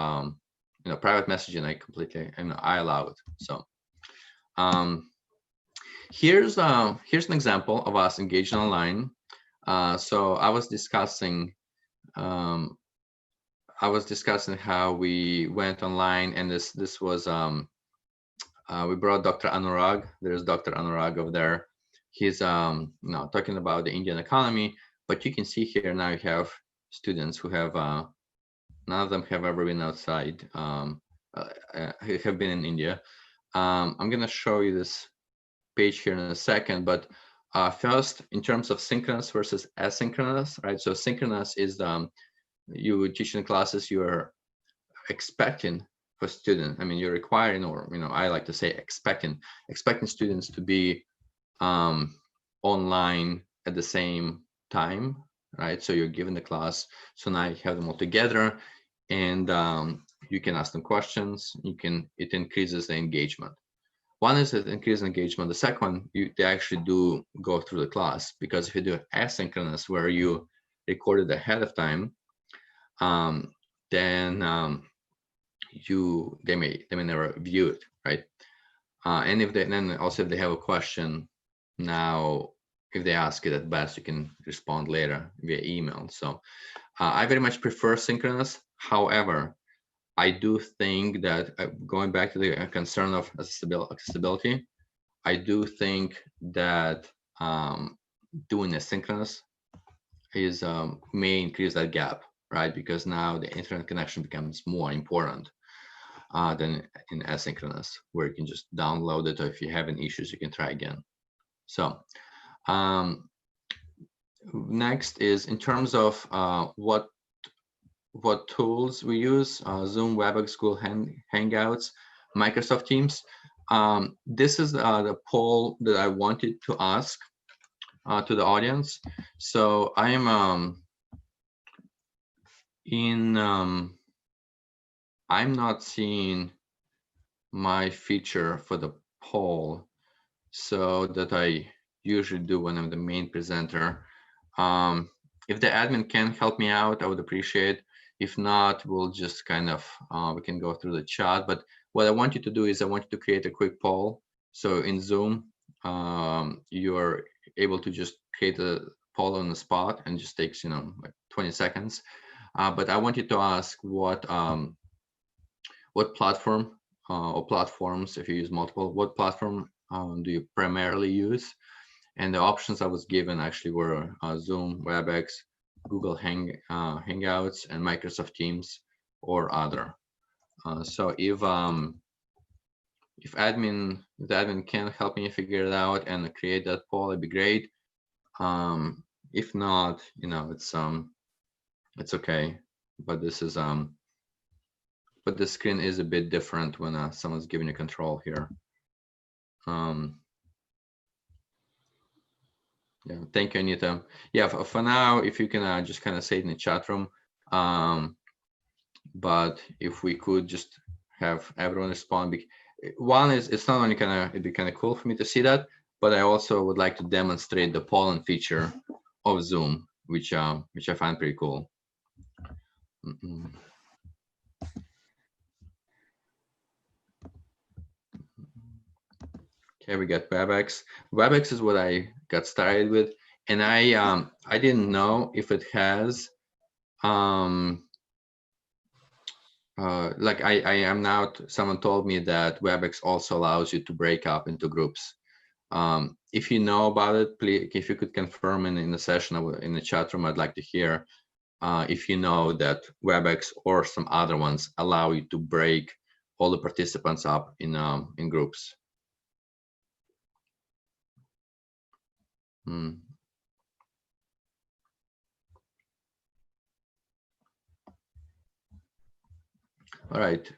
know, private messaging, I completely, and I allow it. So here's an example of us engaging online. So I was discussing how we went online, and this was we brought Dr. Anurag. There's Dr. Anurag over there. He's you know, talking about the Indian economy, but you can see here now you have students who have none of them have ever been outside, have been in India. I'm gonna show you this page here in a second, but first, in terms of synchronous versus asynchronous, right? So synchronous is you teach in classes you're expecting for students. I mean, you're requiring, or I like to say expecting students to be online at the same time, right? So you're given the class, so now you have them all together, and you can ask them questions. It increases the engagement. One is it increases engagement. The second one, they actually do go through the class, because if you do asynchronous, where you record it ahead of time, then they may never view it, right? And if they have a question, now if they ask it, at best you can respond later via email. So I very much prefer synchronous. However, I do think that going back to the concern of accessibility, I do think that doing asynchronous may increase that gap, right? Because now the internet connection becomes more important than in asynchronous, where you can just download it, or if you have any issues, you can try again. So next is in terms of what tools we use: Zoom, WebEx, Google Hangouts, Microsoft Teams. This is the poll that I wanted to ask to the audience. So I am I'm not seeing my feature for the poll, so that I usually do when I'm the main presenter. If the admin can help me out, I would appreciate. If not, we'll just kind of we can go through the chat. But what I want you to do is I want you to create a quick poll. So in Zoom, you're able to just create a poll on the spot, and just takes like 20 seconds. But I want you to ask what platform or platforms, if you use multiple, what platform do you primarily use? And the options I was given actually were Zoom, WebEx, Google Hangouts, and Microsoft Teams, or other. So if the admin can help me figure it out and create that poll, it'd be great. If not, it's okay. But this is but the screen is a bit different when someone's giving you control here. Yeah, thank you, Anita. Yeah, for now, if you can just kind of say it in the chat room. But if we could just have everyone respond. One is, it's not only it'd be kind of cool for me to see that, but I also would like to demonstrate the polling feature of Zoom, which I find pretty cool. Okay, we got WebEx. WebEx is what I got started with, and I didn't know if it has like I am now. Someone told me that WebEx also allows you to break up into groups. If you know about it, please, if you could confirm in the session in the chat room, I'd like to hear if you know that WebEx or some other ones allow you to break all the participants up in groups. All right.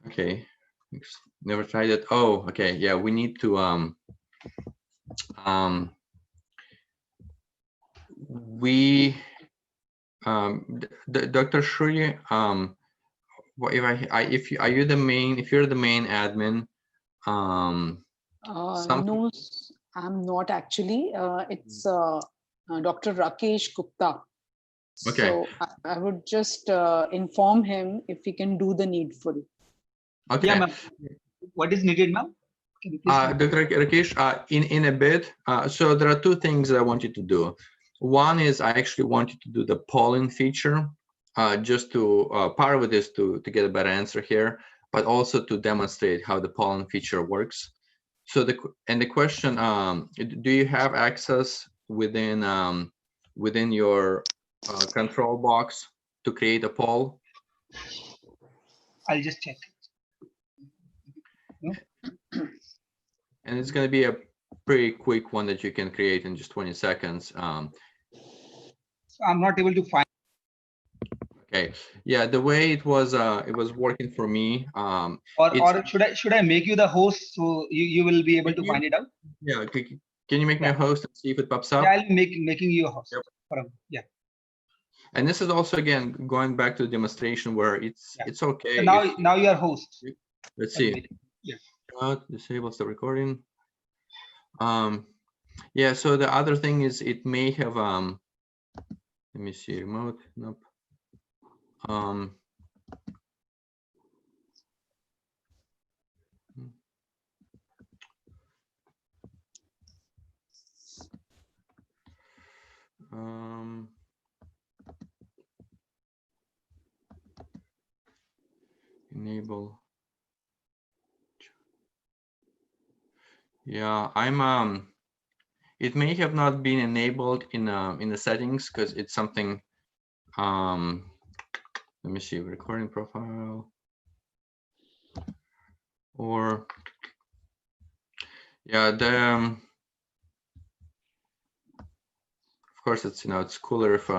Okay. Never tried it. Oh, okay. Yeah, we need to Dr. Shuri, if you're the main admin, no, I'm not actually. It's Dr. Rakesh Gupta. Okay. So I would just inform him if he can do the needful. Okay. Yeah, ma'am. What is needed, ma'am? Dr. Rakesh, in a bit. So there are two things that I want you to do. One is I actually want you to do the polling feature, just to part of it is to get a better answer here, but also to demonstrate how the polling feature works. So the question, do you have access within your control box to create a poll? I'll just check. and it's going to be a pretty quick one that you can create in just 20 seconds. So I'm not able to find. Okay, yeah, the way it was working for me. Or should I make you the host so you will be able to find it out? Yeah, can you make me a host and see if it pops up? Yeah, I'll be making you a host. Yep. Yeah. And this is also, again, going back to the demonstration where it's okay. So now you are host. Let's see. Yeah. Disables the recording. Yeah, so the other thing is it may have let me see, remote. Nope. Enable. Yeah, I'm it may have not been enabled in the settings because it's something. Let me see, recording profile, or yeah, the of course it's it's cooler if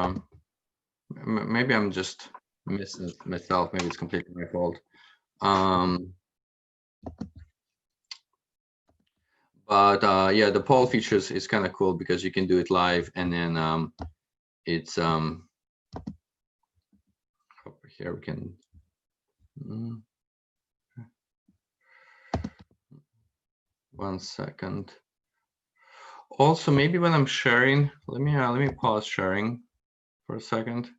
maybe I'm just missing it myself. Maybe it's completely my fault. But yeah, the poll features is kind of cool because you can do it live, and then it's over here we can. One second. Also, maybe when I'm sharing, let me pause sharing for a second.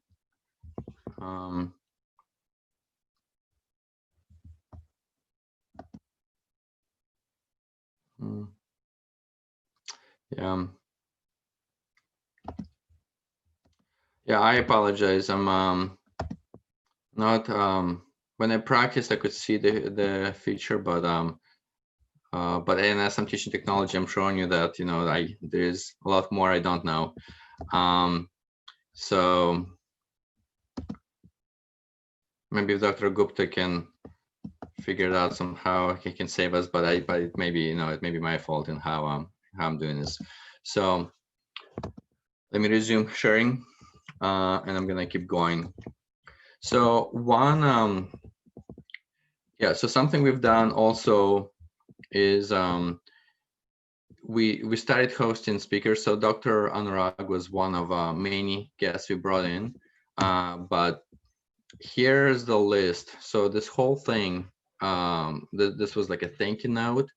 Yeah, I apologize. I'm not when I practiced I could see the feature, but as I'm teaching technology, I'm showing you that there's a lot more I don't know. So maybe if Dr. Gupta can figure it out somehow, he can save us, but it may be it may be my fault in how I'm doing this. So let me resume sharing, and I'm gonna keep going. So one yeah, so something we've done also is we started hosting speakers. So Dr. Anurag was one of many guests we brought in, but here's the list. So this whole thing, this was like a thank you note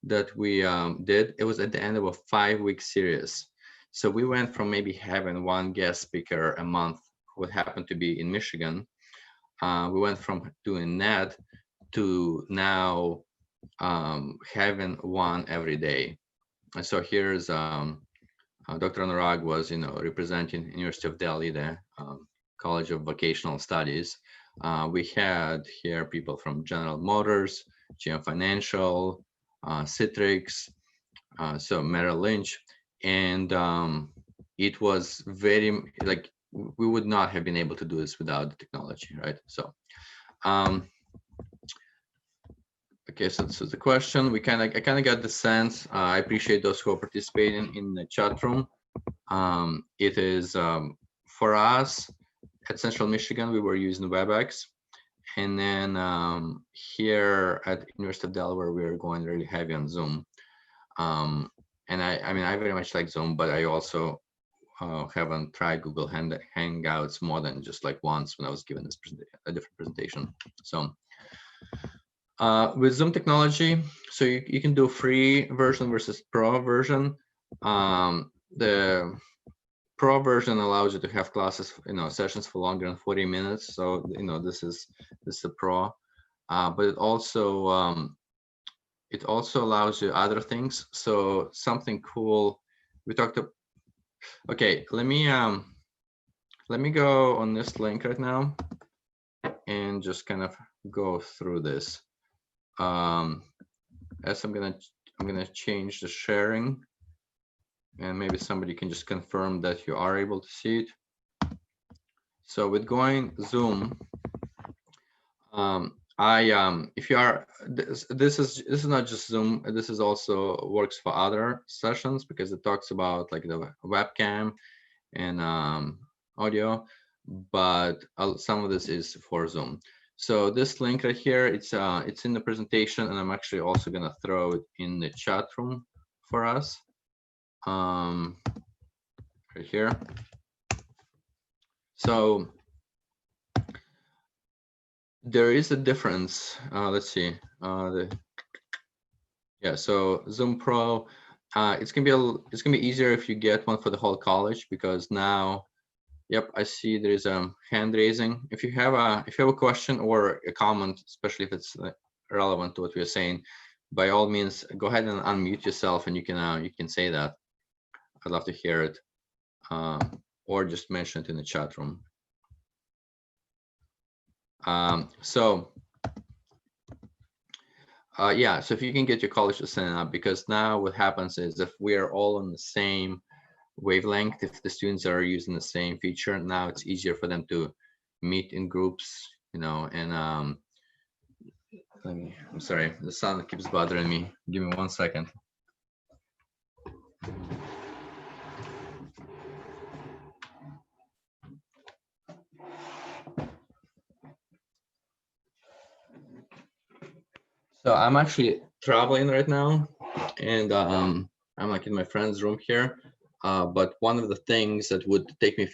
that we did. It was at the end of a 5-week series. So we went from maybe having one guest speaker a month who happened to be in Michigan. We went from doing that to now having one every day. And so here's Dr. Anurag was, representing University of Delhi, the College of Vocational Studies. We had here people from General Motors, GM Financial, Citrix, so Merrill Lynch, and it was very we would not have been able to do this without the technology, right? So. Okay, so this is the question. I kind of got the sense. I appreciate those who are participating in the chat room. It is for us at Central Michigan, we were using WebEx, and then here at University of Delaware, we are going really heavy on Zoom. And I mean, I very much like Zoom, but I also haven't tried Google Hangouts more than just like once when I was given this a different presentation. So. With Zoom technology, so you can do free version versus pro version. The pro version allows you to have classes, sessions for longer than 40 minutes. So this is the pro, but it also allows you other things. So something cool we talked about. Okay, let me go on this link right now and just kind of go through this. As I'm gonna change the sharing, and maybe somebody can just confirm that you are able to see it. So with going Zoom, if you are, this is not just Zoom. This is also works for other sessions because it talks about like the webcam and audio, but some of this is for Zoom. So this link right here, it's in the presentation, and I'm actually also gonna throw it in the chat room for us. Right here. So there is a difference. Let's see. So Zoom Pro, it's gonna be easier if you get one for the whole college, because now, yep, I see there is a hand raising. If you have a question or a comment, especially if it's relevant to what we're saying, by all means, go ahead and unmute yourself, and you can say that. I'd love to hear it, or just mention it in the chat room. So if you can get your college to sign up, because now what happens is if we are all on the same wavelength, if the students are using the same feature, now it's easier for them to meet in groups, and I'm sorry, the sound keeps bothering me. Give me 1 second. So I'm actually traveling right now, and I'm like in my friend's room here. But one of the things that would take me a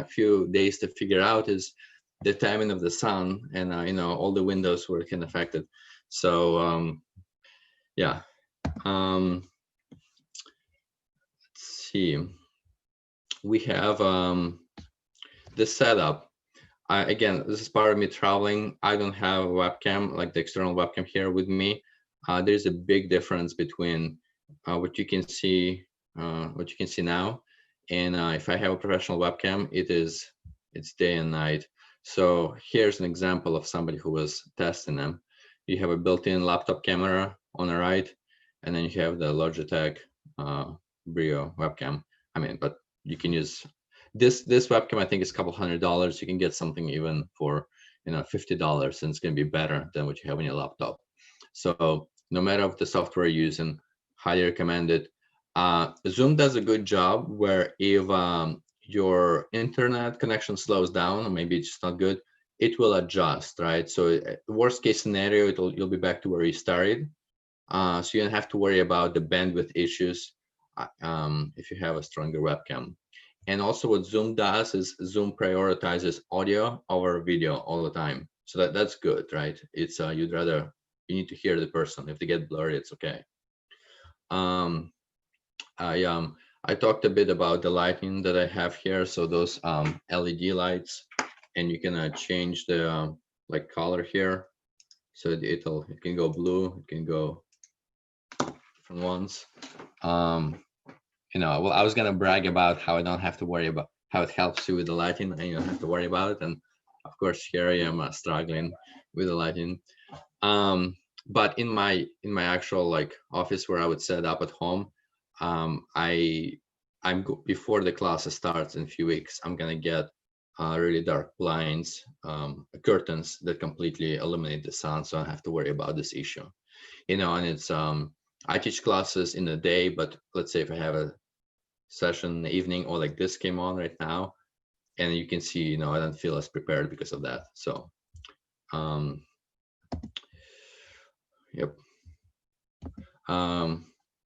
few days to figure out is the timing of the sun, and all the windows were kind of affected. So let's see. We have this setup. Again, this is part of me traveling. I don't have a webcam, like the external webcam here with me. There's a big difference between what you can see now, and if I have a professional webcam, it's day and night. So here's an example of somebody who was testing them. You have a built-in laptop camera on the right, and then you have the Logitech Brio webcam. But you can use this webcam. I think it's a couple $100. You can get something even for $50, and it's going to be better than what you have on your laptop. So no matter what the software you're using, highly recommended. Zoom does a good job where if your internet connection slows down, or maybe it's just not good, it will adjust, right? So worst case scenario, you'll be back to where you started. So you don't have to worry about the bandwidth issues if you have a stronger webcam. And also what Zoom does is Zoom prioritizes audio over video all the time. So that's good, right? It's you need to hear the person. If they get blurry, it's okay. I talked a bit about the lighting that I have here. So those LED lights, and you can change the color here. So it can go blue, it can go different ones. Well, I was gonna brag about how I don't have to worry about how it helps you with the lighting, and you don't have to worry about it. And of course, here I am struggling with the lighting. But in my actual office where I would set up at home, before the class starts in a few weeks, I'm gonna get really dark blinds, curtains that completely eliminate the sun, so I don't have to worry about this issue. And it's I teach classes in the day, but let's say if I have a session in the evening, or like this came on right now, and you can see, I don't feel as prepared because of that. So yep.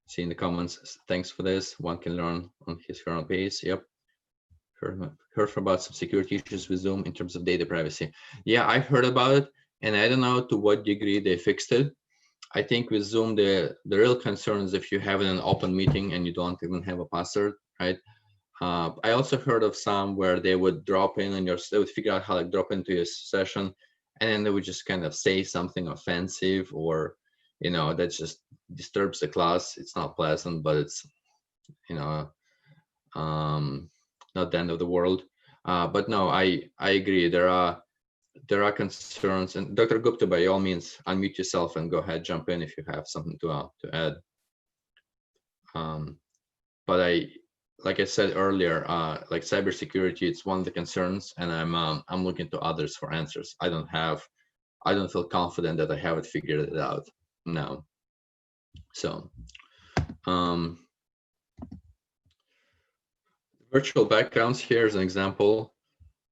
See in the comments, thanks for this. One can learn on his own pace. Yep. Heard about some security issues with Zoom in terms of data privacy. Yeah, I heard about it, and I don't know to what degree they fixed it. I think with Zoom, the real concern is if you have an open meeting and you don't even have a password, right? I also heard of some where they would drop in and they would figure out how to drop into your session, and then they would just kind of say something offensive, or that just disturbs the class. It's not pleasant, but it's not the end of the world. But no, I agree. There are concerns, and Dr. Gupta, by all means, unmute yourself and go ahead, jump in if you have something to add. But like I said earlier, like cybersecurity, it's one of the concerns, and I'm looking to others for answers. I don't have I don't feel confident that I have it figured it out now. So virtual backgrounds, here is an example.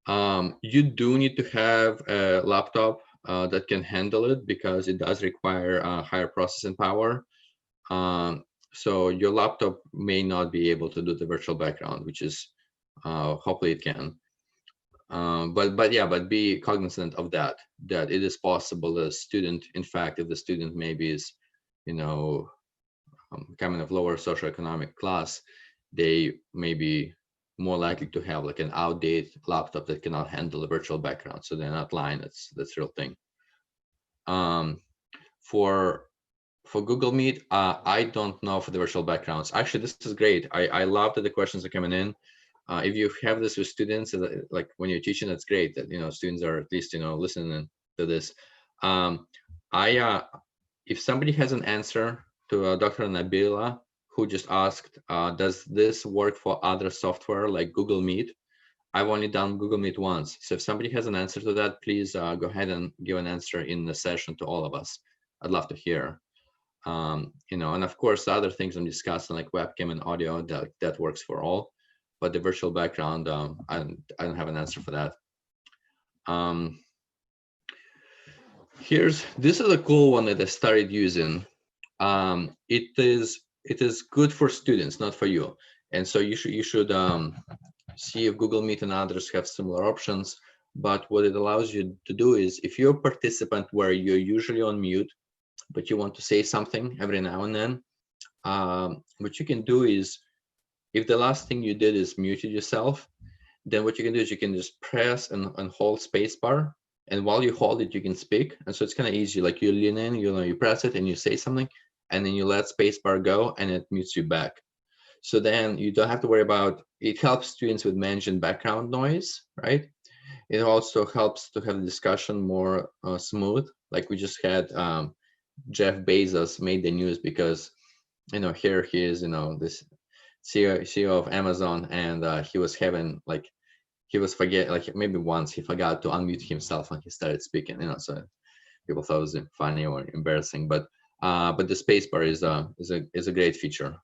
You do need to have a laptop that can handle it, because it does require higher processing power. So your laptop may not be able to do the virtual background, which is hopefully it can. But be cognizant of that it is possible a student, in fact, if the student maybe is, coming of lower socioeconomic class, they may be more likely to have like an outdated laptop that cannot handle the virtual background. So they're not lying. That's a real thing. For Google Meet, I don't know for the virtual backgrounds. Actually, this is great. I love that the questions are coming in. If you have this with students, like when you're teaching, that's great that students are at least listening to this. If somebody has an answer to Dr. Nabila, who just asked, does this work for other software like Google Meet? I've only done Google Meet once. So if somebody has an answer to that, please go ahead and give an answer in the session to all of us. I'd love to hear. And of course, the other things I'm discussing, like webcam and audio, that works for all. But the virtual background, I don't have an answer for that. This is a cool one that I started using. It is good for students, not for you. And so you should see if Google Meet and others have similar options. But what it allows you to do is, if you're a participant where you're usually on mute, but you want to say something every now and then, what you can do is, if the last thing you did is muted yourself, then what you can do is you can just press and hold spacebar, and while you hold it, you can speak. And so it's kind of easy. Like you lean in, you press it and you say something, and then you let spacebar go, and it mutes you back. So then you don't have to worry about. It helps students with managing background noise, right? It also helps to have the discussion more smooth. Like we just had Jeff Bezos made the news because here he is, this CEO of Amazon, and he was having maybe once he forgot to unmute himself when he started speaking, so people thought it was funny or embarrassing, but the spacebar is a great feature.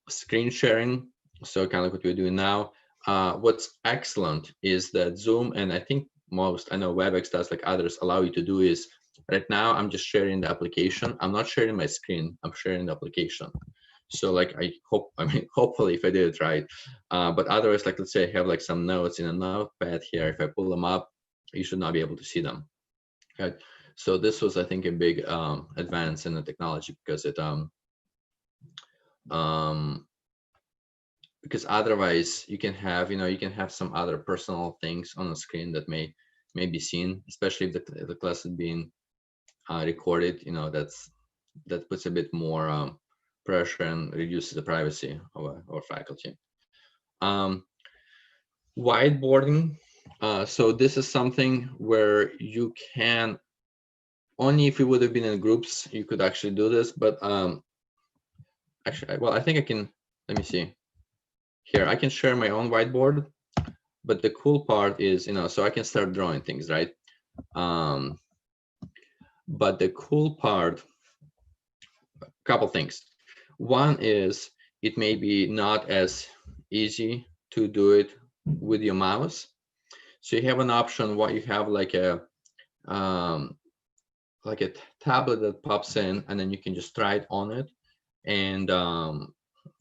Screen sharing, so kind of what we're doing now. What's excellent is that Zoom, and I think I know WebEx does, like others allow you to do, is right now I'm just sharing the application. I'm not sharing my screen, I'm sharing the application. So like hopefully if I did it right, but otherwise, like let's say I have like some notes in a notepad here. If I pull them up, you should not be able to see them. Okay, so this was, I think, a big advance in the technology, because it because otherwise you can have some other personal things on the screen that may be seen, especially if the class is being recorded. That puts a bit more pressure and reduces the privacy of our faculty. Whiteboarding. So this is something where you can, only if you would have been in groups, you could actually do this. But actually, well, I think I can, let me see. Here, I can share my own whiteboard. But the cool part is, so I can start drawing things, right? But the cool part, a couple things. One is, it may be not as easy to do it with your mouse. So you have an option what you have like a tablet that pops in, and then you can just try it on it, and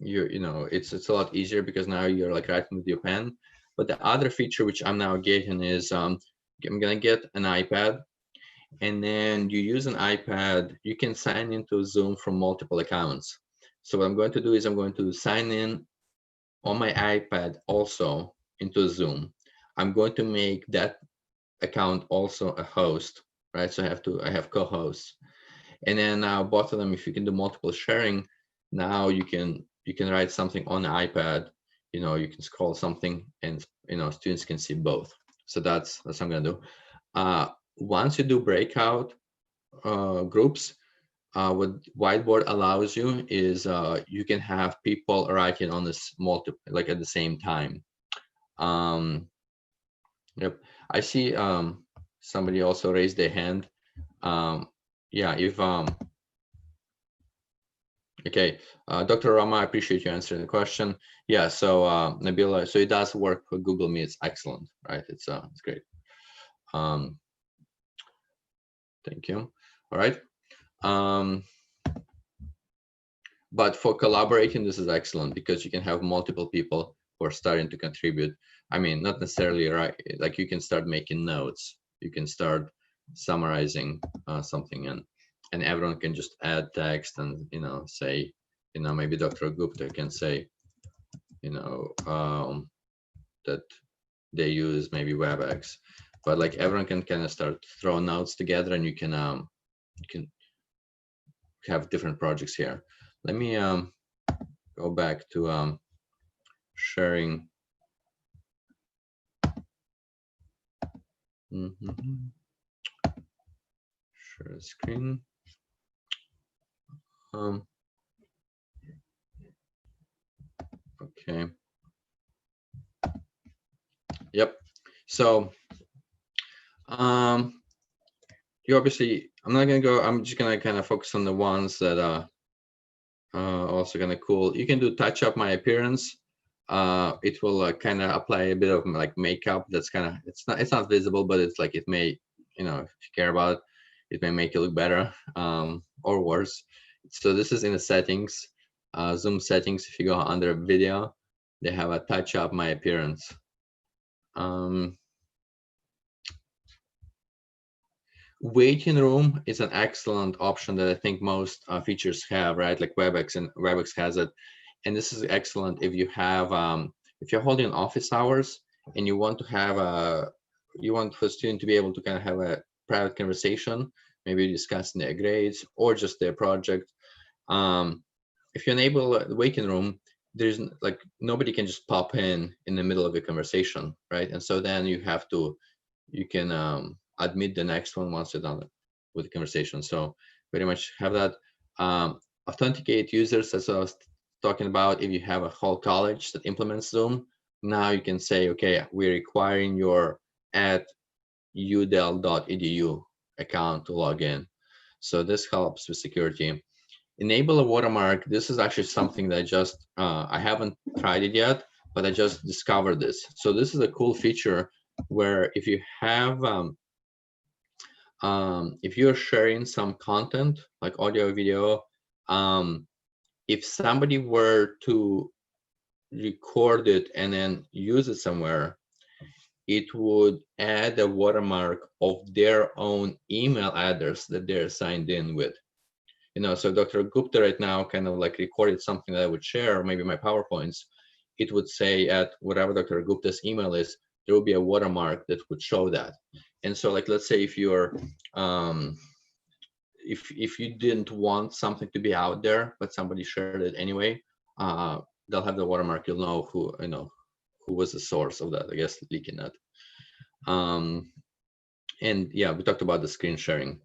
it's a lot easier because now you're like writing with your pen. But the other feature which I'm now getting is I'm gonna get an iPad, and then you use an iPad, you can sign into Zoom from multiple accounts. So what I'm going to do is I'm going to sign in on my iPad also into Zoom. I'm going to make that account also a host, right? So I have co-hosts, and then now both of them, if you can do multiple sharing, now you can write something on the iPad. You can scroll something, and students can see both. So that's what I'm gonna do. Once you do breakout groups, what Whiteboard allows you is you can have people writing on this like at the same time. Yep, I see somebody also raised their hand. Yeah, if okay, Dr. Rama, I appreciate you answering the question. Yeah, so Nabila, so it does work for Google Meet. It's excellent, right? It's great. Thank you. All right. But for collaborating, this is excellent because you can have multiple people who are starting to contribute. I mean, not necessarily right. Like you can start making notes. You can start summarizing something, and everyone can just add text and say, maybe Dr. Gupta can say, that they use maybe WebEx, but like everyone can kind of start throwing notes together, and you can have different projects here. Let me go back to sharing. Share screen. Okay. Yep. So you obviously, I'm not gonna go. I'm just gonna kind of focus on the ones that are also kind of cool. You can do touch up my appearance. It will kind of apply a bit of like makeup. That's kind of, it's not visible, but it's like, it may, if you care about it, it may make it look better or worse. So this is in the settings, Zoom settings. If you go under video, they have a touch up my appearance. Waiting room is an excellent option that I think most features have, right? Like WebEx has it. And this is excellent if you have, if you're holding office hours and you want to have you want for a student to be able to kind of have a private conversation, maybe discussing their grades or just their project. If you enable the waiting room, there's like, nobody can just pop in the middle of a conversation, right? And so then you can admit the next one once you're done with the conversation. So very much have that. Authenticate users, as I was talking about. If you have a whole college that implements Zoom, now you can say, okay, we're requiring your @udel.edu account to log in. So this helps with security. Enable a watermark. This is actually something that I haven't tried it yet, but I just discovered this. So this is a cool feature where if you have if you're sharing some content like audio, video, if somebody were to record it and then use it somewhere, it would add a watermark of their own email address that they're signed in with. So Dr. Gupta right now kind of like recorded something that I would share, or maybe my PowerPoints. It would say at whatever Dr. Gupta's email is, there will be a watermark that would show that. And so like, let's say if you're, if you didn't want something to be out there, but somebody shared it anyway, they'll have the watermark. You'll know who was the source of that, I guess, leaking that. And yeah, we talked about the screen sharing.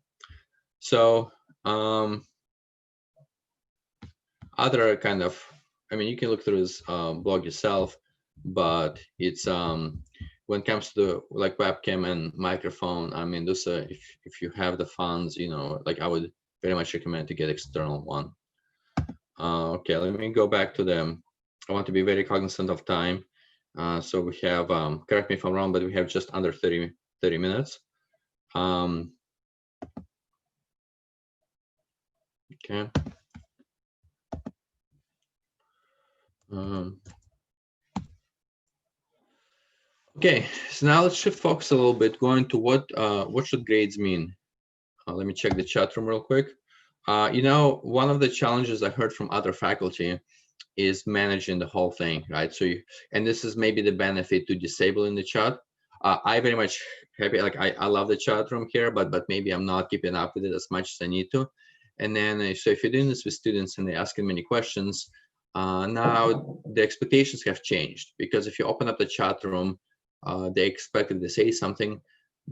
So other kind of, I mean, you can look through this blog yourself, but it's when it comes to like webcam and microphone, I mean, those if you have the funds, like I would very much recommend to get external one. Okay, let me go back to them. I want to be very cognizant of time. So we have, correct me if I'm wrong, but we have just under 30 minutes. Okay. Okay, so now let's shift focus a little bit, going to what should grades mean? Let me check the chat room real quick. One of the challenges I heard from other faculty is managing the whole thing, right? So, and this is maybe the benefit to disabling the chat. I very much happy, like I love the chat room here, but maybe I'm not keeping up with it as much as I need to. And then, so if you're doing this with students and they're asking many questions, now the expectations have changed, because if you open up the chat room, they expect that they say something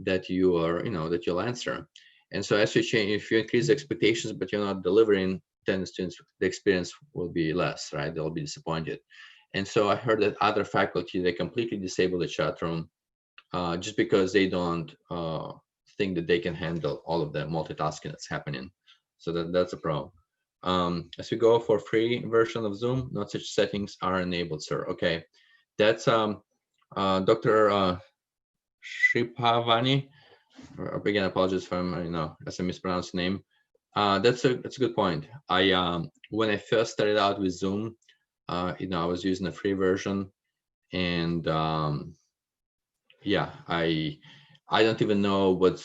that you are, that you'll answer. And so as you change, if you increase the expectations, but you're not delivering, then the students, the experience will be less, right? They'll be disappointed. And so I heard that other faculty, they completely disable the chat room just because they don't think that they can handle all of the multitasking that's happening. So that's a pro. As we go for free version of Zoom, no such settings are enabled, sir. Okay, that's Dr. Shripavani. Again, apologies if I'm, as I mispronounced the name. That's a good point. When I first started out with Zoom, I was using a free version, and yeah, I don't even know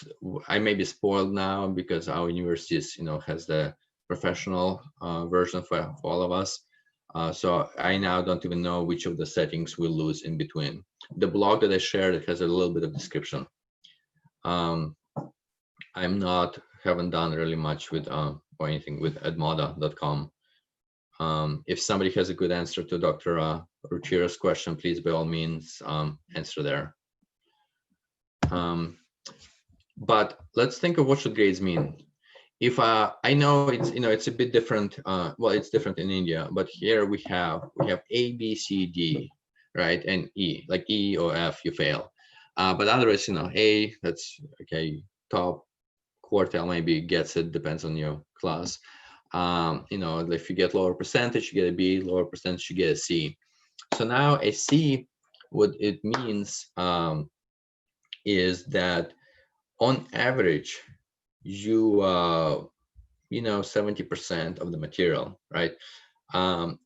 I may be spoiled now because our universities, has the professional version for all of us. So I now don't even know which of the settings we'll lose in between. The blog that I shared, it has a little bit of description. Haven't done really much with or anything with edmodo.com. If somebody has a good answer to Dr. Ruchira's question, please by all means answer there. But let's think of what should grades mean. If I know it's a bit different. Well, it's different in India, but here we have A, B, C, D, right, and E. Like E or F, you fail. But otherwise, A, that's okay. Top quartile maybe gets it. Depends on your class. If you get lower percentage, you get a B. Lower percentage, you get a C. So now a C, what it means is that on average, you 70% of the material, right?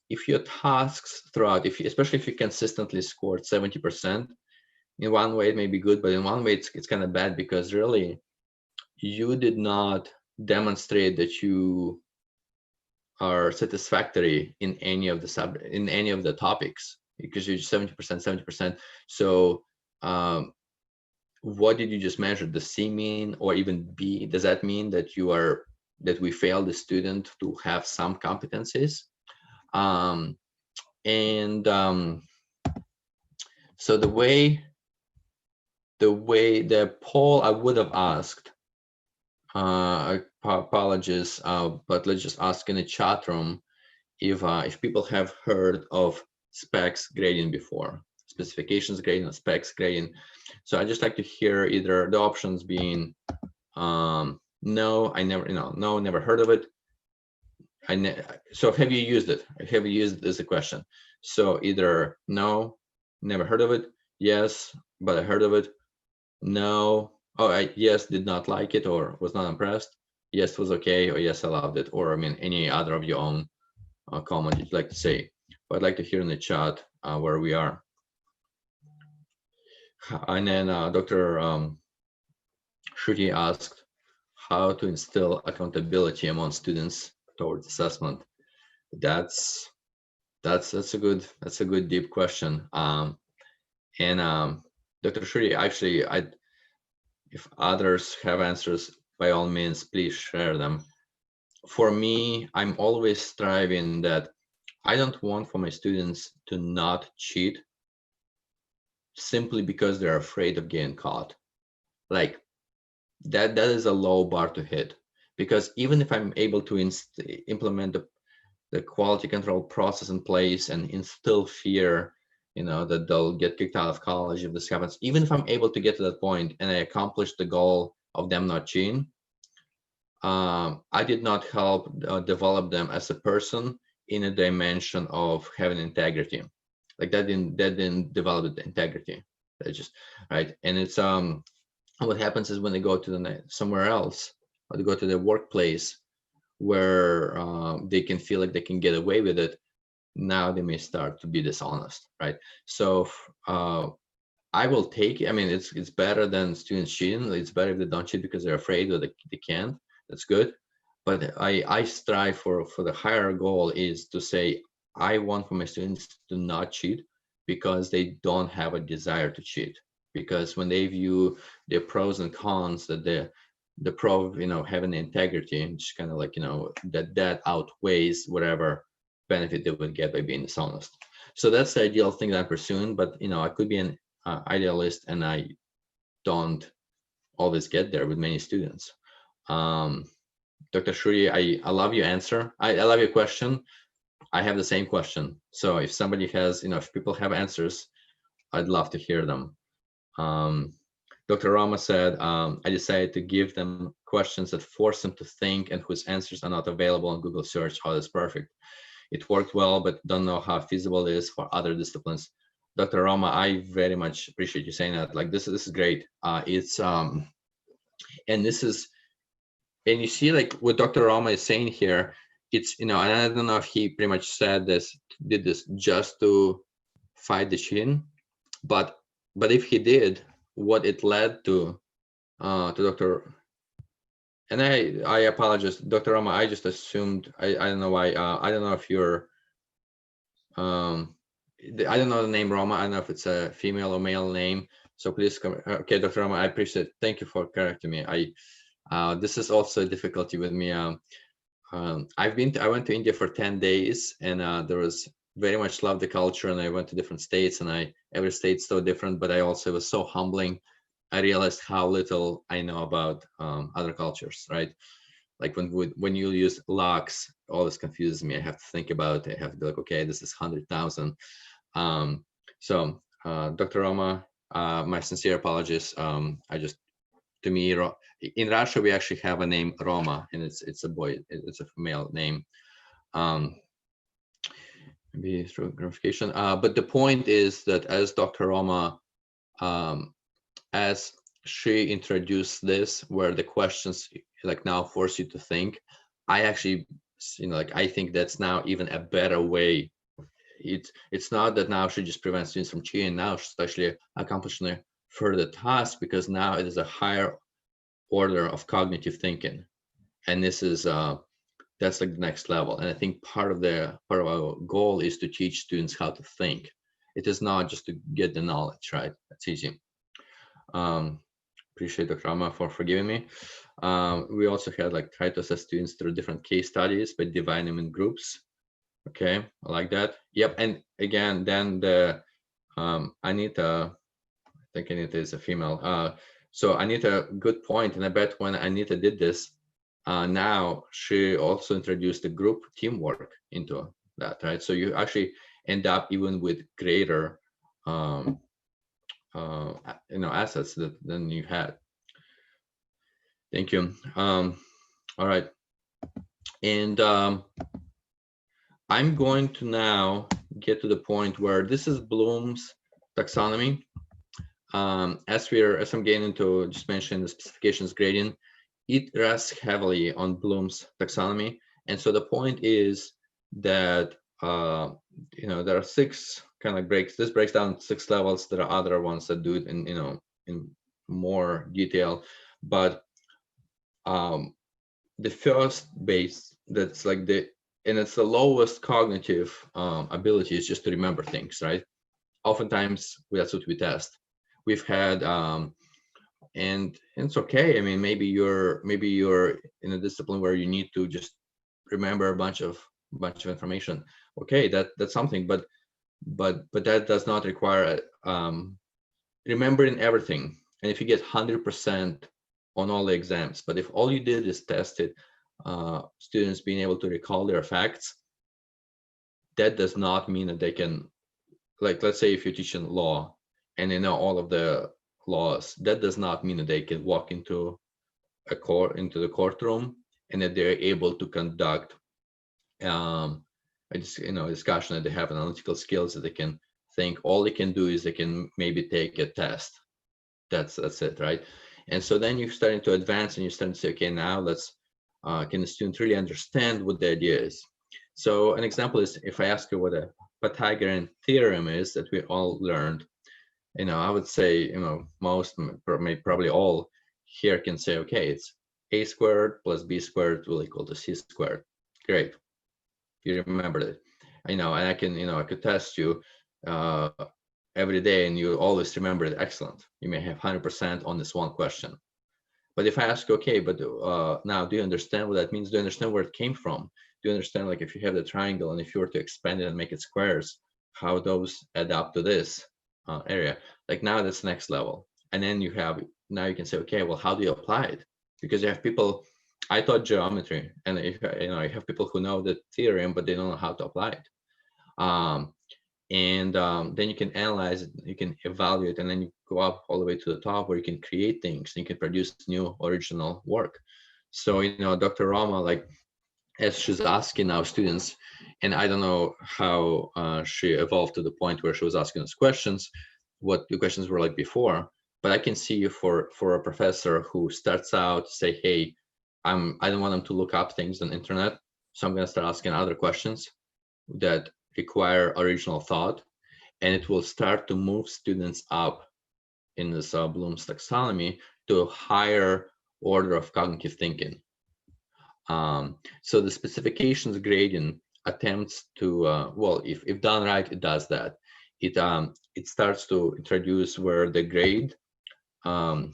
If your tasks throughout, especially if you consistently scored 70%, in one way it may be good, but in one way it's kind of bad, because really you did not demonstrate that you are satisfactory in any of the topics, because you're 70%. So what did you just measure? The C mean, or even B? Does that mean that we failed the student to have some competencies? So the way the poll, I would have asked, apologies, but let's just ask in the chat room if people have heard of specs grading before, specifications grading, specs grading. So I just like to hear either the options being no, I never, no, never heard of it. So have you used it? Have you used it as a question? So either no, never heard of it, yes, but I heard of it, no, yes, did not like it or was not impressed, yes, was okay, or yes, I loved it, or any other of your own comment you'd like to say. But I'd like to hear in the chat where we are. And then Dr. Shruti asked how to instill accountability among students towards assessment. That's a good deep question. And Dr. Shruti, actually, if others have answers, by all means, please share them. For me, I'm always striving that I don't want for my students to not cheat simply because they're afraid of getting caught. Like that is a low bar to hit, because even if I'm able to implement the quality control process in place and instill fear, that they'll get kicked out of college if this happens, even if I'm able to get to that point and I accomplish the goal of them not cheating, I did not help develop them as a person in a dimension of having integrity. Like that didn't develop the integrity. That just right. And it's what happens is when they go to somewhere else, or they go to their workplace where they can feel like they can get away with it, now they may start to be dishonest, right? So I will take it. It's better than students cheating. It's better if they don't cheat because they're afraid or they can't. That's good. But I strive for the higher goal is to say, I want for my students to not cheat because they don't have a desire to cheat. Because when they view the pros and cons, that the pro of having integrity, it's kind of like that outweighs whatever benefit they would get by being dishonest. So that's the ideal thing that I'm pursuing. But I could be an idealist, and I don't always get there with many students. Dr. Shruti, I love your answer. I love your question. I have the same question. So if somebody has, if people have answers, I'd love to hear them. Dr. Rama said, I decided to give them questions that force them to think and whose answers are not available on Google search. Oh, that's perfect. It worked well, but don't know how feasible it is for other disciplines. Dr. Rama, I very much appreciate you saying that. Like, this is great. And this is, and you see, like what Dr. Rama is saying here, it's, and I don't know if he pretty much did this just to fight the cheating, but if he did, what it led to Dr. And I apologize, Dr. Rama, I just assumed, I don't know why, I don't know if you're, I don't know the name Rama, I don't know if it's a female or male name, so please come. Okay, Dr. Rama, I appreciate it. Thank you for correcting me. This is also a difficulty with me. I went to India for 10 days, and there was very much love the culture, and I went to different states, and every state's so different, but I also, it was so humbling. I realized how little I know about other cultures, right? Like when you use lakhs, all this confuses me. I have to think about it. I have to be like, okay, this is 100,000. So Dr. Rama, my sincere apologies. To me, in Russia, we actually have a name Roma, and it's a boy, it's a female name. Maybe through gratification. But the point is that as Dr. Roma, as she introduced this, where the questions like now force you to think, I actually, like I think that's now even a better way. It's not that now she just prevents students from cheating. Now she's actually accomplishing a further task, because now it is a higher order of cognitive thinking, and this is that's like the next level. And I think part of our goal is to teach students how to think. It is not just to get the knowledge, right? That's easy. Appreciate Dr. Rama for forgiving me. We also had like try to assess students through different case studies, but divide them in groups. Okay, I like that. Yep. And again, then the Anita, I think Anita is a female. So Anita, good point. And I bet when Anita did this, now she also introduced the group teamwork into that, right? So you actually end up even with greater assets than you had. Thank you. All right. And I'm going to now get to the point where this is Bloom's taxonomy. As I'm getting into just mentioning the specifications gradient, it rests heavily on Bloom's taxonomy. And so the point is that there are 6 kind of this breaks down 6 levels. There are other ones that do it in more detail, but the first base, that's like it's the lowest cognitive ability, is just to remember things, right? Oftentimes that's what we test. We've had and it's okay. I mean, maybe you're in a discipline where you need to just remember a bunch of information. Okay, that's something, but that does not require remembering everything. And if you get 100% on all the exams, but if all you did is tested students being able to recall their facts, that does not mean that they can, like, let's say if you're teaching law and they know all of the laws, that does not mean that they can walk into the courtroom and that they're able to conduct a discussion, that they have analytical skills, that they can think. All they can do is they can maybe take a test. That's it, right? And so then you're starting to advance and you're starting to say, okay, now let's can the student really understand what the idea is? So an example is, if I ask you what a Pythagorean theorem is that we all learned, I would say, most, probably all here can say, okay, it's a squared plus b squared will equal to c squared. Great, you remembered it. And I can, I could test you every day and you always remember it. Excellent. You may have 100% on this one question. But if I ask, okay, but now do you understand what that means? Do you understand where it came from? Do you understand, like, if you have the triangle and if you were to expand it and make it squares, how those add up to this area? Like, now that's next level. And then you can say, okay, well, how do you apply it? Because you have people, I taught geometry, and if you have people who know the theorem, but they don't know how to apply it. and then you can analyze it, you can evaluate, and then you go up all the way to the top where you can create things and you can produce new original work. So, you know, Dr. Rama, like, as she's asking our students, and I don't know how she evolved to the point where she was asking us questions, what the questions were like before, but I can see for a professor who starts out to say, hey, I don't want them to look up things on the internet, so I'm going to start asking other questions that require original thought, and it will start to move students up in this Bloom's taxonomy to a higher order of cognitive thinking. So the specifications gradient attempts to, well, if done right, it does that. It starts to introduce where the grade to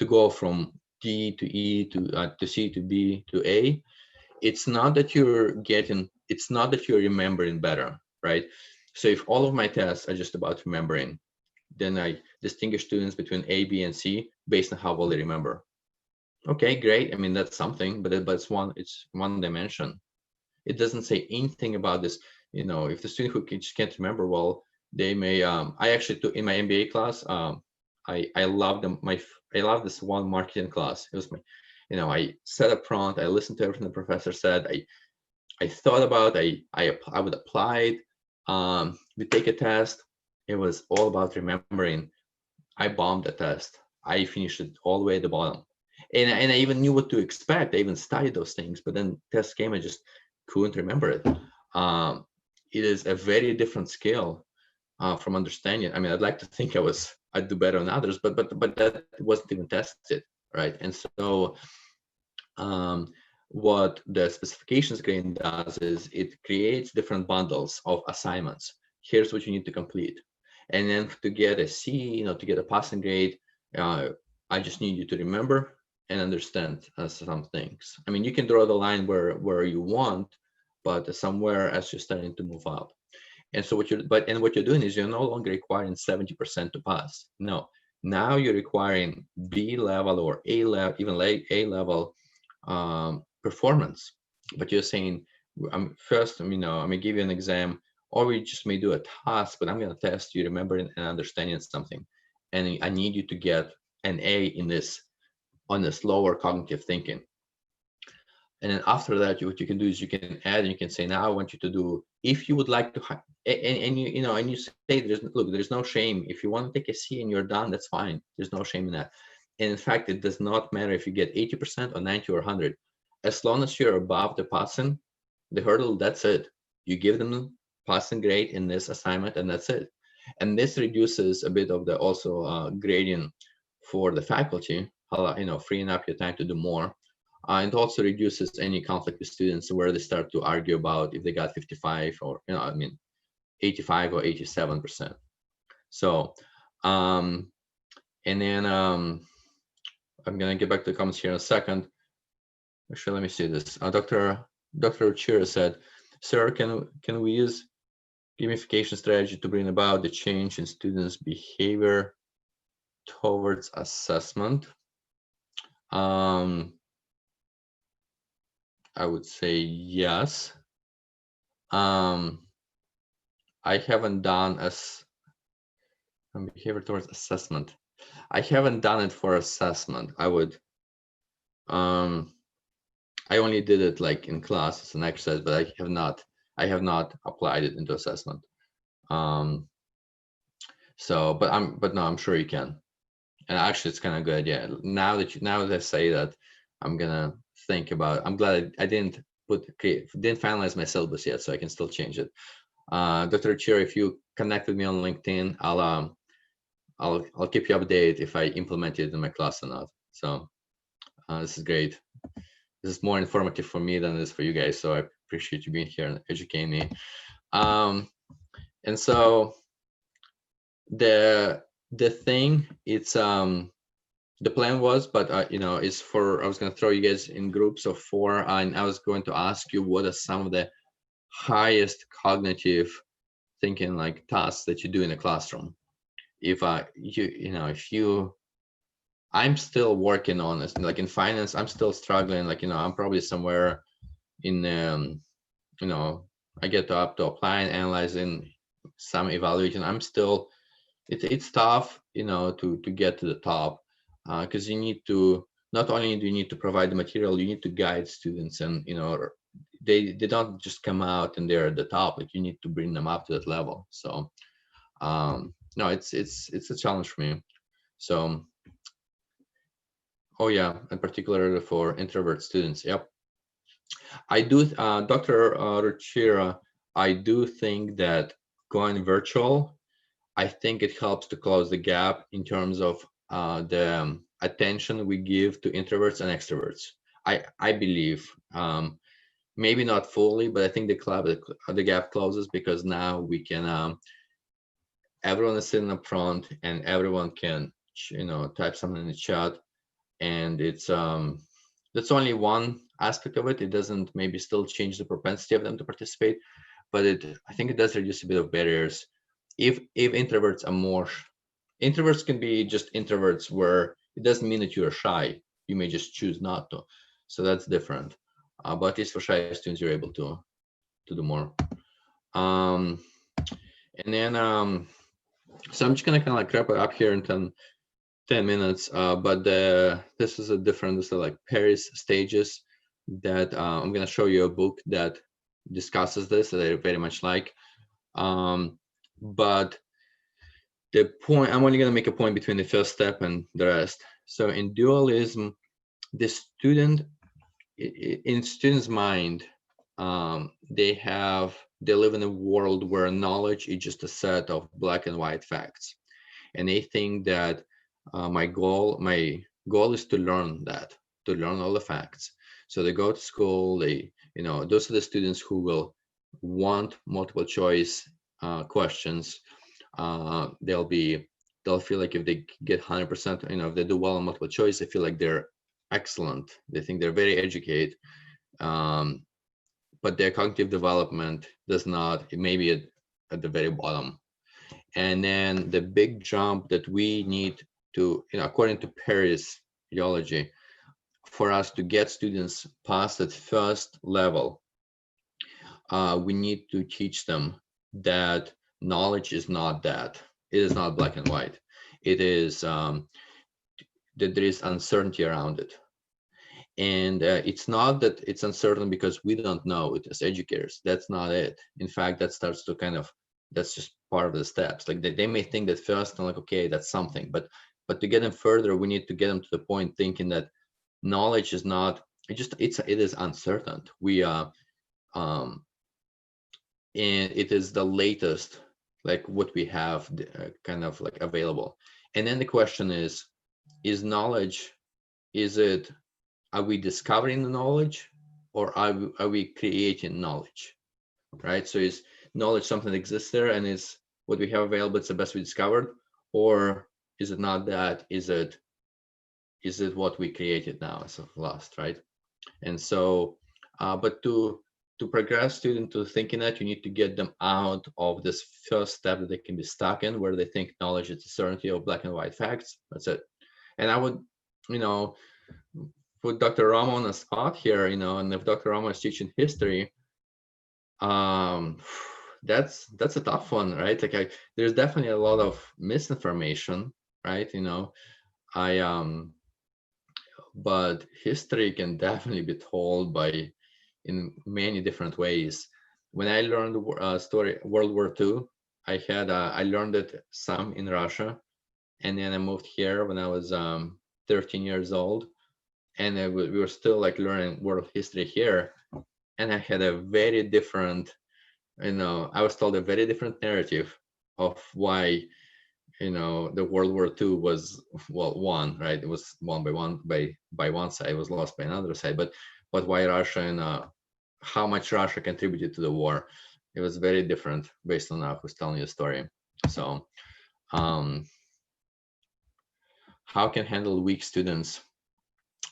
go from D to E to C to B to A. It's not that you're remembering better, right? So if all of my tests are just about remembering, then I distinguish students between A, B, and C based on how well they remember. Okay, great. I mean, that's something, but it's one dimension. It doesn't say anything about this. You know, if the student who just can't remember well, they may. I actually took in my MBA class. I loved them. I love this one marketing class. It was my, you know, I set a prompt. I listened to everything the professor said. I thought about. I would apply it. We take a test. It was all about remembering. I bombed the test. I finished it all the way at the bottom. And I even knew what to expect. I even studied those things, but then test came, I just couldn't remember it. It is a very different scale from understanding. I mean, I'd like to think I'd do better than others, but that wasn't even tested, right? And so what the specifications gradient does is it creates different bundles of assignments. Here's what you need to complete. And then to get a C, you know, to get a passing grade, I just need you to remember and understand some things. I mean, you can draw the line where you want, but somewhere as you're starting to move up. And so what you're doing is you're no longer requiring 70% to pass. No, now you're requiring B level or A level, even A level performance. But you're saying, first, you know, I'm gonna give you an exam, or we just may do a task, but I'm gonna test you remembering and understanding something. And I need you to get an A in this, on this lower cognitive thinking. And then after that, what you can do is you can add, and you can say, now I want you to do, if you would like to, and you say, there's no shame. If you want to take a C and you're done, that's fine. There's no shame in that. And in fact, it does not matter if you get 80% or 90 or 100. As long as you're above the passing, the hurdle, that's it. You give them passing grade in this assignment, and that's it. And this reduces a bit of the also gradient for the faculty, you know, freeing up your time to do more. And also reduces any conflict with students where they start to argue about if they got 55 or, you know, I mean, 85 or 87%. So, and then I'm gonna get back to the comments here in a second. Actually, let me see this. Dr. Uchira said, sir, can we use gamification strategy to bring about the change in students' behavior towards assessment? I would say yes. I haven't done behavior towards assessment. I haven't done it for assessment. I would. I only did it like in class as an exercise, but I have not applied it into assessment. So, but no, I'm sure you can. And actually, it's kind of a good idea. Now that I say that, I'm gonna think about. I'm glad I didn't finalize my syllabus yet, so I can still change it. Dr. Chir, if you connect with me on LinkedIn, I'll keep you updated if I implement it in my class or not. So this is great. This is more informative for me than it is for you guys. So I appreciate you being here and educating me. And so the thing, it's the plan was, but you know, is for, I was going to throw you guys in groups of 4, and I was going to ask you what are some of the highest cognitive thinking like tasks that you do in a classroom. If I'm still working on this, like in finance, I'm still struggling. Like, you know, I'm probably somewhere in, you know, I get up to applying, analyzing, some evaluating. I'm still, it's tough, you know, to get to the top, because you need to, not only do you need to provide the material, you need to guide students, and you know, they don't just come out and they're at the top. Like you need to bring them up to that level. So no, it's a challenge for me. So oh yeah, and particularly for introvert students. Yep. I do, Dr. Ruchira, I do think that going virtual, I think it helps to close the gap in terms of the attention we give to introverts and extroverts. I believe, maybe not fully, but I think the gap closes because now we can, everyone is sitting up front and everyone can, you know, type something in the chat, and it's that's only one aspect of it. It doesn't maybe still change the propensity of them to participate, but I think it does reduce a bit of barriers. If introverts are more, introverts can be just introverts where it doesn't mean that you're shy. You may just choose not to. So that's different. But at least for shy students, you're able to do more. And then, so I'm just gonna kind of like wrap it up here in 10 minutes. But this is a different, this is like Paris stages that I'm gonna show you a book that discusses this that I very much like. But the point, I'm only going to make a point between the first step and the rest. So in dualism, the student, in student's mind, they live in a world where knowledge is just a set of black and white facts, and they think that my goal is to learn all the facts. So they go to school, they, you know, those are the students who will want multiple choice questions. They'll feel like if they get 100%, you know, if they do well on multiple choice, they feel like they're excellent. They think they're very educated, but their cognitive development does not. It may be at the very bottom. And then the big jump that we need to, you know, according to Paris ideology, for us to get students past that first level, we need to teach them that knowledge is not that. It is not black and white. It is that there is uncertainty around it. And it's not that it's uncertain because we don't know it as educators. That's not it. In fact, that starts to kind of, that's just part of the steps. Like they may think that first, and like, okay, that's something. But to get them further, we need to get them to the point thinking that knowledge is not, it is uncertain. We are, and it is the latest, like what we have kind of like available. And then the question is knowledge, are we discovering the knowledge, or are we creating knowledge, right? So is knowledge something that exists there and is what we have available, it's the best we discovered, or is it not that? Is it what we created now as of last, right? And so, but to progress student to thinking that, you need to get them out of this first step that they can be stuck in, where they think knowledge is the certainty of black and white facts. That's it. And I would, you know, put Dr. Rama on the spot here, you know, and if Dr. Rama is teaching history, that's a tough one, right? Like there's definitely a lot of misinformation, right? You know, but history can definitely be told in many different ways. When I learned story World War II, I learned it some in Russia, and then I moved here when I was 13 years old, and we were still like learning world history here, and I had a very different, you know, I was told a very different narrative of why, you know, the World War II was, well, won, right? It was won by one side, it was lost by another side, but why Russia, and how much Russia contributed to the war, it was very different based on who's telling you the story. So how can handle weak students?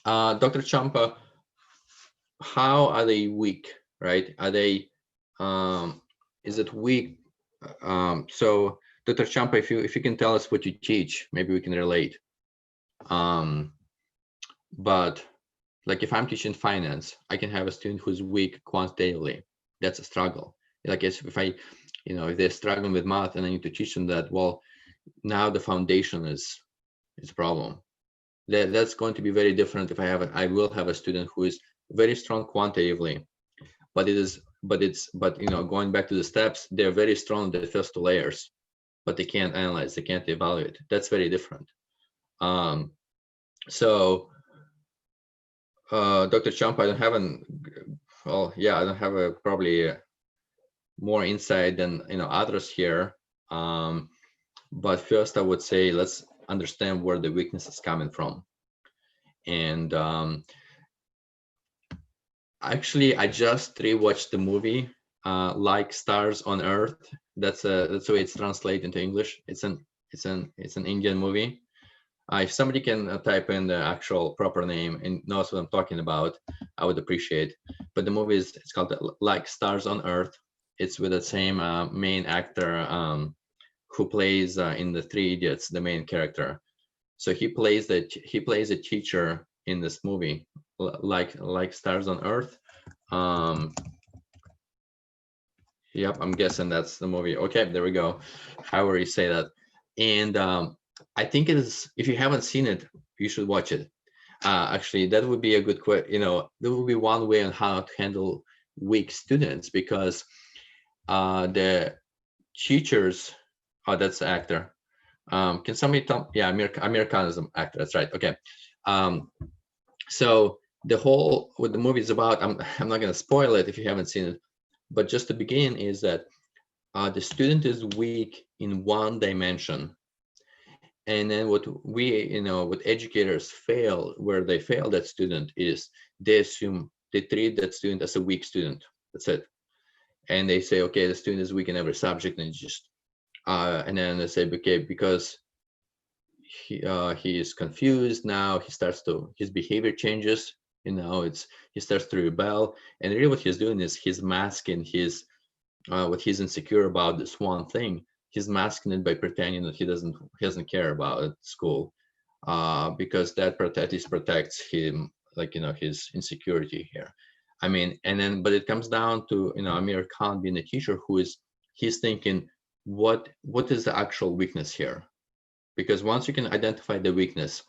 Dr. Champa, how are they weak, right? Are they, is it weak? So Dr. Champa, if you can tell us what you teach, maybe we can relate. But like if I'm teaching finance, I can have a student who's weak quantitatively. That's a struggle. Like if I, if they're struggling with math and I need to teach them that, well, now the foundation is a problem. That's going to be very different if I will have a student who is very strong quantitatively, but going back to the steps, they're very strong in the first 2 layers, but they can't analyze, they can't evaluate. That's very different. So Dr. Champa, I don't have probably more insight than others here. But first I would say, let's understand where the weakness is coming from. And actually, I just rewatched the movie Like Stars on Earth. That's the way it's translated into English. It's an Indian movie. If somebody can type in the actual proper name and knows what I'm talking about, I would appreciate. But the movie it's called Like Stars on Earth. It's with the same main actor who plays in the Three Idiots, the main character. So he plays a teacher in this movie, like Stars on Earth. Yep, I'm guessing that's the movie. Okay, there we go. However you say that. And I think it is, if you haven't seen it, you should watch it. Actually, that would be a good question. There would be one way on how to handle weak students, because the teachers, that's the actor. Can somebody tell? Yeah, Amir Khan is an actor. That's right. Okay. So what the movie is about, I'm not going to spoil it if you haven't seen it, but just to begin is that the student is weak in one dimension. And then what educators where they fail that student is they treat that student as a weak student. That's it. And they say, okay, the student is weak in every subject, and and then they say, okay, because he is confused now, his behavior changes. He starts to rebel, and really what he's doing is he's masking what he's insecure about, this one thing. He's masking it by pretending that he doesn't care about it, school, because that protects him, his insecurity here. But it comes down to Amir Khan being a teacher he's thinking, what is the actual weakness here? Because once you can identify the weakness,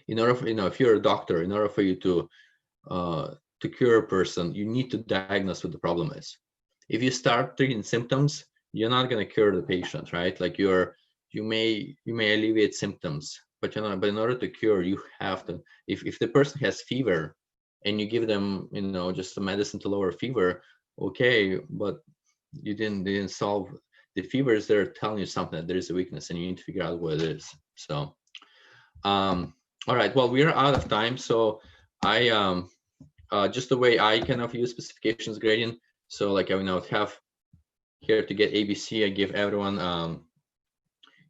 in order for, if you're a doctor, in order for you to cure a person, you need to diagnose what the problem is. If you start treating symptoms, you're not going to cure the patient, right? Like you may alleviate symptoms, but but in order to cure, you have to, if the person has fever and you give them, just a medicine to lower fever, okay, but you didn't solve the fever. Is there telling you something, that there is a weakness, and you need to figure out what it is. So, all right, well, we are out of time. So I, just the way I kind of use specifications gradient. So like I would have here to get ABC, I give everyone,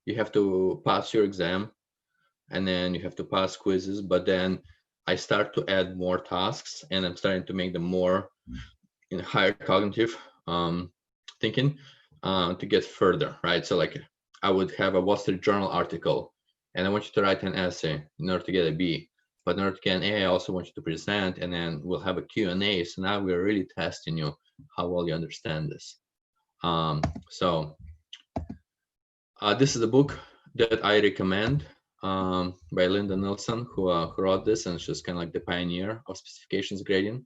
you have to pass your exam, and then you have to pass quizzes, but then I start to add more tasks, and I'm starting to make them more in higher cognitive thinking to get further, right? So like I would have a Wall Street Journal article, and I want you to write an essay in order to get a B. But in order to get an A, I also want you to present, and then we'll have a Q&A. So now we're really testing you, how well you understand this. So this is a book that I recommend by Linda Nilsson, who wrote this, and she's kind of like the pioneer of specifications gradient.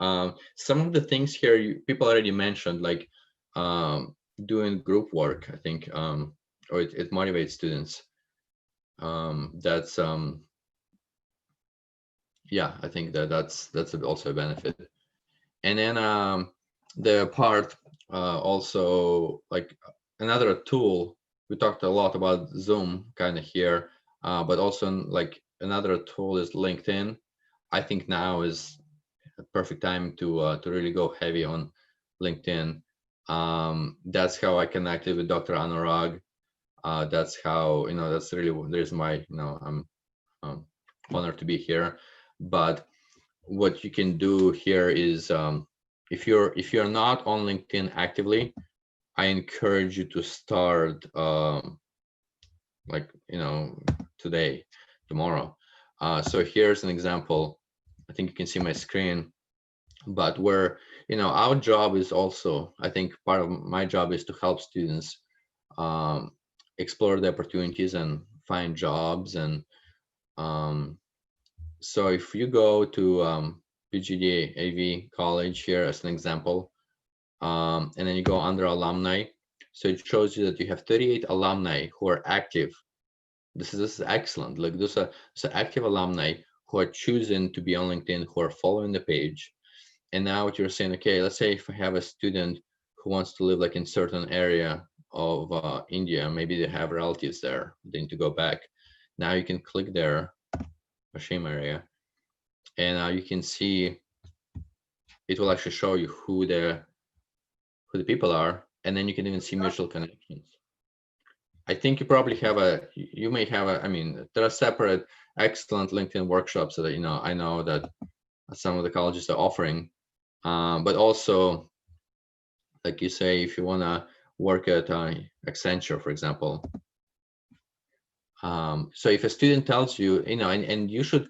Some of the things here people already mentioned, like doing group work, I think, or it motivates students. That's yeah, I think that's also a benefit. And then the part also, like another tool, we talked a lot about Zoom kind of here, but also like another tool is LinkedIn. I think now is a perfect time to really go heavy on LinkedIn. That's how I connected with Dr. Anurag. That's how, that's really, there's my, I'm honored to be here. But what you can do here is, if you're not on LinkedIn actively, I encourage you to start today, tomorrow. So here's an example. I think you can see my screen. but where, you know, our job is also, I think part of my job is to help students explore the opportunities and find jobs. And so if you go to PGDA AV College here as an example, and then you go under alumni, so it shows you that you have 38 alumni who are active. This is excellent. Like those are active alumni who are choosing to be on LinkedIn, who are following the page. And now what you're saying, okay, let's say if I have a student who wants to live like in certain area of India, maybe they have relatives there, they need to go back. Now you can click there, Ashim area, and you can see it will actually show you who the people are, and then you can even see mutual connections. I think you probably have you may have I mean, there are separate excellent LinkedIn workshops that, you know, I know that some of the colleges are offering, but also, like you say, if you want to work at Accenture, for example. So if a student tells you, you know, and you should,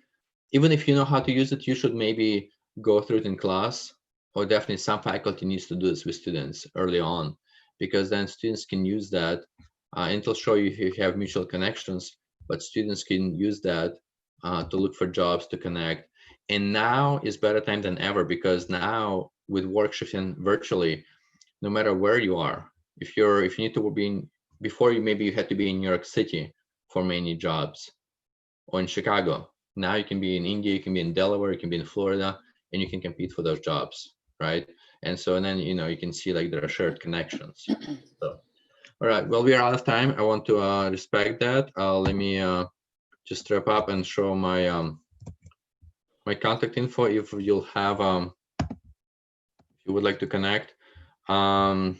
even if you know how to use it, you should maybe go through it in class, or definitely some faculty needs to do this with students early on, because then students can use that. And it'll show you if you have mutual connections, but students can use that to look for jobs, to connect. And now is better time than ever, because now with work shifting virtually, no matter where you are, if you need to be in, before maybe you had to be in New York City for many jobs, or in Chicago. Now you can be in India, you can be in Delaware, you can be in Florida, and you can compete for those jobs, right? And so, and then, you know, you can see like there are shared connections. So, all right, well, we are out of time. I want to respect that. Let me just wrap up and show my my contact info if you'll have if you would like to connect. I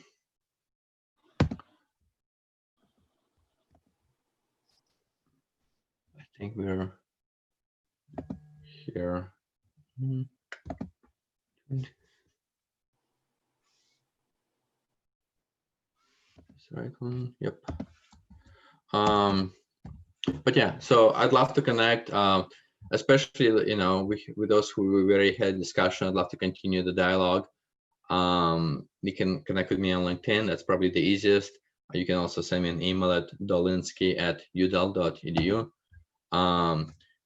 think we're here. Right one. Yep. But yeah, so I'd love to connect, especially, you know, with those who we already had discussion. I'd love to continue the dialogue. You can connect with me on LinkedIn. That's probably the easiest. You can also send me an email at dolinsky@udel.edu.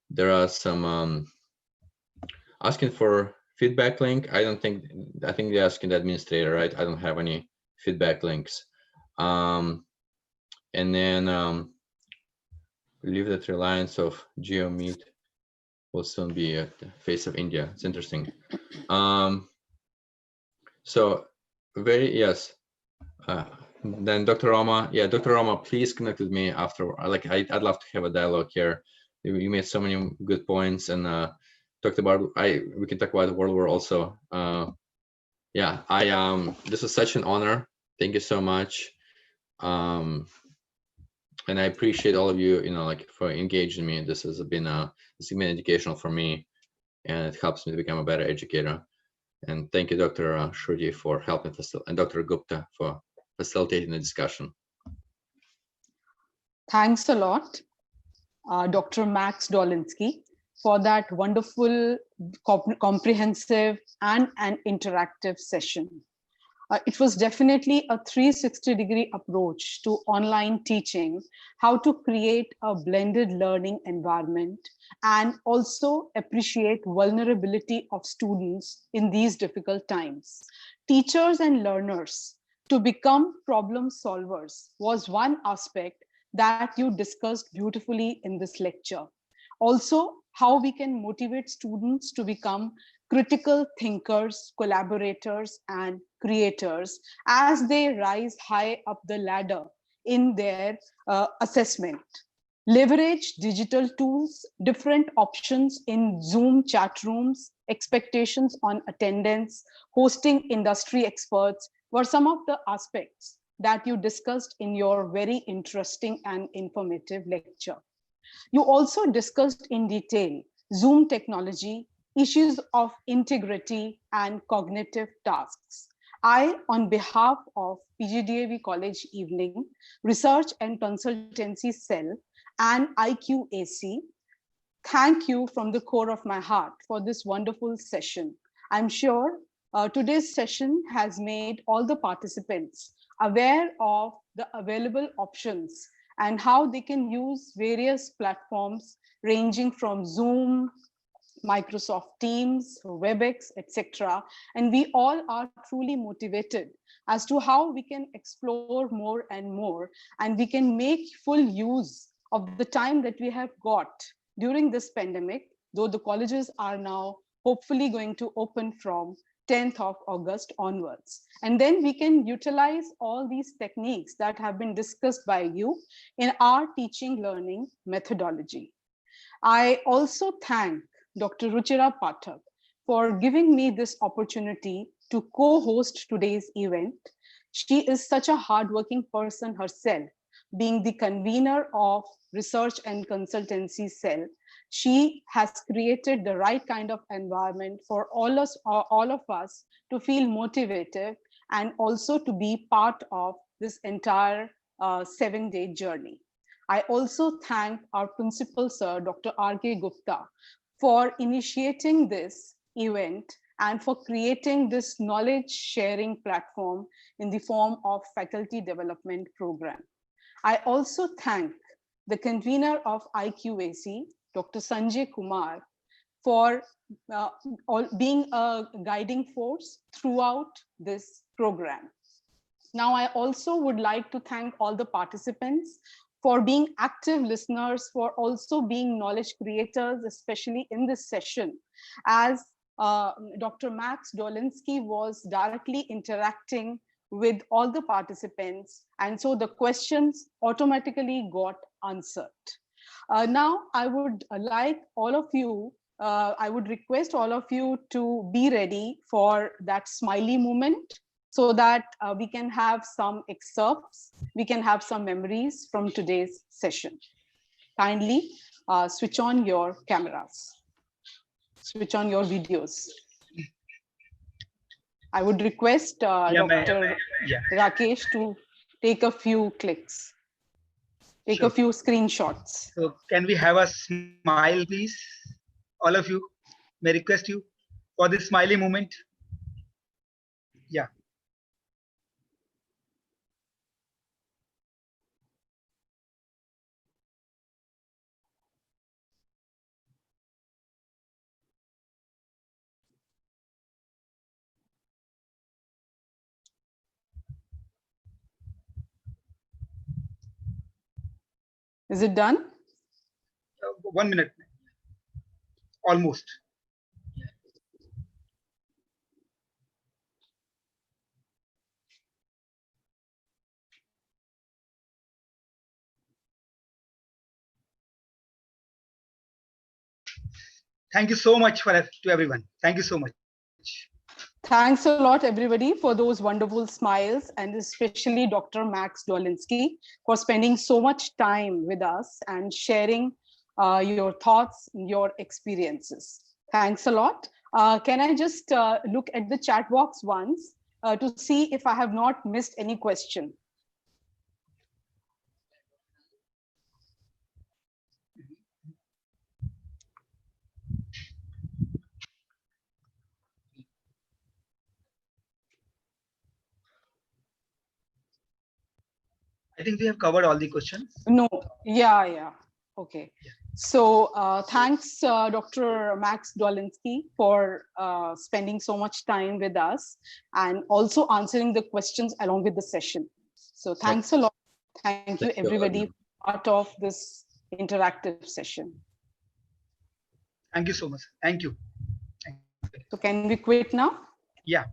There are some asking for feedback link. I think they're asking the administrator, right? I don't have any feedback links. And then believe that reliance of GeoMeet will soon be at the face of India. It's interesting. So yes. Then Dr. Roma, yeah, Dr. Roma, please connect with me after. Like, I'd love to have a dialogue here. You made so many good points, and talked about. We can talk about the World War also. Yeah, this was such an honor. Thank you so much. And I appreciate all of you, you know, like, for engaging me. This has been educational for me, and it helps me to become a better educator. And thank you, Dr. Shruti, for helping facilitate, and Dr. Gupta for facilitating the discussion. Thanks a lot, Dr. Max Dolinsky, for that wonderful, comprehensive, and an interactive session. It was definitely a 360-degree approach to online teaching, how to create a blended learning environment, and also appreciate vulnerability of students in these difficult times. Teachers and learners to become problem solvers was one aspect that you discussed beautifully in this lecture. Also, how we can motivate students to become critical thinkers, collaborators, and creators as they rise high up the ladder in their assessment. Leverage digital tools, different options in Zoom chat rooms, expectations on attendance, hosting industry experts were some of the aspects that you discussed in your very interesting and informative lecture. You also discussed in detail Zoom technology, issues of integrity, and cognitive tasks. I, on behalf of PGDAV College Evening, Research and Consultancy Cell, and IQAC, thank you from the core of my heart for this wonderful session. I'm sure today's session has made all the participants aware of the available options and how they can use various platforms ranging from Zoom, Microsoft Teams, WebEx, etc. And we all are truly motivated as to how we can explore more and more, and we can make full use of the time that we have got during this pandemic, though the colleges are now hopefully going to open from 10th of August onwards. And then we can utilize all these techniques that have been discussed by you in our teaching learning methodology. I also thank Dr. Ruchira Pathak for giving me this opportunity to co-host today's event. She is such a hardworking person herself, being the convener of Research and Consultancy Cell. She has created the right kind of environment for all of us to feel motivated and also to be part of this entire 7-day journey. I also thank our principal, sir, Dr. R.K. Gupta, for initiating this event and for creating this knowledge sharing platform in the form of faculty development program. I also thank the convener of IQAC, Dr. Sanjay Kumar, for being a guiding force throughout this program. Now, I also would like to thank all the participants for being active listeners, for also being knowledge creators, especially in this session, as Dr. Max Dolinski was directly interacting with all the participants, and so the questions automatically got answered. Now, I would like all of you, I would request all of you to be ready for that smiley moment, so that we can have some excerpts, we can have some memories from today's session. Kindly switch on your cameras, switch on your videos. I would request Dr. Rakesh to take a few clicks, take a few screenshots. So can we have a smile, please? All of you, may I request you for this smiley moment? Yeah. Is it done? 1 minute. Almost. Thank you so much to everyone. Thank you so much. Thanks a lot, everybody, for those wonderful smiles, and especially Dr. Max Dolinski for spending so much time with us and sharing your thoughts, your experiences. Thanks a lot. Can I just look at the chat box once to see if I have not missed any question? I think we have covered all the questions. No, yeah. Okay. So thanks, Dr. Max Dolinski, for spending so much time with us and also answering the questions along with the session. So thanks a lot. Thank you, everybody, part of this interactive session. Thank you so much. Thank you. So can we quit now? Yeah.